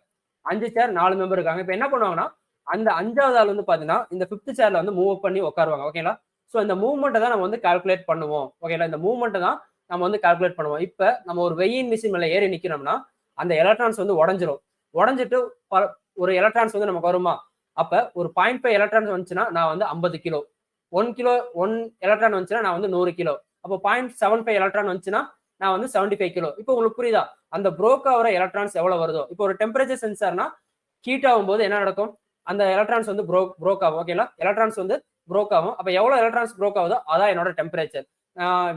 5 சேர் 4 மெம்பர் இருக்காங்க. இப்ப என்ன பண்ணுவாங்கன்னா அந்த 5வது ஆள் வந்து பாத்தீங்கன்னா இந்த 5th சேர்ல வந்து மூவ் பண்ணி உட்காருவாங்க. ஓகேங்களா? ஸோ இந்த மூவ்மெண்ட்டை தான் நம்ம வந்து கால்குலேட் பண்ணுவோம். ஓகேங்களா? இந்த மூவ்மெண்ட்டை தான் நம்ம வந்து கால்குலேட் பண்ணுவோம். இப்ப நம்ம ஒரு வெயிங் மிஷின் மேல ஏறி நிக்கிறோம்னா அந்த எலக்ட்ரான்ஸ் வந்து உடஞ்சிட்டு ஒரு எலக்ட்ரான்ஸ் வந்து நமக்கு வருமா? அப்ப ஒரு 0.5 எலக்ட்ரான்ஸ் வந்துச்சுன்னா நான் வந்து 50 கிலோ, 1 எலக்ட்ரான் வந்துச்சுன்னா நான் வந்து 100 கிலோ. அப்போ 0.75 எலக்ட்ரான் வந்துச்சுன்னா நான் வந்து 75 கிலோ. இப்போ உங்களுக்கு புரியுதா? அந்த ப்ரோக் ஆகிற எலக்ட்ரான்ஸ் எவ்வளவு வருதோ. இப்போ ஒரு டெம்பரேச்சர் சென்சார்னா ஹீட் ஆகும்போது என்ன நடக்கும்? அந்த எலக்ட்ரான்ஸ் வந்து ப்ரோக் ஆகும். ஓகேங்களா? எலக்ட்ரான்ஸ் வந்து ப்ரோக் ஆகும். அப்ப எவ்வளவு எலக்ட்ரான்ஸ் ப்ரோக் ஆகுதோ அதான் என்னோட டெம்பரேச்சர்.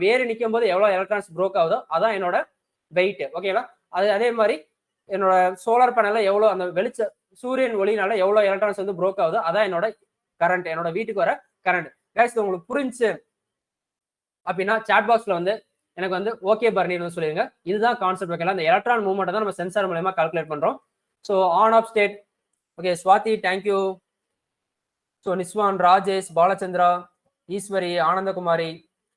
வேறு நிற்கும் போது எவ்வளவு எலக்ட்ரான்ஸ் ப்ரோக் ஆகுதோ அதான் என்னோட வெயிட். ஓகேங்களா? அதே மாதிரி என்னோட சோலார் பேனல்ல எவ்வளவு அந்த சூரியன் ஒளினால எவ்வளவு எலக்ட்ரான்ஸ் வந்து ப்ரோக் ஆகுதோ அதான் என்னோட கரண்ட், என்னோட வீட்டுக்கு வர கரண்ட். கைஸ் உங்களுக்கு புரிஞ்சு அப்படின்னா சாட் பாக்ஸ்ல வந்து எனக்கு வந்து ஓகே பர்னின்னு சொல்லிடுங்க. இதுதான் கான்செப்ட். ஓகேங்களா, இந்த எலக்ட்ரான் மூவ்மெண்ட் தான் நம்ம சென்சார் மூலமா கால்குலேட் பண்றோம். So on off state. Okay Swathi thank you. So Niswan, Rajesh, Balachandra, Eswari, Anandhakumari,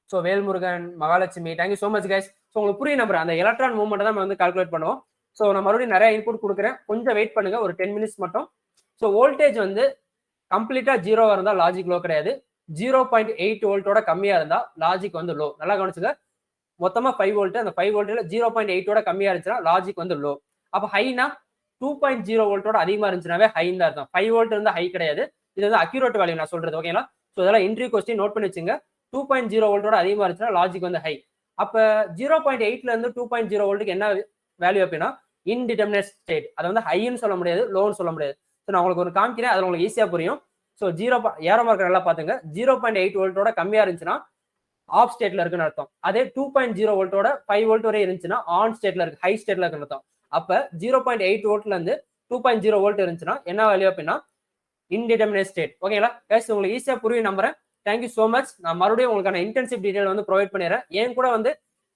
so Velmurugan, Mahalakshmi, thank you so much guys. So உங்களுக்கு புரிய நம்பர் அந்த எலக்ட்ரான் மூவ்மெண்ட் தான் நம்ம வந்து கால்குலேட் பண்ணுவோம். ஸோ நான் மறுபடியும் நிறைய இன்புட் கொடுக்குறேன், கொஞ்சம் வெயிட் பண்ணுங்க ஒரு 10 மினிட்ஸ் மட்டும். ஸோ வோல்டேஜ் வந்து கம்ப்ளீட்டா ஜீரோவா இருந்தா லாஜிக் லோ கிடையாது. 0.8 வோல்ட்டோட கம்மியா இருந்தா லாஜிக் வந்து லோ. நல்லா கவனிச்சுங்க. மொத்தமா 5 வோல்ட், அந்த 5 வோல்ட்ல 0.8ஓட கம்மியா இருந்துச்சுன்னா லாஜிக் வந்து லோ. அப்ப ஹைனா 2.0 வோல்ட்டோட அதிகமா இருந்துச்சுனாவே ஹைன்னு தான் அர்த்தம். 5 வோல்ட் இருந்தா ஹை கிடையாது. இது வந்து அக்யூரேட் வேல்யூ நான் சொல்றது. ஓகேங்களா, ஸோ இதெல்லாம் இன்ட்ரி கொஸ்டின் நோட் பண்ணி வச்சுங்க. 2.0 வோல்ட்டோட அதிகமா இருந்துச்சுன்னா லாஜிக் வந்து ஹை. அப்ப 0.8ல இருந்து 2.0 வோல்ட்டுக்கு என்ன வேல்யூ அப்படின்னா இன்டிடெர்மினேட் ஸ்டேட். அதை வந்து ஹைன்னு சொல்ல முடியாது, லோன்னு சொல்ல முடியாது. ஸோ நான் உங்களுக்கு ஒரு காமிக்கிறேன், அதில் உங்களுக்கு ஈஸியா புரியும். ஸோ ஏரோ மார்க்கர் நல்லா பாத்துங்க. 0.8 வோல்ட்டோட கம்மியா இருந்துச்சுன்னா ஆஃப் ஸ்டேட்ல இருக்குன்னு அர்த்தம். அதே 2.0 வோல்ட்டோட 5 வோல்ட் வரை இருந்துச்சுன்னா ஆன் ஸ்டேட்ல இருக்கு, ஹை ஸ்டேட்ல இருக்குன்னு அர்த்தம். அப்ப 0.8 வோல்ட்ல இருந்து 2.0 வோல்ட் இருந்துச்சுன்னா என்ன வேல்யூ அப்படின்னா இன்டிடெர்மினேட் ஸ்டேட். ஓகேங்களா கைஸ், உங்களுக்கு ஈஸியா புரியும் நம்புறேன். Thank you so much. நான் மறுபடியும் உங்களுக்கான இன்டென்சிவ் டீடைல் வந்து ப்ரொவைட் பண்ணிடுறேன். ஏன் கூட வந்து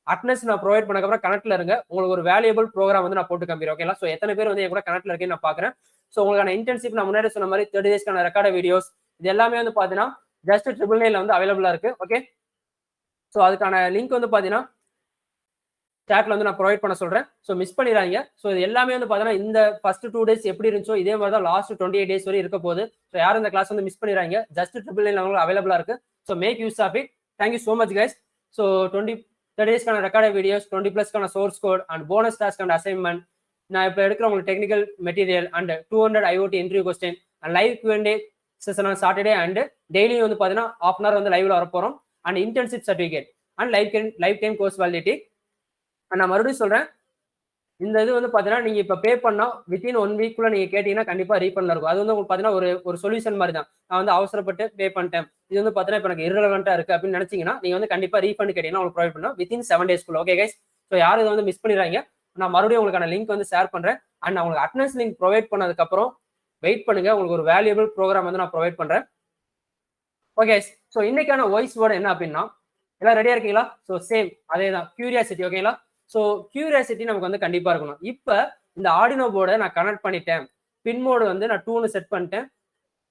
அட்டனன்ஸ் நான் ப்ரொவைட் பண்ணக்கப்புறம் கனெக்ட்ல இருங்க. உங்களுக்கு ஒரு வேல்யூபிள் ப்ரோக்ராம் வந்து நான் போட்டு காமிக்கிறேன். ஓகேங்களா, ஸோ எத்தனை பேர் வந்து என் கூட கனெக்ட்ல இருக்கேன்னு நான் பாக்குறேன். ஸோ உங்களுக்கான இன்டென்சிவ் நான் முன்னாடி சொன்ன மாதிரி 30 டேஸ்க்கான ரெக்கார்ட் வீடியோஸ் இது எல்லாமே வந்து பாத்தீங்கன்னா ஜஸ்ட் 999 வந்து அவைலபிளா இருக்கு. ஓகே, ஸோ அதுக்கான லிங்க் வந்து பாத்தீங்கன்னா சாட்ல வந்து நான் ப்ரொவைட் பண்ண சொல்றேன். ஸோ மிஸ் பண்ணிடாதீங்க. ஸோ இது எல்லாமே வந்து பாத்தீங்கன்னா இந்த ஃபர்ஸ்ட் 2 டேஸ் எப்படி இருந்துச்சோ இதே மாதிரி தான் லாஸ்ட் 28 டேஸ் வரை இருக்க போகுது. ஸோ யாரும் இந்த கிளாஸ் வந்து மிஸ் பண்ணிடாதீங்க. ஜஸ்ட் 999 அவைலபிளா இருக்கு. So make use of it. Thank you so much guys. So 30 டேஸ்க்கான ரெக்கார்ட் வீடியோஸ், 20+க்கான source code and bonus task and assignment, நான் இப்போ எடுக்கிற உங்களுக்கு technical material and 200 IoT interview question and live Q&A session on Saturday and டெய்லியும் வந்து பாத்தீங்கன்னா ½ hour வந்து லைவ்ல வரப்போறோம். And internship certificate and life time course validity. நான் மறுபடியும் சொல்றேன், இந்த இது வந்து பாத்தீங்கன்னா நீங்க இப்ப பே பண்ணா வித்தின் 1 வீக்குள்ள நீங்க கேட்டீங்கன்னா கண்டிப்பா ரீஃபண்ட்ல இருக்கும். அது வந்து உங்களுக்கு பாத்தீங்கன்னா ஒரு சொல்யூஷன் மாதிரி தான். நான் வந்து அவசரப்பட்டு பே பண்ணிட்டேன், இது வந்து பாத்தீங்கன்னா இப்ப எனக்கு இரலவெண்டா இருக்கு அப்படின்னு நினைச்சீங்கன்னா நீங்க வந்து கண்டிப்பா ரீஃபண்ட் கேட்டீங்கன்னா உங்களுக்கு ப்ரொவைட் பண்ணோம் வித்தின் 7 டேஸ்க்குள்ள. ஓகே கைஸ், ஸோ யாரும் இதை வந்து மிஸ் பண்ணிடுறாங்க. நான் மறுபடியும் உங்களுக்கான லிங்க் வந்து ஷேர் பண்றேன். அண்ட் நான் உங்களுக்கு அட்டனன்ஸ் லிங்க் ப்ரொவைட் பண்ணதுக்கு அப்புறம் வெயிட் பண்ணுங்க, உங்களுக்கு ஒரு வேல்யூபிள் ப்ரோக்ராம் வந்து நான் ப்ரொவைட் பண்றேன். ஓகே, ஸோ இன்னைக்கான வாய்ஸ் வேர்டு என்ன அப்படின்னா, எல்லாம் ரெடியா இருக்கீங்களா? ஸோ சேம் அதே தான், கியூரியாசிட்டி. ஓகேங்களா, ஸோ கியூரியாசிட்டி நமக்கு வந்து கண்டிப்பா இருக்கணும். இப்போ இந்த ஆர்டினோ போர்டை நான் கனெக்ட் பண்ணிட்டேன், பின் மோடு வந்து நான் 2ன்னு செட் பண்ணிட்டேன்.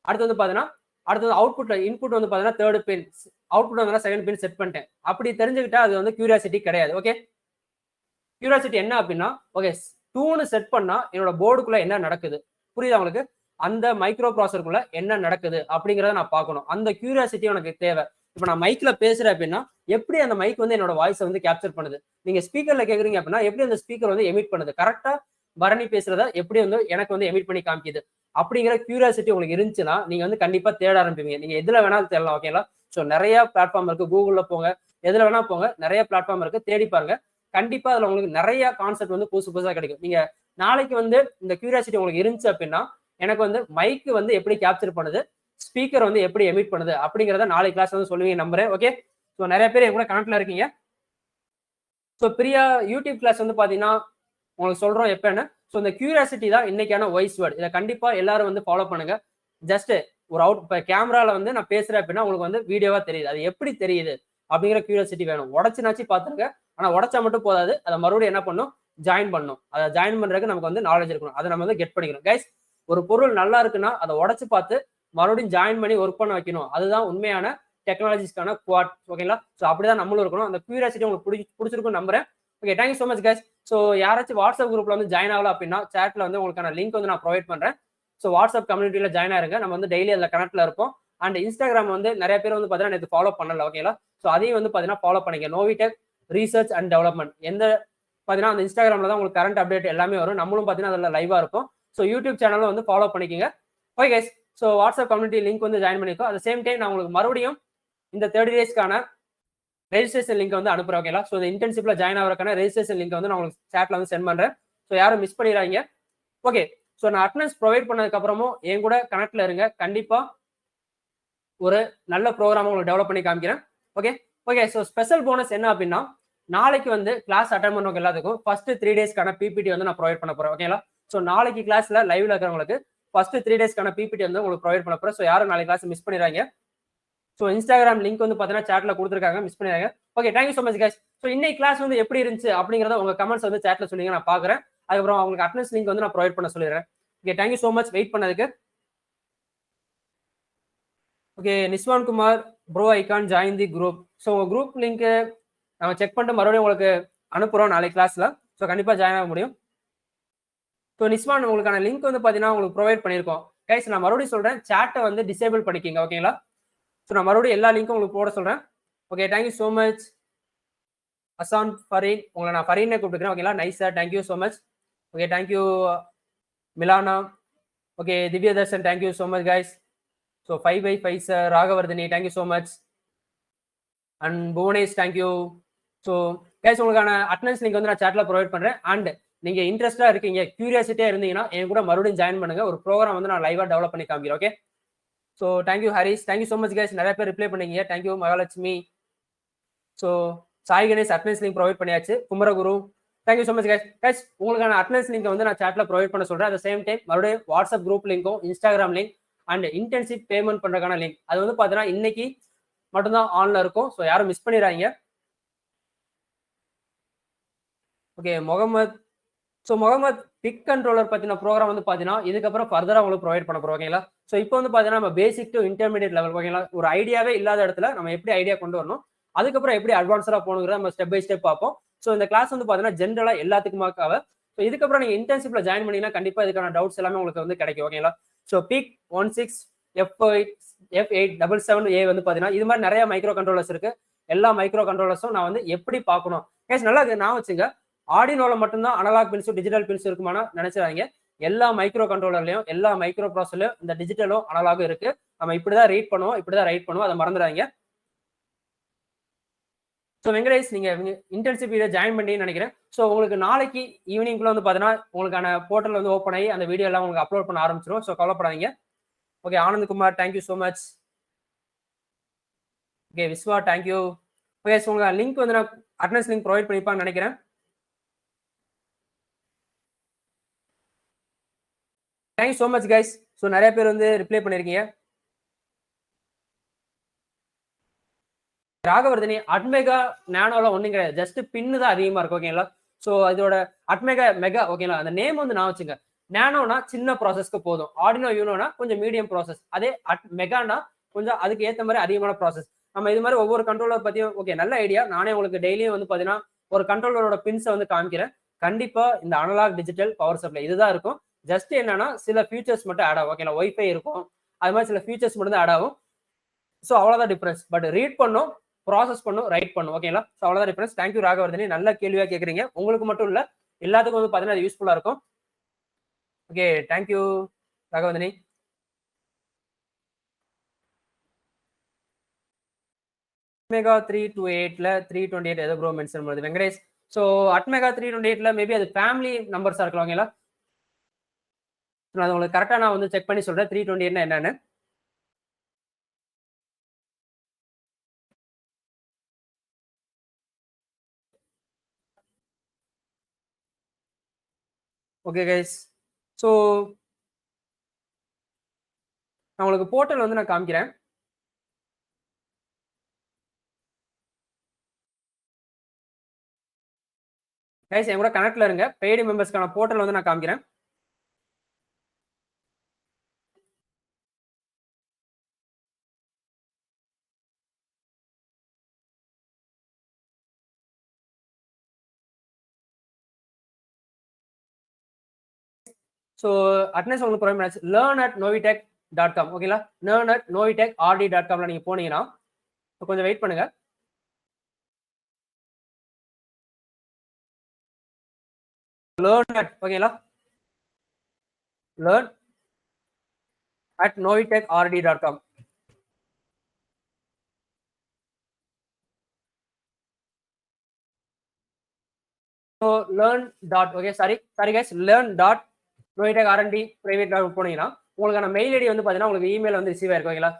அடுத்து வந்து பாத்தீங்கன்னா அடுத்தது அவுட்புட்ல இன்புட் வந்து பாத்தீங்கன்னா 3rd பின், அவுட்புட் வந்து 2nd பின் செட் பண்ணிட்டேன். அப்படி தெரிஞ்சுக்கிட்டா அது வந்து கியூரியாசிட்டி கிடையாது. ஓகே, கியூரியாசிட்டி என்ன அப்படின்னா, ஓகே 2ன்னு செட் பண்ணா என்னோட போர்டுக்குள்ள என்ன நடக்குது புரியுதா உங்களுக்கு? அந்த மைக்ரோ ப்ராசருக்குள்ள என்ன நடக்குது அப்படிங்கறத நான் பார்க்கணும். அந்த கியூரியாசிட்டி எனக்கு தேவை. இப்போ நான் மைக்ல பேசுறேன் அப்படின்னா எப்படி அந்த மைக் வந்து என்னோட வாய்ஸை வந்து கேப்சர் பண்ணுது? நீங்க ஸ்பீக்கர்ல கேக்குறீங்க அப்படின்னா எப்படி அந்த ஸ்பீக்கர் வந்து எமிட் பண்ணுது? கரெக்டா பரணி பேசுறத எப்படி வந்து எனக்கு வந்து எமிட் பண்ணி காமிக்குது அப்படிங்கிற கியூரியாசிட்டி உங்களுக்கு இருந்துச்சுன்னா நீங்க வந்து கண்டிப்பா தேட ஆரம்பிப்பீங்க. நீங்க எதுல வேணாலும் தேடலாம். ஓகேங்களா, ஸோ நிறைய பிளாட்ஃபார்ம் இருக்கு, கூகுள்ல போங்க, எதுல வேணா போங்க, நிறைய பிளாட்ஃபார்ம் இருக்கு, தேடி பாருங்க. கண்டிப்பா அதுல உங்களுக்கு நிறைய கான்செப்ட் வந்து புதுசு புதுசா கிடைக்கும். நீங்க நாளைக்கு வந்து இந்த கியூரியாசிட்டி உங்களுக்கு இருந்துச்சு அப்படின்னா எனக்கு வந்து மைக் வந்து எப்படி கேப்சர் பண்ணுது, ஸ்பீக்கர் வந்து எப்படி எமிட் பண்ணுது அப்படிங்கிறத நாளைக்கு கிளாஸ் வந்து சொல்லுவீங்க நம்புறேன். ஓகே, ஸோ நிறைய பேர் என் கூட கனெக்ட்ல இருக்கீங்க. ஸோ பிரியா யூடியூப் கிளாஸ் வந்து பாத்தீங்கன்னா உங்களுக்கு சொல்றோம் எப்பன்னு. ஸோ இந்த கியூரியாசிட்டி தான் இன்னைக்கான வாய்ஸ் வேர்டு. இதை கண்டிப்பா எல்லாரும் வந்து ஃபாலோ பண்ணுங்க. ஜஸ்ட் ஒரு இப்போ கேமரால வந்து நான் பேசுறேன் அப்படின்னா உங்களுக்கு வந்து வீடியோவா தெரியுது, அது எப்படி தெரியுது அப்படிங்கிற கியூரியாசிட்டி வேணும். உடச்சுனாச்சு பாத்துருங்க, ஆனா உடச்சா மட்டும் போதாது, அதை மறுபடியும் என்ன பண்ணும், ஜாயின் பண்ணும். அதை ஜாயின் பண்றதுக்கு நமக்கு வந்து நாலேஜ் இருக்கணும், அதை நம்ம வந்து கெட் பண்ணிக்கணும். கைஸ், ஒரு பொருள் நல்லா இருக்குன்னா அதை உடச்சு பார்த்து மறுபடியும் ஜாயின் பண்ணி ஒர்க் பண்ண வைக்கணும். அதுதான் உண்மையான டெக்னாலஜிஸ்க்கான குவாட். ஓகேங்களா, ஸோ அப்படிதான் நம்மளும் இருக்கணும். அந்த கியூரியாசிட்டி உங்களுக்கு பிடிச்சிருக்கும் நம்புறேன். Okay, thank you so much guys. So யாராச்சும் வாட்ஸ்அப் குரூப்ல வந்து ஜாயின் ஆகல அப்படின்னா சாட்ல வந்து உங்களுக்கான லிங்க் வந்து நான் ப்ரொவைட் பண்றேன். ஸோ வாட்ஸ்அப் கம்யூனிட்டியில ஜாயின் ஆயிருங்க. நம்ம வந்து டெய்லி அதில் கனெக்ட்ல இருப்போம். அண்ட் இன்ஸ்டாகிராம் வந்து நிறைய பேர் வந்து பார்த்தீங்கன்னா நேற்று ஃபாலோ பண்ணல. ஓகேங்களா, ஸோ அதையும் வந்து பார்த்தீங்கன்னா ஃபாலோ பண்ணிக்க. நோவிடெக் ரிசர்ச் அண்ட் டெவலப்மெண்ட் எந்த பார்த்தீங்கன்னா அந்த இன்ஸ்டாகிராம்ல தான் உங்களுக்கு கரண்ட் அப்டேட் எல்லாமே வரும். நம்மளும் பார்த்தீங்கன்னா அதில் லைவா இருக்கும். ஸோ யூடியூப் சேனலும் வந்து ஃபாலோ பண்ணிக்கோங்க. Okay guys, so WhatsApp community link வந்து ஜாயின் பண்ணிக்கோ. அட் சேம் டைம் நான் உங்களுக்கு மறுபடியும் இந்த 30 டேஸ்க்கான ரெஜிஸ்ட்ரேஷன் லிங்க் வந்து அனுப்புறேன். ஓகேங்களா, ஸோ இந்த இன்டர்ன்ஷிப்ல ஜாயின் ஆகிறதுக்கான ரெஜிஸ்ட்ரேஷன் லிங்க் வந்து நான் உங்களுக்கு சாட்ல வந்து சென்ட் பண்றேன். ஸோ யாரும் மிஸ் பண்ணிடாதீங்க. ஓகே, ஸோ நான் அட்டனன்ஸ் ப்ரொவைட் பண்ணதுக்கு அப்புறமும் என் கூட கனெக்ட்ல இருங்க. கண்டிப்பா ஒரு நல்ல ப்ரோக்ராம் உங்களுக்கு டெவலப் பண்ணி காமிக்கிறேன். Okay okay, so special bonus என்ன அப்படின்னா நாளைக்கு வந்து கிளாஸ் அட்டன் பண்ணுறவங்க எல்லாத்துக்கும் ஃபர்ஸ்ட் 3 டேஸ்க்கான பிபிடி வந்து நான் ப்ரொவைட் பண்ண போறேன். ஓகேங்களா, ஸோ நாளைக்கு கிளாஸ்ல லைவ்ல இருக்கிறவங்களுக்கு ஃபர்ஸ்ட் 3 டேஸ்க்கான பிபிடி வந்து உங்களுக்கு ப்ரொவைட் பண்ண போறேன். ஸோ யாரும் நாளைக்கு கிளாஸ் மிஸ் பண்ணிடுறாங்க. ஸோ இன்ஸ்டாகிராம் லிங்க் வந்து பார்த்தீங்கன்னா சாட்ல கொடுத்துருக்காங்க, மிஸ் பண்ணிடுறாங்க. Okay, thank you so much guys. So இன்னைக்கு கிளாஸ் வந்து எப்படி இருந்துச்சு அப்படிங்கிறத உங்க கமெண்ட்ஸ் வந்து சாட்ல சொல்லுங்க, நான் பார்க்குறேன். அதுக்கப்புறம் அவங்களுக்கு அட்டனன்ஸ் லிங்க் வந்து நான் ப்ரொவைட் பண்ண சொல்லிடுறேன். Okay, thank you so much wait பண்ணதுக்கு. Okay, Niswan Kumar bro I can join the group. So உங்க குரூப் லிங்க் நம்ம செக் பண்ணிட்டு மறுபடியும் உங்களுக்கு அனுப்புறோம் நாளைக்கு கிளாஸ்ல. ஸோ கண்டிப்பா ஜாயின் ஆக முடியும். ஸோ நிஸ்வான் உங்களுக்கான லிங்க் வந்து பார்த்தீங்கன்னா உங்களுக்கு ப்ரொவைட் பண்ணியிருக்கோம். கைஸ் நான் மறுபடியும் சொல்றேன், சாட்டை வந்து டிசேபிள் பண்ணிக்கிங்க, ஓகேங்களா? ஸோ நான் மறுபடியும் எல்லா லிங்க்கும் உங்களுக்கு போட சொல்றேன். Okay, thank you so much Asan Fareen. உங்களை நான் ஃபரீனே கூப்பிட்டுக்கிறேன், ஓகேங்களா? Nice sir, thank you so much. Okay, thank you Milana. Okay, Divya Dharshan, thank you so much guys. So 5/5 sir, Raghavardhini, thank you so much. And Bhuvanesh, thank you. So guys உங்களுக்கான அட்டனன்ஸ் லிங்க் வந்து நான் சாட்ல ப்ரொவைட் பண்றேன். அண்ட் நீங்க இன்ட்ரெஸ்டா இருக்கீங்க, கியூரியாசிட்டியா இருந்தீங்கன்னா என் கூட மறுபடியும் ஜாயின் பண்ணுங்க. ஒரு ப்ரோக்ராம் வந்து நான் லைவா டெவலப் பண்ணி காமிக்கிறேன். Okay, so thank you Haris, thank you so much guys. நிறைய பேர் ரிப்ளை பண்ணீங்க, thank you Mahalakshmi. So Sai Ganesh attendance link provide பண்ணியாச்சு. Kumaraguru, thank you so much guys. Guys உங்களுக்கான அட்டனன்ஸ் லிங்க் வந்து நான் சாட்ல ப்ரொவைட் பண்ண சொல்றேன். அட் சேம் டைம் மறுபடியும் வாட்ஸ்அப் குரூப் லிங்க்கும், Instagram link and intensive payment பண்றதுக்கான லிங்க் அது வந்து பார்த்தீங்கன்னா இன்னைக்கு மட்டும்தான் ஆன்ல இருக்கும். ஸோ யாரும் மிஸ் பண்ணிடுறாங்க. Okay, Mohammed. So Mohammed PIC controller பத்தின ப்ரோக்ராம் வந்து பார்த்தீங்கன்னா இதுக்கப்புறம் ஃபர்தரா உங்களுக்கு ப்ரொவைட் பண்ண போறோம், ஓகேங்களா? ஸோ இப்போ வந்து பார்த்தீங்கன்னா நம்ம பேசிக் டு இன்டர்மீடியட் லெவல், ஓகேங்களா? ஒரு ஐடியாவே இல்லாத இடத்துல நம்ம எப்படி ஐடியா கொண்டு வரணும், அதுக்கப்புறம் எப்படி அட்வான்ஸரா போகணுங்கிறத நம்ம ஸ்டெப் பை ஸ்டெப் பார்ப்போம். ஸோ இந்த கிளாஸ் வந்து பார்த்தீங்கன்னா ஜென்ரலா எல்லாத்துக்குமாக்காக. ஸோ இதுக்கப்புறம் நீங்க இன்டர்ன்ஷிப்ல ஜாயின் பண்ணீங்கன்னா கண்டிப்பா இதுக்கான டவுட்ஸ் எல்லாமே உங்களுக்கு வந்து கிடைக்கும், ஓகேங்களா? ஸோ பிக் 16 F8 F877A வந்து பார்த்தீங்கன்னா இது மாதிரி நிறைய மைக்ரோ கண்ட்ரோலர்ஸ் இருக்கு. எல்லா மைக்ரோ கண்ட்ரோலர்ஸும் நான் வந்து எப்படி பார்க்கணும் கேஸ் நல்லா நான் வச்சுங்க. ஆர்டினோல மட்டும்தான் அனலாக் பின்ஸும் டிஜிட்டல் பின்ஸ் இருக்குமானா நினைச்சாங்க. எல்லா மைக்ரோ கண்ட்ரோலர்லயும் எல்லா மைக்ரோ ப்ராசஸர்லயும் இந்த டிஜிட்டலும் அனலாகும் இருக்கு. நம்ம இப்படிதான் ரீட் பண்ணுவோம், இப்படிதான் ரைட் பண்ணுவோம், அதை மறந்துடாங்க. ஸோ வெங்கடேஷ் நீங்க இன்டர்ன்ஷிப் இதை ஜாயின் பண்ணி நினைக்கிறேன். ஸோ உங்களுக்கு நாளைக்கு ஈவினிங்குள்ள வந்து பார்த்தீங்கன்னா உங்களுக்கான போர்ட்டல் வந்து ஓப்பன் ஆகி அந்த வீடியோ எல்லாம் உங்களுக்கு அப்லோட் பண்ண ஆரம்பிச்சிடும். ஸோ கவலைப்படாதீங்க. Okay, Anandkumar, thank you so much. Okay, Viswa, thank you. Okay, so உங்க லிங்க் வந்து நான் அட்டனன்ஸ் லிங்க் ப்ரொவைட் பண்ணிப்பான்னு நினைக்கிறேன். Thank you so much guys. So நிறைய பேர் வந்து ரிப்ளை பண்ணிருக்கீங்க. ராகவர்தனி அட்மெகா நானோல ஒண்ணும் கிடையாது, ஜஸ்ட் பின்னு தான் அதிகமா இருக்கும், ஓகேங்களா? ஸோ இதோட அட்மெகா மெகா, ஓகேங்களா? அந்த நேம் வந்து நான் வச்சுங்க. நானோனா சின்ன ப்ராசஸ்க்கு போதும், ஆர்டினோ யூனோனா கொஞ்சம் மீடியம் ப்ராசஸ், அதே மெகானா கொஞ்சம் அதுக்கு ஏற்ற மாதிரி அதிகமான ப்ராசஸ். நம்ம இது மாதிரி ஒவ்வொரு கண்ட்ரோலர் பத்தியும் ஓகே நல்ல ஐடியா. நானே உங்களுக்கு டெய்லியும் வந்து பாத்தீங்கன்னா ஒரு கண்ட்ரோலரோட பின்ஸை வந்து காமிக்கிறேன். கண்டிப்பா இந்த அனலாக் டிஜிட்டல் பவர் சப்ளை இதுதான் இருக்கும். ஜஸ்ட் என்னன்னா சில ஃபியூச்சர்ஸ் மட்டும் ஆட் ஆகும், ஓகேங்களா? ஒய்ஃபை இருக்கும், அது மாதிரி சில ஃபியூச்சர்ஸ் மட்டும் தான் ஆட் ஆகும். ஸோ அவ்வளோதான் டிஃபரன்ஸ். பட் ரீட் பண்ணும், ப்ராசஸ் பண்ணும், ரைட் பண்ணும், ஓகேங்களா? ஸோ அவ்வளோதான் டிஃபரன்ஸ். தேங்க்யூ ராகவர்தனி, நல்ல கேள்வியா கேட்குறீங்க. உங்களுக்கு மட்டும் இல்ல எல்லாத்துக்கும் வந்து பார்த்தீங்கன்னா அது யூஸ்ஃபுல்லா இருக்கும். Okay, thank you Raghavardhani. அட்மெகா 328ல 328 ஏதோ ப்ரோ மென்ஷன் பண்ணுது வெங்கடேஷ். ஸோ அட்மெகா 328ல மேபி அது ஃபேமிலி நம்பர்ஸா இருக்கலாம், ஓகேங்களா? நான் உங்களுக்கு கரெக்டாக நான் வந்து செக் பண்ணி சொல்றேன் 328 என்னன்னு. ஓகே கைஸ், ஸோ நான் உங்களுக்கு போர்ட்டல் வந்து நான் காமிக்கிறேன். கைஸ் என் கூட கனெக்ட்ல இருங்க. பெய்டு மெம்பர்ஸ்க்கான போர்ட்டல் வந்து நான் காமிக்கிறேன். ஸோ அட்னஸ் உங்களுக்கு ப்ரொவைட் பண்ணாச்சு. learn@novitech.com, ஓகேங்களா? learn@novitechrd.comல நீங்க போனீங்கன்னா கொஞ்சம் வெயிட் பண்ணுங்க. ஓகேங்களா? learn@novitechrd.com. So learn dot okay sorry guys learn.novitechrd private போனீங்கன்னா உங்களுக்கான மெயில் ஐடி வந்து பார்த்தீங்கன்னா உங்களுக்கு இமெயில் வந்து ரிசீவ் ஆயிருக்கும், ஓகேங்களா?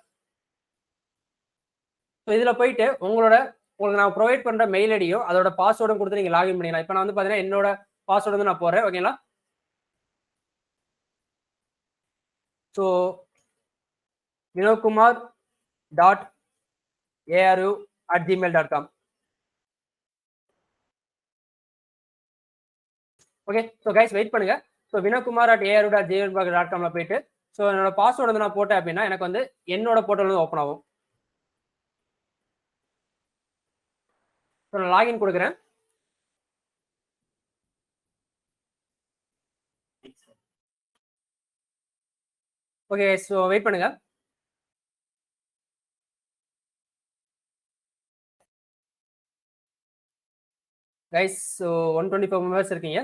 ஸோ இதில் போயிட்டு உங்களுக்கு நான் ப்ரொவைட் பண்ணுற மெயில் ஐடியும் அதோட பாஸ்வேர்டும் கொடுத்து நீங்கள் லாகின் பண்ணிக்கலாம். இப்போ நான் வந்து பார்த்தீங்கன்னா என்னோட பாஸ்வேர்டு வந்து நான் போடுறேன், ஓகேங்களா? So Vinokumar dot aru@gmail.com. Okay, so guys wait பண்ணுங்க. ஸோ vinakumar@aru.gmail.com போயிட்டு ஸோ என்னோட பாஸ்வேர்டு வந்து நான் போட்டேன் அப்படின்னா எனக்கு வந்து என்னோட போர்ட்டல் வந்து ஓப்பன் ஆகும். ஸோ நான் லாகின் கொடுக்குறேன். ஓகே, ஸோ வெயிட் பண்ணுங்க. கைஸ் ஸோ 124 மெம்பர்ஸ் இருக்கீங்க.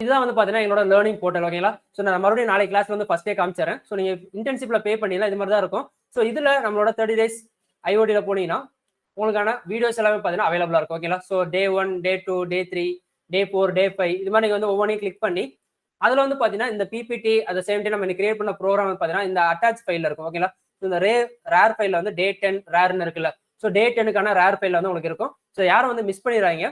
இதுதான் வந்து பார்த்தீங்கன்னா என்னோட லேர்னிங் போர்ட்டல். ஓகேங்களா? ஸோ நான் மறுபடியும் நாளைக்கு கிளாஸ் வந்து ஃபர்ஸ்டே காமிச்சிடறேன். ஸோ நீங்கள் இன்டர்ன்ஷிப்ல பே பண்ணிடலாம். இது மாதிரி தான் இருக்கும். ஸோ இதில் நம்மளோட 30 days ஐஓடியில் போனீங்கன்னா உங்களுக்கான வீடியோஸ் எல்லாமே பார்த்தீங்கன்னா அவைலபிளாக இருக்கும். ஓகேங்களா? ஸோ டே 1, டே 2, டே 3, டே 4, டே 5 இது மாதிரி நீங்கள் வந்து ஒவ்வொன்றையும் கிளிக் பண்ணி அதில் வந்து பார்த்தீங்கன்னா இந்த பிபிடி அட் சேம் டைம் நம்ம கிரியேட் பண்ண ப்ரோக்ராம் பார்த்தீங்கன்னா இந்த அட்டாச் ஃபைலில் இருக்கும். ஓகேங்களா? இந்த ரேர் ஃபைலில் வந்து டே 10 ரேர்னு இருக்குல்ல. ஸோ டே 10க்கான ரேர் ஃபைல் வந்து உங்களுக்கு இருக்கும். ஸோ யாரும் வந்து மிஸ் பண்ணிடுறாங்க.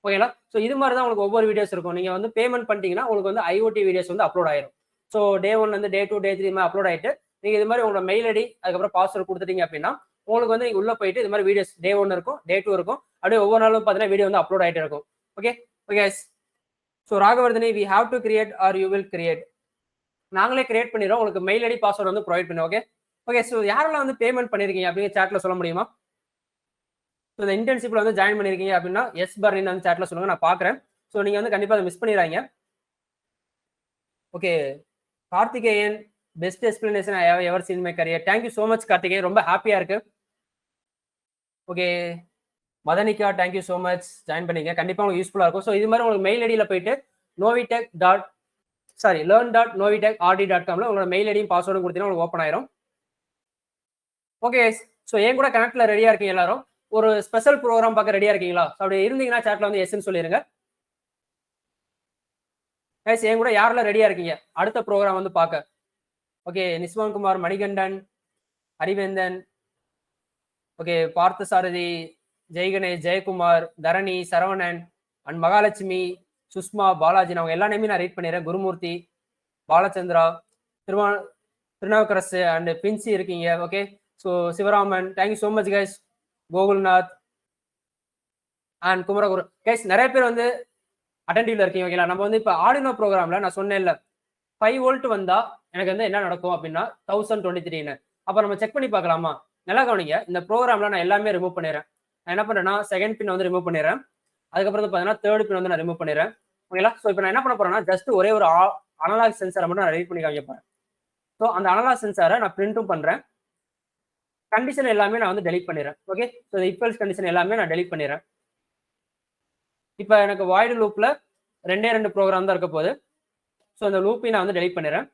ஓகேங்களா? ஸோ இது மாதிரி தான் உங்களுக்கு ஒவ்வொரு வீடியோஸ் இருக்கும். நீங்கள் வந்து பேமெண்ட் பண்ணிட்டீங்கன்னா உங்களுக்கு வந்து ஐஓடி வீடியோஸ் வந்து அப்லோட் ஆயிரும். ஸோ டே 1 டே 2, டே 3 மாதிரி அப்லோட் ஆயிட்டு நீங்கள் இது மாதிரி உங்களோட மெயில் ஐடி அதுக்கப்புறம் பாஸ்வேர்டு கொடுத்துட்டீங்க அப்படின்னா உங்களுக்கு வந்து நீங்கள் உள்ள போயிட்டு இது மாதிரி வீடியோஸ் டே 1 இருக்கும், டே 2 இருக்கும். அப்படியே ஒவ்வொரு நாளும் பார்த்தீங்கன்னா வீடியோ வந்து அப்லோட் ஆகிட்டே இருக்கும். Okay okay. So Raghavardhani we have to create are you will create. நாங்களே கிரியேட் பண்ணிடுறோம். உங்களுக்கு மெயில் ஐடி பாஸ்வேர்டு வந்து ப்ரொவைட் பண்ணுவோம். Okay okay. ஸோ யாரெல்லாம் வந்து பேமெண்ட் பண்ணிருக்கீங்க அப்படிங்கிற சாட்ல சொல்ல முடியுமா? ஸோ இந்த இன்டர்ன்ஷிப்ல வந்து ஜாயின் பண்ணிருக்கீங்க அப்படின்னா எஸ் பர்னின்னு வந்து சாட்ல சொல்லுங்க, நான் பார்க்குறேன். ஸோ நீங்க வந்து கண்டிப்பாக அதை மிஸ் பண்ணிடுறாங்க. Okay, Karthikeyan best explanation I have ever seen my career. Thank you so much Karthikeyan, ரொம்ப ஹாப்பியா இருக்கு. Okay Madhanika thank you so much join பண்ணிங்க, கண்டிப்பாக உங்களுக்கு யூஸ்ஃபுல்லாக இருக்கும். ஸோ இது மாதிரி உங்களுக்கு மெயில் ஐடியில் போயிட்டு learn.novitech.rd.com உங்களோட மெயில் ஐடியும் பாஸ்வேர்டும் கொடுத்தீங்கன்னா உங்களுக்கு ஓப்பன் ஆயிரும். ஓகே, ஸோ என் கூட கனெக்ட்ல ரெடியா இருக்கீங்க எல்லாரும்? ஒரு ஸ்பெஷல் ப்ரோக்ராம் பார்க்க ரெடியா இருக்கீங்களா? அப்படி இருந்தீங்கன்னா சாட்ல வந்து எஸ்ன்னு சொல்லிருங்க. கைஸ் என் கூட யாரெல்லாம் ரெடியா இருக்கீங்க அடுத்த ப்ரோக்ராம் வந்து பார்க்க? Okay, Niswankumar, Manikandan, Harivendhan, okay Parthasarathy, Jaiganesh, Jayakumar, Dharani, Saravanan and Mahalakshmi, Sushma, Balaji, அவங்க எல்லா நேமே நான் ரீட் பண்ணிடுறேன். குருமூர்த்தி, பாலச்சந்திரா, திருநாவுக்கரசு அண்ட் பின்சி இருக்கீங்க. Okay, so Sivaraman thank you so much guys. Gokulnath and Kumaraguru guys நிறைய பேர் வந்து அட்டென்டிவ்ல இருக்கீங்க. ஓகேங்களா? நம்ம வந்து இப்போ ஆர்டினோ ப்ரோக்ராம்ல நான் சொன்னேன்ல 5 வோல்ட் வந்தா எனக்கு வந்து என்ன நடக்கும் அப்படின்னா 1023. அப்போ நம்ம செக் பண்ணி பார்க்கலாமா? நல்லா கவனிங்க, இந்த ப்ரோக்ராம்ல நான் எல்லாமே ரிமூவ் பண்ணிடுறேன். நான் என்ன பண்றேன்னா செகண்ட் பின் வந்து ரிமூவ் பண்ணிடுறேன். அதுக்கப்புறம் வந்து பார்த்தீங்கன்னா தேர்ட் பின் வந்து நான் ரிமூவ் பண்ணிடுறேன். ஓகேங்களா? ஸோ இப்போ நான் என்ன பண்ண போறேன்னா ஜஸ்ட் ஒரே ஒரு அனலாக் சென்சாரை மட்டும் நான் ரெடி பண்ணி காமிக்க போறேன். ஸோ அந்த அனலாக் சென்சாரை நான் பிரிண்ட்டும் பண்றேன். கண்டிஷன் எல்லாமே நான் வந்து டெலிட் பண்ணிடுறேன். ஓகே, ஸோ இஃபெல்ஸ் கண்டிஷன் எல்லாமே நான் டெலிட் பண்ணிடுறேன். இப்போ எனக்கு வாய்டு லூப்ல 2 ப்ரோக்ராம் தான் இருக்க போகுது. ஸோ அந்த லூப்பையும் நான் வந்து டெலிட் பண்ணிடுறேன்.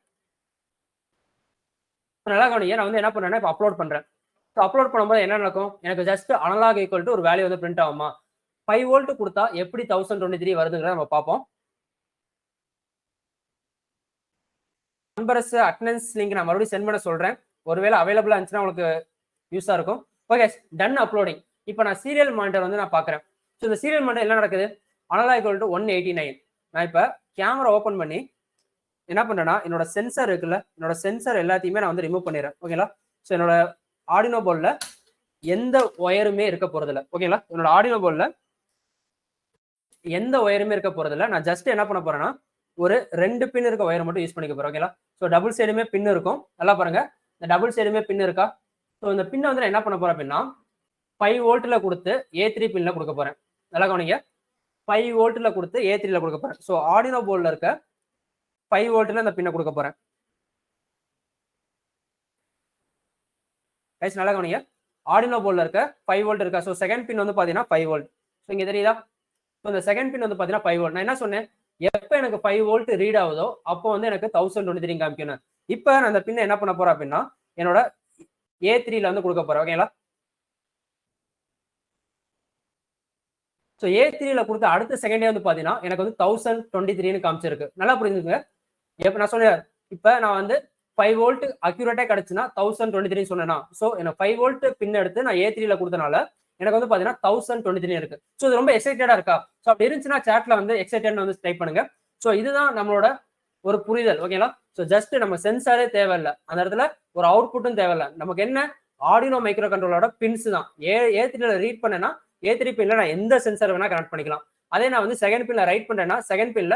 நல்லா கவனிங்க, நான் வந்து என்ன பண்ணுறேன்னா இப்போ அப்லோட் பண்ணுறேன். ஸோ அப்லோட் பண்ணும்போது என்ன நடக்கும்? எனக்கு ஜஸ்ட் அனலாக் ஈக்குவல் டு ஒரு வேல்யூ வந்து பிரிண்ட் ஆகுமா? 5 வோல்ட் கொடுத்தா எப்படி 1023 வருதுங்கிறத நம்ம பார்ப்போம். நம்பர்ஸ் அட்டெண்டன்ஸ் லிங்க் நான் மறுபடியும் சென்ட் பண்ண சொல்றேன். ஒருவேளை அவைலபிளா இருந்துச்சுன்னா உங்களுக்கு யூஸா இருக்கும். Okay, done uploading. இப்போ நான் சீரியல் மானிட்டர் வந்து நான் பார்க்குறேன். ஸோ இந்த சீரியல் மானிட்டர் என்ன நடக்குது? Analog equal to 189. நான் இப்போ கேமரா ஓப்பன் பண்ணி என்ன பண்றேன்னா என்னோட சென்சார் இருக்குல்ல, என்னோட சென்சார் எல்லாத்தையுமே நான் வந்து ரிமூவ் பண்ணிடுறேன். ஓகேங்களா? ஸோ என்னோட ஆர்டினோ போர்டில் எந்த ஒயருமே இருக்க போறதில்ல. ஓகேங்களா? என்னோட ஆர்டினோ போர்டில் எந்த ஒயருமே இருக்க போறதில்ல. நான் ஜஸ்ட் என்ன பண்ண போறேன்னா ஒரு 2 பின் இருக்க ஒயரை மட்டும் யூஸ் பண்ணிக்க போறேன். ஓகேங்களா? ஸோ டபுள் சைடுமே பின் இருக்கும். நல்லா பாருங்க, இந்த டபுள் சைடுமே பின் இருக்கா? ஸோ இந்த பின்னை வந்து நான் என்ன பண்ண போறேன் அப்படின்னா 5 வோல்ட்ல கொடுத்து A3 பின்ல கொடுக்க போறேன். நல்லா கவனிங்க, 5 வோல்ட்ல கொடுத்து A3ல கொடுக்க போறேன். ஸோ ஆர்டினோ போர்டில் இருக்க 5 வோல்ட்ல இந்த பின்னை கொடுக்க போறேன். கைஸ் நல்லா கவனிங்க, ஆர்டினோ போர்டில் இருக்க 5 வோல்ட் இருக்கா? ஸோ செகண்ட் பின் வந்து பாத்தீங்கன்னா 5 வோல்ட். ஸோ இங்க தெரியுதா? ஸோ இந்த செகண்ட் பின் வந்து பாத்தீங்கன்னா 5 வோல்ட். நான் என்ன சொன்னேன்? எப்போ எனக்கு 5 வோல்ட் ரீட் ஆகுதோ அப்போ வந்து எனக்கு 1023 காமிக்கணும். இப்போ நான் அந்த பின்னை என்ன பண்ண போறேன் அப்படின்னா என்னோட A3ல வந்து கொடுக்க போறேன். ஓகேங்களா? ஸோ A3ல கொடுத்த அடுத்த செகண்டே வந்து பாத்தீங்கன்னா எனக்கு வந்து 1023 காமிச்சிருக்கு. நல்லா புரிஞ்சுங்க. எப்ப நான் சொன்னேன் இப்ப நான் வந்து 5 வோல்ட் அக்யூரேட்டா கிடைச்சுன்னா 1023 சொன்னேன்னா, ஸோ எனக்கு 5 வோல்ட் பின் எடுத்து நான் A3ல கொடுத்தனால எனக்கு வந்து பாத்தீங்கன்னா 1023 இருக்கு. ஸோ இது ரொம்ப எக்ஸைட்டடா இருக்கா? ஸோ அப்படி இருந்துச்சுன்னா சாட்ல வந்து எக்ஸைட்டட் வந்து டைப் பண்ணுங்க. ஸோ இதுதான் நம்மளோட ஒரு புரிதல். ஓகேங்களா? ஸோ ஜஸ்ட் நம்ம சென்சாரே தேவையில்ல. அந்த இடத்துல ஒரு அவுட்புட்டும் தேவையில்ல. நமக்கு என்ன ஆர்டினோ மைக்ரோ கண்ட்ரோலரோட பின்ஸ் தான். A3ல ரீட் பண்ணேன்னா A3 பின்ல நான் எந்த சென்சார் வேணா கனெக்ட் பண்ணிக்கலாம். அதே நான் வந்து செகண்ட் பின்ல ரைட் பண்றேன்னா செகண்ட் பின்ல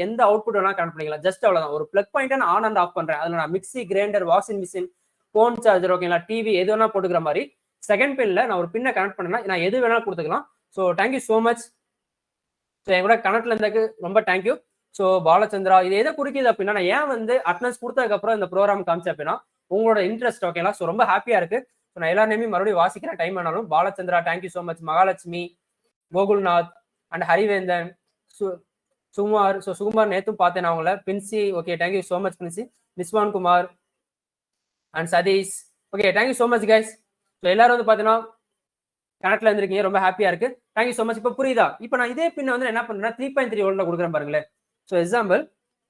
எந்த அவுட்புட் வேணா கனெக்ட் பண்ணிக்கலாம். ஜஸ்ட் அவ்வளவுதான். ஒரு பிளக் பாயிண்ட் நான் ஆன் அண்ட் ஆஃப் பண்றேன். அதுல நான் mixie, grinder, washing machine, phone charger, ஓகேங்களா, டிவி எது வேணா போட்டுக்கிற மாதிரி செகண்ட் பின்ல நான் ஒரு பின்னை கனெக்ட் பண்ணேன்னா நான் எது வேணாலும் கொடுத்துக்கலாம். So thank you so much. So என் கூட கனெக்ட்ல இருந்ததுக்கு ரொம்ப தேங்க்யூ. ஸோ பாலச்சந்திரா, இது எதை குறிக்குது அப்படின்னா, நான் ஏன் வந்து அட்டனன்ஸ் கொடுத்ததுக்கு அப்புறம் இந்த ப்ரோக்ராம் காமிச்சேன் அப்படின்னா உங்களோட இன்ட்ரெஸ்ட். ஓகேங்களா? ஸோ ரொம்ப ஹாப்பியா இருக்கு. ஸோ நான் எல்லா நேமையும் மறுபடியும் வாசிக்கிறேன் டைம் ஆனாலும். Balachandra thank you so much. Mahalakshmi, Gokulnath and Harivendhan, Sugumar. So Sugumar நேத்தும் பார்த்தேன் நான் உங்களை. Binsi, okay thank you so much Binsi. Niswan Kumar and Satheesh, okay thank you so much guys. So எல்லாரும் வந்து பார்த்தீங்கன்னா கனெக்ட்ல இருந்திருக்கீங்க, ரொம்ப ஹாப்பியா இருக்கு. Thank you so much. இப்போ புரியுதா? இப்போ நான் இதே பின்ன வந்து என்ன பண்றேன்னா 3.3 வோல்ட்ல கொடுக்குறேன் பாருங்களேன். ஸோ எக்ஸாம்பிள்,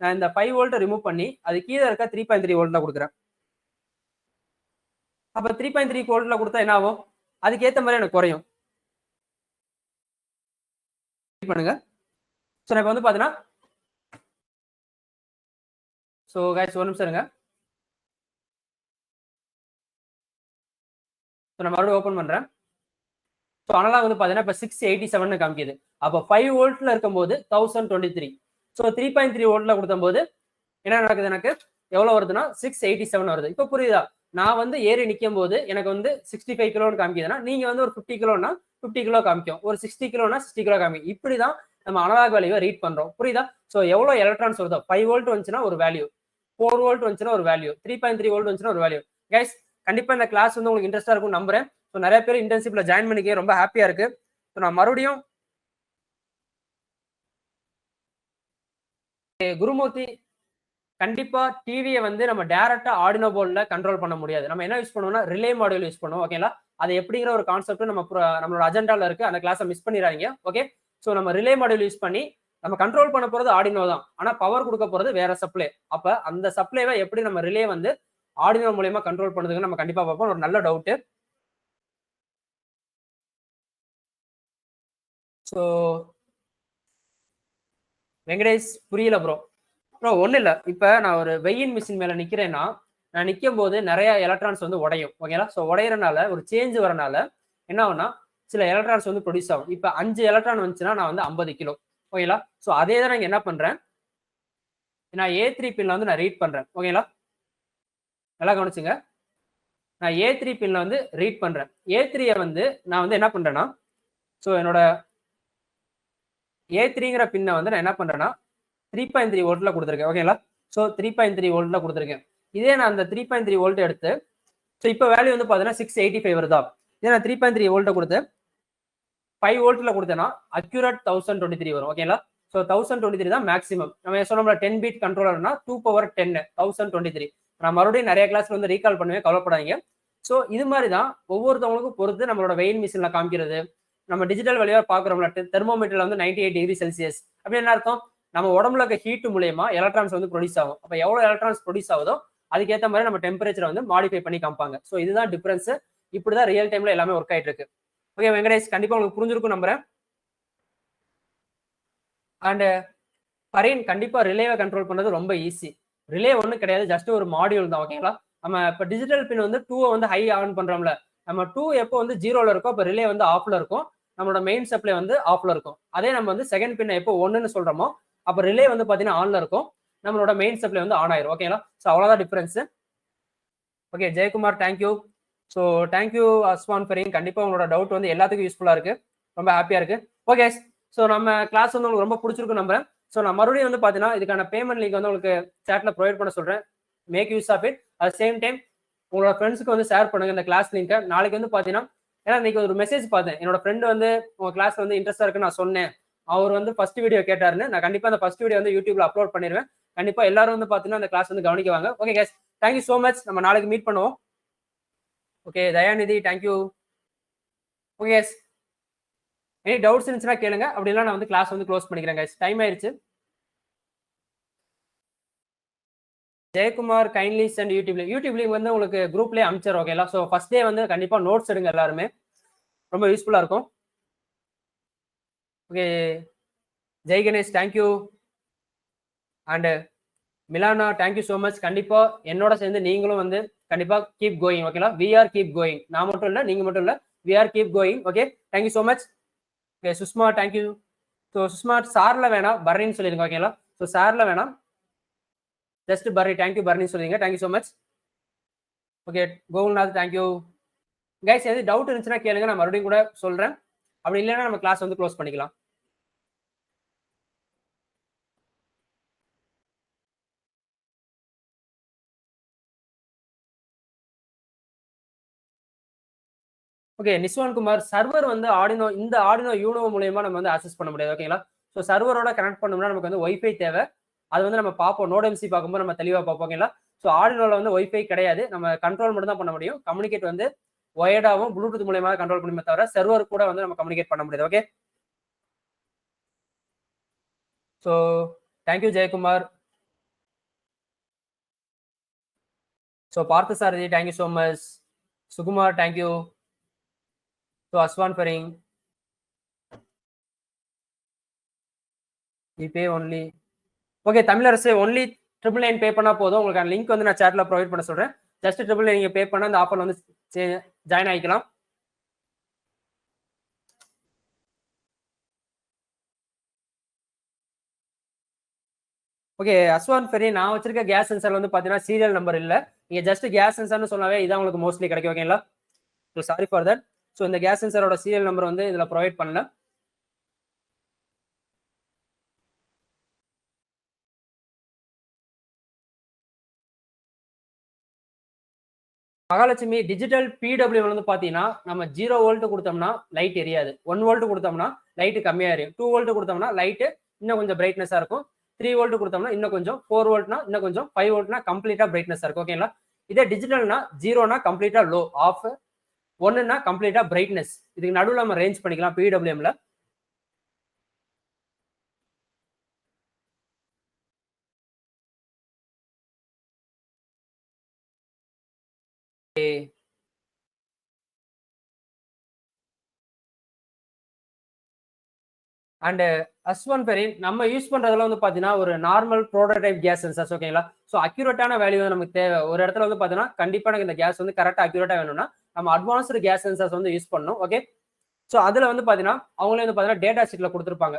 நான் இந்த 5 வோல்ட்டை ரிமூவ் பண்ணி அது கீழே இருக்க 3.3 வோல்ட்ல கொடுக்குறேன். அப்ப 3.3 வோல்ட்ல கொடுத்தா என்ன ஆகும்? அதுக்கு ஏற்ற மாதிரி எனக்கு குறையும். பண்ணுங்க. ஸோ நான் இப்போ வந்து பாத்தீங்கன்னா, ஸோ கைஸ் ஒரு நிமிஷம் இருங்க. ஸோ நான் மறுபடியும் ஓப்பன் பண்றேன். ஸோ அதனால வந்து பாத்தீங்கன்னா இப்போ 687 காமிக்குது. அப்போ 5 வோல்ட்ல இருக்கும்போது 1023. ஸோ 3.3 வோல்ட்ல கொடுக்கும்போது என்ன நடக்குது? எனக்கு எவ்வளவு வருதுன்னா 687 வருது. இப்போ புரியுதா? நான் வந்து ஏறி நிற்கும் போது எனக்கு வந்து 65 கிலோன்னு காமிக்குதுன்னா நீங்க வந்து ஒரு 50 கிலோன்னா 50 கிலோ காமிக்கும், ஒரு 60 கிலோனா 60 கிலோ காமிக்கும். இப்படிதான் நம்ம அனலாக் வேல்யூவை ரீட் பண்றோம். புரியுதா? ஸோ எவ்வளவு எலக்ட்ரான்ஸ் வருதோ, 5 வோல்ட் வந்துச்சுன்னா ஒரு வேல்யூ, 4 வோல்ட் வந்துச்சுன்னா ஒரு வேல்யூ, 3.3 வோல்ட் வந்துச்சுன்னா ஒரு வேல்யூ. கைஸ் கண்டிப்பா இந்த கிளாஸ் வந்து உங்களுக்கு இன்ட்ரெஸ்டா இருக்கும் நம்புறேன். ஸோ நிறைய பேர் இன்டர்ன்ஷிப்ல ஜாயின் பண்ணிக்க ரொம்ப ஹாப்பியா இருக்கு. ஸோ நான் மறுபடியும் குருமூர்த்தி, கண்டிப்பா டிவியை வந்து நம்ம டைரக்டா ஆர்டினோ போர்ட்ல கண்ட்ரோல் பண்ண முடியாது. நம்ம என்ன யூஸ் பண்ணுவோம்னா ரிலே மாடியூல் யூஸ் பண்ணுவோம். ஓகேங்களா? அது எப்படிங்கிற ஒரு கான்செப்ட் நம்மளோட அஜெண்டால இருக்கு. அந்த கிளாஸை மிஸ் பண்ணிடாதீங்க. ஓகே? ஸோ நம்ம ரிலே மாடியூல் யூஸ் பண்ணி நம்ம கண்ட்ரோல் பண்ண போறது ஆர்டினோ தான். ஆனா பவர் கொடுக்க போறது வேற சப்ளை. அப்ப அந்த சப்ளைவை எப்படி நம்ம ரிலே வந்து ஆர்டினோ மூலமா கண்ட்ரோல் பண்ணுதுன்னு நம்ம கண்டிப்பா பார்ப்போம். ஒரு நல்ல டவுட். ஸோ வெங்கடேஷ் புரியல ப்ரோ. ப்ரோ ஒன்றும் இல்லை. இப்போ நான் ஒரு வெயின் மிஷின் மேலே நிற்கிறேன்னா நான் நிற்கும் போது நிறைய எலக்ட்ரான்ஸ் வந்து உடையும். ஓகேங்களா? ஸோ உடையறனால ஒரு சேஞ்ச் வரனால என்ன ஆகும்னா சில எலக்ட்ரான்ஸ் வந்து ப்ரொடியூஸ் ஆகும். இப்போ 5 எலக்ட்ரான் வந்துச்சுன்னா நான் வந்து 50 கிலோ. ஓகேங்களா? ஸோ அதே தான் நான் என்ன பண்றேன், நான் A3 பின்ல வந்து நான் ரீட் பண்றேன். ஓகேங்களா? நல்லா கவனிச்சுங்க. நான் A3 பின்ல வந்து ரீட் பண்றேன். A3 வந்து நான் வந்து என்ன பண்றேன்னா, ஸோ என்னோட A3ங்கிற பின்னை வந்து நான் என்ன பண்றேன்னா 3.3 வோல்ட்ல கொடுத்துருக்கேன். ஓகேங்களா? ஸோ 3.3 வோல்ட்ல கொடுத்துருக்கேன். இதே நான் அந்த 3.3 வோல்ட் எடுத்து, ஸோ இப்போ வேல்யூ வந்து பார்த்தீங்கன்னா 685 வருதா? இதே நான் 3.3 வோல்ட்டை கொடுத்து 5 வோல்ட்ல கொடுத்தேன்னா அக்யூரேட் 1023 வரும். ஓகேங்களா? ஸோ 1023 தான் மேக்ஸிமம். நம்ம சொன்னோம்ல 10 பீட் கண்ட்ரோலர்னா 2 power 10 1023. நான் மறுபடியும் நிறைய கிளாஸ்ல வந்து ரீகால் பண்ணுவேன், கவலைப்படாதீங்க. ஸோ இது மாதிரி தான் ஒவ்வொருத்தவங்களுக்கும் பொறுத்து நம்மளோட வெயின் மிஷின்ல காமிக்கிறது. நம்ம டிஜிட்டல் வழியாக பார்க்குறோம்ல, தெர்மோமீட்டர்ல வந்து 98 டிகிரி செல்சியஸ். அப்படி என்ன அர்த்தம்? நம்ம உடம்புல இருக்க ஹீட் மூலயமா எலக்ட்ரான்ஸ் வந்து ப்ரொடியூஸ் ஆகும். அப்போ எவ்வளவு எலக்ட்ரான்ஸ் ப்ரொடியூஸ் ஆகுதோ அதுக்கேற்ற மாதிரி நம்ம டெம்பரேச்சரை வந்து மாடிஃபை பண்ணி காமிப்பாங்க. ஸோ இதுதான் டிஃபரன்ஸ். இப்படிதான் ரியல் டைம்ல எல்லாமே ஒர்க் ஆயிட்டு இருக்கு. ஓகே வெங்கடேஷ், கண்டிப்பா உங்களுக்கு புரிஞ்சிருக்கும் நம்புறேன். அண்ட் பரீன், கண்டிப்பா ரிலேவை கண்ட்ரோல் பண்றது ரொம்ப ஈஸி. ரிலே ஒன்றும் கிடையாது, ஜஸ்ட் ஒரு மாடியூல் தான். ஓகேங்களா? நம்ம இப்போ டிஜிட்டல் பின் வந்து 2 வந்து ஹை ஆன் பண்றோம்ல, நம்ம 2 எப்போ வந்து 0ல இருக்கும் அப்போ ரிலே வந்து ஆஃப்ல இருக்கும், நம்மளோட மெயின் சப்ளை வந்து ஆஃப்ல இருக்கும். அதே நம்ம வந்து செகண்ட் பின்னை எப்போ 1ன்னு சொல்றோமோ அப்போ ரிலே வந்து பாத்தீங்கன்னா ஆன்ல இருக்கும், நம்மளோட மெயின் சப்ளை வந்து ஆன் ஆயிரும். ஓகேங்களா? ஸோ அவ்வளவுதான் difference. Okay Jayakumar, thank you. So thank you Aswan Fareen. கண்டிப்பா உங்களோட டவுட் வந்து எல்லாத்துக்கும் யூஸ்ஃபுல்லா இருக்கு, ரொம்ப ஹாப்பியா இருக்கு. ஓகே, ஸோ நம்ம கிளாஸ் வந்து உங்களுக்கு ரொம்ப பிடிச்சிருக்கும் நம்புறேன். ஸோ நான் மறுபடியும் வந்து பாத்தீங்கன்னா இதுக்கான பேமெண்ட் லிங்க் வந்து உங்களுக்கு சேட்ல ப்ரொவைட் பண்ண சொல்றேன். Make use of it. At same time உங்களோட ஃப்ரெண்ட்ஸுக்கு வந்து ஷேர் பண்ணுங்க இந்த கிளாஸ் லிங்கை. நாளைக்கு வந்து பாத்தீங்கன்னா, ஏன்னா இன்னைக்கு ஒரு மெசேஜ் பார்த்தேன், என்னோட ஃப்ரெண்ட் வந்து உங்க கிளாஸ் வந்து இன்ட்ரெஸ்டா இருக்குன்னு நான் சொன்னேன், அவர் வந்து ஃபர்ஸ்ட் வீடியோ கேட்டாருன்னு. நான் கண்டிப்பா அந்த ஃபர்ஸ்ட் வீடியோ வந்து யூடியூப்ல அப்லோட் பண்ணிடுவேன். கண்டிப்பா எல்லாரும் வந்து பாத்தீங்கன்னா அந்த கிளாஸ் வந்து கவனிக்குவாங்க. Okay guys, thank you so much. நம்ம நாளைக்கு மீட் பண்ணுவோம். Okay Dayanidhi, thank you. Okay guys, any doubts இருந்துச்சுன்னா கேளுங்க, அப்படின்னா நான் வந்து கிளாஸ் வந்து க்ளோஸ் பண்ணிக்கிறேன் கைஸ், டைம் ஆயிருச்சு. Jayakumar, kindly send YouTube link வந்து உங்களுக்கு குரூப்லேயே அனுப்பிச்சிடும். ஓகேங்களா? ஸோ ஃபர்ஸ்ட் டே வந்து கண்டிப்பா நோட்ஸ் எடுங்க, எல்லாருமே ரொம்ப யூஸ்ஃபுல்லா இருக்கும். Okay Jai Ganesh, thank you. And Milana thank you so much. கண்டிப்பா என்னோட சேர்ந்து நீங்களும் வந்து கண்டிப்பா கீப் கோயிங். ஓகேங்களா, வி ஆர் கீப் கோயிங். நான் மட்டும் இல்ல, நீங்க மட்டும் இல்ல, we are keep going. Okay, thank you so much. Okay Sushma thank you. So Sushma சார்ல வேணாம் பர்னின்னு சொல்லிருங்க. ஓகேங்களா, ஸோ சார்ல வேணாம், ஜஸ்ட் பர்னி. தேங்க்யூ பர்னி சொல்லிருங்க. Thank you so much. Okay Gokulnath thank you. Guys எது டவுட் இருந்துச்சுன்னா கேளுங்க, நான் மறுபடியும் கூட சொல்றேன். அப்படி இல்லைன்னா நம்ம கிளாஸ் வந்து க்ளோஸ் பண்ணிக்கலாம். ஓகே நிஸ்வான் குமார், சர்வர் வந்து ஆடினோ, இந்த ஆடினோ யூனோ மூலமா நம்ம வந்து ஆக்சஸ் பண்ண முடியாது. ஓகேங்களா, ஸோ சர்வரோட கனெக்ட் பண்ணோம்னா நமக்கு வந்து ஒய்ஃபை தேவை. அது வந்து நம்ம பார்ப்போம், நோட் எம்சி பார்க்கும்போது நம்ம தெளிவாக பார்ப்போம். ஓகேங்களா, ஸோ ஆடினோல வந்து ஒய்ஃபை கிடையாது, நம்ம கண்ட்ரோல் மட்டும் தான் பண்ண முடியும். கம்யூனிகேட் வந்து ஒயர்டாகவும் ப்ளூடூத் மூலயமா கண்ட்ரோல் பண்ணுமே தவிர சர்வர் கூட வந்து நம்ம கம்யூனிகேட் பண்ண முடியாது. Okay, so thank you Jayakumar. So Partha Sarathi thank you so much. Sugumar thank you. So Aswan Faring pay only. Okay Tamilarasu, only 999 pay பண்ணா போதும். உங்களுக்கு லிங்க் வந்து நான் சாட்ல ப்ரொவைட் பண்ண சொல்றேன். ஜஸ்ட் 999 நீங்க பே பண்ணா அந்த ஆஃபர் வந்து ஜாயின் ஆகிக்கலாம். ஓகே அஸ்வான் ஃபெரி, நான் வச்சிருக்க கேஸ் சென்சர் வந்து பாத்தீங்கன்னா சீரியல் நம்பர் இல்ல, நீங்க ஜஸ்ட் கேஸ் சென்சர்னு சொன்னாவே இதான் உங்களுக்கு மோஸ்ட்லி கிடைக்கும். ஓகேங்களா, so sorry for that. So இந்த கேஸ் சென்சரோட சீரியல் நம்பர் வந்து இதுல ப்ரொவைட் பண்ணல. மகாலட்சுமி டிஜிட்டல் பிடபிள்யூ வந்து பாத்தீங்கன்னா நம்ம 0 வோல்ட் கொடுத்தோம்னா லைட் எரியாது, 1 வோல்ட் கொடுத்தோம்னா லைட் கம்மியா எரியும், 2 வோல்ட் கொடுத்தோம்னா லைட் இன்னும் கொஞ்சம் பிரைட்னஸா இருக்கும், 3 வோல்ட் கொடுத்தோம்னா இன்னும் கொஞ்சம், 4 வோல்ட்னா இன்னும் கொஞ்சம், 5 வோல்ட்னா கம்ப்ளீட்டா பிரைட்னஸா இருக்கும். ஓகேங்களா, இதே டிஜிட்டல்னா 0னா கம்ப்ளீட்டா லோ ஆஃப், 1னா கம்ப்ளீட்டா பிரைட்னஸ். இதுக்கு நடுவில் நம்ம ரேஞ்ச் பண்ணிக்கலாம் பிடபிள்யூஎம்ல. அண்ட் அஸ்வான் பெரின், நம்ம யூஸ் பண்றதுல வந்து பாத்தீங்கன்னா ஒரு நார்மல் ப்ரோட்டோடைப் கேஸ் சென்சர்ஸ். ஓகேங்களா, ஸோ அக்யூரேட்டான வேல்யூ நமக்கு தேவை. ஒரு இடத்துல வந்து பாத்தீங்கன்னா கண்டிப்பா எனக்கு இந்த கேஸ் வந்து கரெக்டா அக்யூரேட்டா வேணும்னா நம்ம அட்வான்ஸ்டு கேஸ் சென்சர்ஸ் வந்து யூஸ் பண்ணணும். ஓகே, ஸோ அதுல வந்து பாத்தீங்கன்னா அவங்களே வந்து பாத்தீங்கன்னா டேட்டா ஷீட்ல கொடுத்துருப்பாங்க.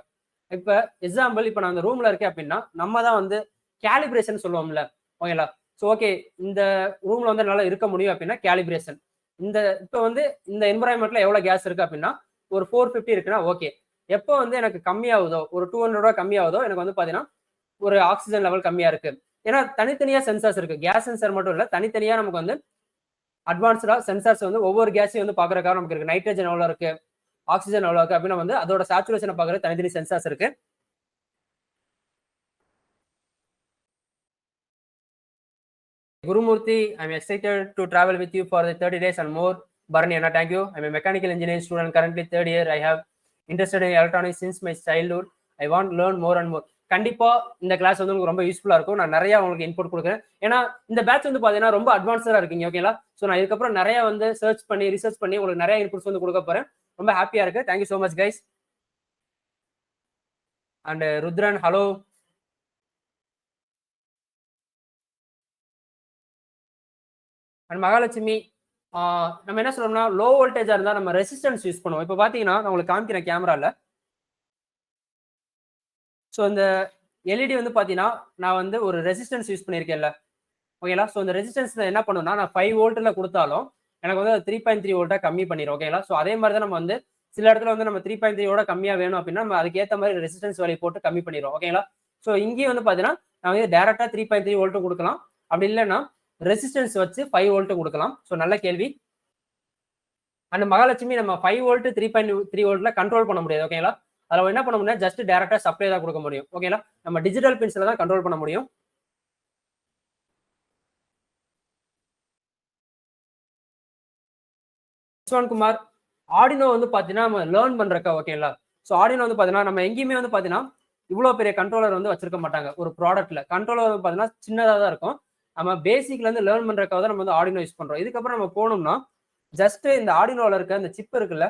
இப்ப எக்ஸாம்பிள், இப்ப நான் அந்த ரூம்ல இருக்கேன் அப்படின்னா நம்ம தான் வந்து கேலிபிரேஷன் சொல்லுவோம்ல. ஓகேங்களா, ஸோ ஓகே இந்த ரூம்ல வந்து நல்லா இருக்க முடியும் அப்படின்னா கேலிபிரேஷன். இந்த இப்போ வந்து இந்த என்வரான்மெண்ட்ல எவ்வளவு கேஸ் இருக்கு அப்படின்னா ஒரு 450 இருக்குன்னா ஓகே, எப்போ வந்து எனக்கு கம்மியாகுதோ, ஒரு 200 கம்மியாகுதோ எனக்கு வந்து பாத்தீங்கன்னா ஒரு ஆக்சிஜன் லெவல் கம்மியா இருக்கு. ஏன்னா தனித்தனியா சென்சார்ஸ் இருக்கு, கேஸ் சென்சார் மட்டும் இல்ல, தனித்தனியா நமக்கு வந்து அட்வான்ஸ்டா சென்சார்ஸ் வந்து ஒவ்வொரு கேஸையும் வந்து பாக்குறதுக்காக நமக்கு இருக்கு. நைட்ரஜன் எவ்வளவு இருக்கு, ஆக்சிஜன் எவ்வளவு இருக்கு அப்படின்னு வந்து அதோட சேச்சுரேஷனை பாக்குற தனித்தனி சென்சார்ஸ் இருக்கு. Gurumurthy, I'm excited to travel with you for the 30 days and more. Barney Anna, thank you. I'm a mechanical engineering student, currently 3rd year. I have interested in electronics since my childhood. I want to learn more and more. கண்டிப்பா இந்த கிளாஸ் வந்து உங்களுக்கு ரொம்ப யூஸ்ஃபுல்லா இருக்கும். நான் நிறைய உங்களுக்கு இன்புட் கொடுக்குறேன். ஏன்னா இந்த பேட்ச் வந்து பாத்தீங்கன்னா ரொம்ப அட்வான்ஸ்டா இருக்கீங்க. ஓகேங்களா, ஸோ நான் இதுக்கப்புறம் நிறைய வந்து சர்ச் பண்ணி ரிசர்ச் பண்ணி உங்களுக்கு நிறைய இன்புட்ஸ் வந்து கொடுக்க போறேன். ரொம்ப ஹாப்பியா இருக்கு. Thank you so much guys. And Rudran hello. And Mahalakshmi, நம்ம என்ன சொல்றோம்னா லோ வோல்டேஜா இருந்தா நம்ம ரெசிஸ்டன்ஸ் யூஸ் பண்ணுவோம். இப்போ பாத்தீங்கன்னா நான் உங்களுக்கு காமிக்கிறேன் கேமரால. ஸோ இந்த எல்இடி வந்து பாத்தீங்கன்னா நான் வந்து ஒரு ரெசிஸ்டன்ஸ் யூஸ் பண்ணியிருக்கேன்ல. ஓகேங்களா, ஸோ இந்த ரெசிஸ்டன்ஸ் என்ன பண்ணுன்னா நான் 5 வோல்ட்ல கொடுத்தாலும் எனக்கு வந்து 3.3 வோல்ட்டா கம்மி பண்ணிடும். ஓகேங்களா, ஸோ அதே மாதிரி தான் நம்ம வந்து சில இடத்துல வந்து நம்ம 3.3 கம்மியா வேணும் அப்படின்னா நம்ம அதுக்கேற்ற மாதிரி ரெசிஸ்டன்ஸ் வேல்யூ போட்டு கம்மி பண்ணிடும். ஓகேங்களா, ஸோ இங்கேயும் வந்து பாத்தீங்கன்னா நான் வந்து டேரக்டா 3.3 வோல்ட் கொடுக்கலாம், அப்படி இல்லைன்னா ரெசிஸ்டன்ஸ் வச்சு 5 வோல்ட் கொடுக்கலாம். ஸோ நல்ல கேள்வி. அந்த மகாலட்சுமி, நம்ம 5 வோல்ட் 3.3 வோல்ட்ல கண்ட்ரோல் பண்ண முடியாது. ஓகேங்களா, அதில் என்ன பண்ண முடியும், ஜஸ்ட் டேரக்டா சப்ளை தான் கொடுக்க முடியும். ஓகேங்களா, நம்ம டிஜிட்டல் பின்ஸ்ல தான் கண்ட்ரோல் பண்ண முடியும். குமார், ஆடினோ வந்து பாத்தீங்கன்னா நம்ம லேர்ன் பண்றக்க. ஓகேங்களா, ஸோ ஆடினோ வந்து பாத்தீங்கன்னா நம்ம எங்கேயுமே வந்து பாத்தீங்கன்னா இவ்வளவு பெரிய கண்ட்ரோலர் வந்து வச்சிருக்க மாட்டாங்க. ஒரு ப்ராடக்ட்ல கண்ட்ரோலர் வந்து பாத்தீங்கன்னா சின்னதா தான் இருக்கும். நம்ம பேசிக்ல இருந்து லேர்ன் பண்றதுக்காக தான் நம்ம வந்து ஆடினோ யூஸ் பண்றோம். இதுக்கப்புறம் நம்ம போனோம்னா ஜஸ்ட் இந்த ஆடினோல இருக்க இந்த சிப் இருக்குல்ல,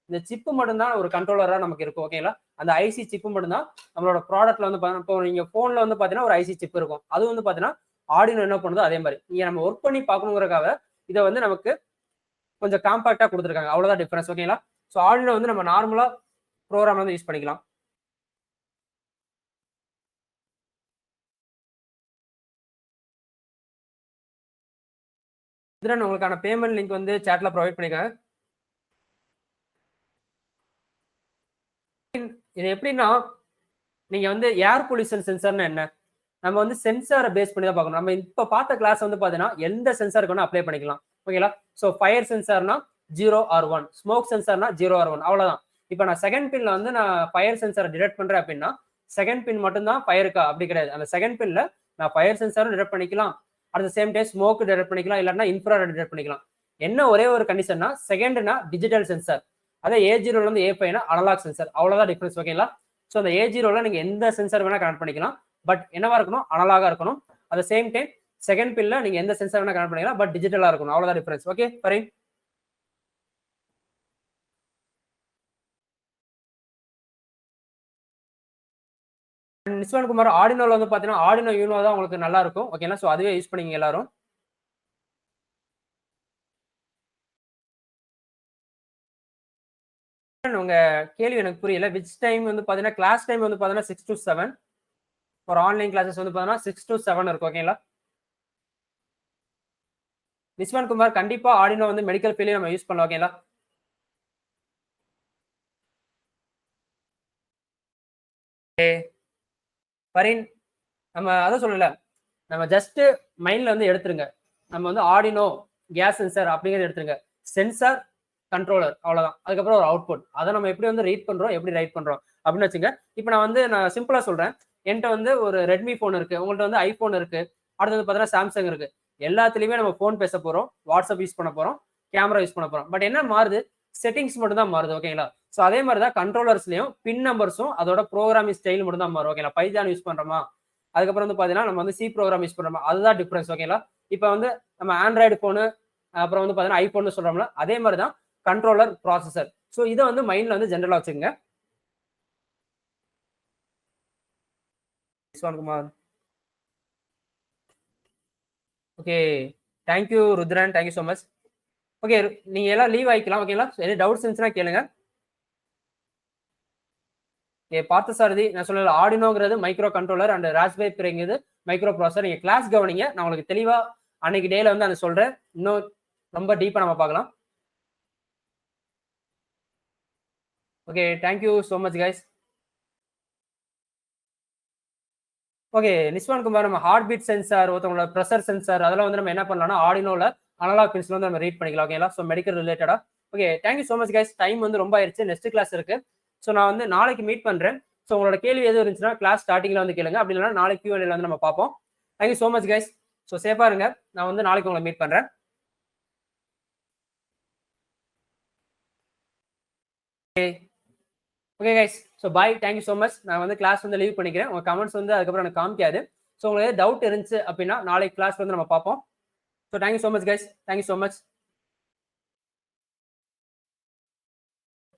இந்த சிப்பு மட்டும்தான் ஒரு கண்ட்ரோலரா நமக்கு இருக்கும். ஓகேங்களா? அந்த ஐசி சிப்பு மட்டும்தான் நம்மளோட ப்ராடக்ட்ல வந்து இப்போ நீங்க போன்ல வந்து பாத்தீங்கன்னா ஒரு ஐசி சிப் இருக்கும். அது வந்து பாத்தீங்கன்னா ஆர்டினோ என்ன பண்ணுதோ அதே மாதிரி நீங்க நம்ம ஒர்க் பண்ணி பார்க்கணுங்கிறக்காக இதை வந்து நமக்கு கொஞ்சம் காம்பாக்டா கொடுத்துருக்காங்க. அவ்வளவுதான் டிஃபரன்ஸ். ஓகேங்களா? ஸோ ஆர்டினோ வந்து நம்ம நார்மலா ப்ரோக்ராம் வந்து யூஸ் பண்ணிக்கலாம். இதுல உங்களுக்கான பேமெண்ட் லிங்க் வந்து சாட்ல ப்ரொவைட் பண்ணிருக்காங்க. இது எப்படின்னா நீங்க வந்து ஏர் பொல்யூஷன் சென்சார்னா என்ன, நம்ம வந்து சென்சாரை பேஸ் பண்ணி தான் பார்க்கணும். நம்ம இப்ப பார்த்த கிளாஸ் வந்து பாத்தீங்கன்னா எந்த சென்சாருக்கு வேணா அப்ளை பண்ணிக்கலாம். ஓகேங்களா? ஸோ ஃபயர் சென்சார்னா 0 or 1, ஸ்மோக் சென்சார்னா 0 or 1, அவ்வளவுதான். இப்போ நான் செகண்ட் பின்ல வந்து நான் ஃபயர் சென்சாரை டிடெக்ட் பண்றேன் அப்படின்னா செகண்ட் பின் மட்டும் தான் ஃபயருக்கா அப்படி கிடையாது. அந்த செகண்ட் பின்ல நான் ஃபயர் சென்சாரும் டிடெக்ட் பண்ணிக்கலாம், at the same time smoke detect பண்ணிக்கலாம், இல்லைன்னா இன்ஃப்ராரெட் டிடெக்ட் பண்ணிக்கலாம். என்ன ஒரே ஒரு கண்டிஷன்னா செகண்ட்னா டிஜிட்டல் சென்சார், அதே A0ல இருந்து A5னா அனலாக் சென்சார், அவ்வளவுதான் டிஃபரன்ஸ். ஓகேங்களா? ஸோ அந்த A0ல நீங்க எந்த சென்சார் வேணா கனெக்ட் பண்ணிக்கலாம், பட் என்னவா இருக்கணும், அனலாகா இருக்கணும். At the same time second பின்ல நீங்க எந்த சென்சார் வேணா கனெக்ட் பண்ணிக்கலாம், பட் டிஜிட்டலா இருக்கணும், அவ்வளவுதான் டிஃபரன்ஸ். ஓகே ஃபரைன். நிஸ்வான் குமார் ஆர்டினோல வந்து பாத்தீங்கன்னா ஆர்டினோ யூனோ தான் உங்களுக்கு நல்லா இருக்கும். ஓகேங்களா? ஸோ அதுவே யூஸ் பண்ணிங்க எல்லாரும். உங்க கேள்வி எனக்கு புரியல. விச் டைம் வந்து பாத்தீங்கன்னா கிளாஸ் டைம் வந்து பாத்தீங்கன்னா 6 to 7, ஒரு ஆன்லைன் கிளாஸஸ் வந்து பாத்தீங்கன்னா 6 to 7 இருக்கும். ஓகேங்களா? நிஸ்வான் குமார் கண்டிப்பா ஆர்டினோ வந்து மெடிக்கல் ஃபீல்ட்ல நம்ம யூஸ் பண்ணலாம். ஓகேங்களா? ஃபரின் நம்ம அதான் சொல்லல, நம்ம ஜஸ்ட் மைண்ட்ல வந்து எடுத்துருங்க. நம்ம வந்து ஆர்டினோ கேஸ் சென்சார் அப்படிங்கிறது எடுத்துருங்க. சென்சார் கண்ட்ரோலர் அவ்வளவுதான். அதுக்கப்புறம் ஒரு அவுட்புட், அதை நம்ம எப்படி வந்து ரீட் பண்றோம், எப்படி ரைட் பண்றோம் அப்படின்னு வச்சுங்க. இப்போ நான் சிம்பிளா சொல்றேன். என்கிட்ட வந்து ஒரு ரெட்மி போன் இருக்கு, உங்கள்ட்ட வந்து ஐபோன் இருக்கு, அடுத்து வந்து பாத்தீங்கன்னா சாம்சங் இருக்கு. எல்லாத்துலயுமே நம்ம போன் பேச போறோம், வாட்ஸ்அப் யூஸ் பண்ண போறோம், கேமரா யூஸ் பண்ண போறோம். பட் என்ன மாறுது, செட்டிங்ஸ் மட்டும் தான் மாறுது. ஓகேங்களா? ஸோ அதே மாதிரி தான் கண்ட்ரோலர்ஸ்லயும் பின் நம்பர்ஸும் அதோட ப்ரோக்ராமிங் ஸ்டைல் மட்டும் தான் மாறும். ஓகேங்களா? பைதான் யூஸ் பண்றோமா, அதுக்கப்புறம் வந்து பாத்தீங்கன்னா நம்ம வந்து சி ப்ரோக்ராம் யூஸ் பண்றோமா, அதுதான் டிஃபரன்ஸ். ஓகேங்களா? இப்போ வந்து நம்ம ஆண்ட்ராய்டு போனு அப்புறம் வந்து பாத்தீங்கன்னா ஐபோன் சொல்றோம்ல, அதே மாதிரி தான் கண்ட்ரோலர் ப்ராசஸர். ஸோ இதை வந்து மைண்ட்ல வந்து ஜென்ரலா வச்சுக்கோங்க. Kumar okay, thank you Rudran, thank you so much. Okay, நீங்க எல்லாம் லீவ் ஆயிக்கலாம். ஓகேங்களா? எது டவுட்ஸ் இருந்துச்சுன்னா கேளுங்க. பார்த்தசாரதி நான் சொல்லல, ஆர்டினோங்கிறது மைக்ரோ கண்ட்ரோலர் அண்ட் ராஸ்பெரி பைங்கிறது மைக்ரோ ப்ராசஸர். நீங்க கிளாஸ் கவனிங்க, நான் உங்களுக்கு தெளிவா அன்னைக்கு டேல வந்து அதை சொல்றேன். இன்னும் ரொம்ப டீப்பா நம்ம பார்க்கலாம். Okay, thank you so much guys. Okay Niswan Kumar, நம்ம ஹார்ட் பீட் சென்சார், ஒருத்தவங்களோட ப்ரெஷர் சென்சார், அதெல்லாம் வந்து நம்ம என்ன பண்ணலாம்னா ஆர்டினோல அனலாக் பின்ஸ்ல வந்து நம்ம ரீட் பண்ணிக்கலாம். ஓகேங்களா? ஸோ மெடிக்கல் ரிலேட்டடா. Okay, thank you so much guys. Time வந்து ரொம்ப ஆயிருச்சு, நெக்ஸ்ட் கிளாஸ் இருக்கு. ஸோ நான் வந்து நாளைக்கு மீட் பண்றேன். ஸோ உங்களோட கேள்வி எதுவும் இருந்துச்சுன்னா கிளாஸ் ஸ்டார்டிங்ல வந்து கேளுங்க, அப்படி இல்லைன்னா நாளைக்கு Q&A வந்து நம்ம பார்ப்போம். Thank you so much guys. So சேஃபா இருங்க. நான் வந்து நாளைக்கு உங்களை மீட் பண்றேன். Okay guys, so bye, thank you so much. நான் வந்து கிளாஸ் வந்து லீவ் பண்ணிக்கிறேன். உங்க கமெண்ட்ஸ் வந்து அதுக்கப்புறம் எனக்கு காமிக்காது. ஸோ உங்களுக்கு டவுட் இருந்துச்சு அப்படின்னா நாளைக்கு கிளாஸ் வந்து நம்ம பார்ப்போம். So thank you so much guys, thank you so much.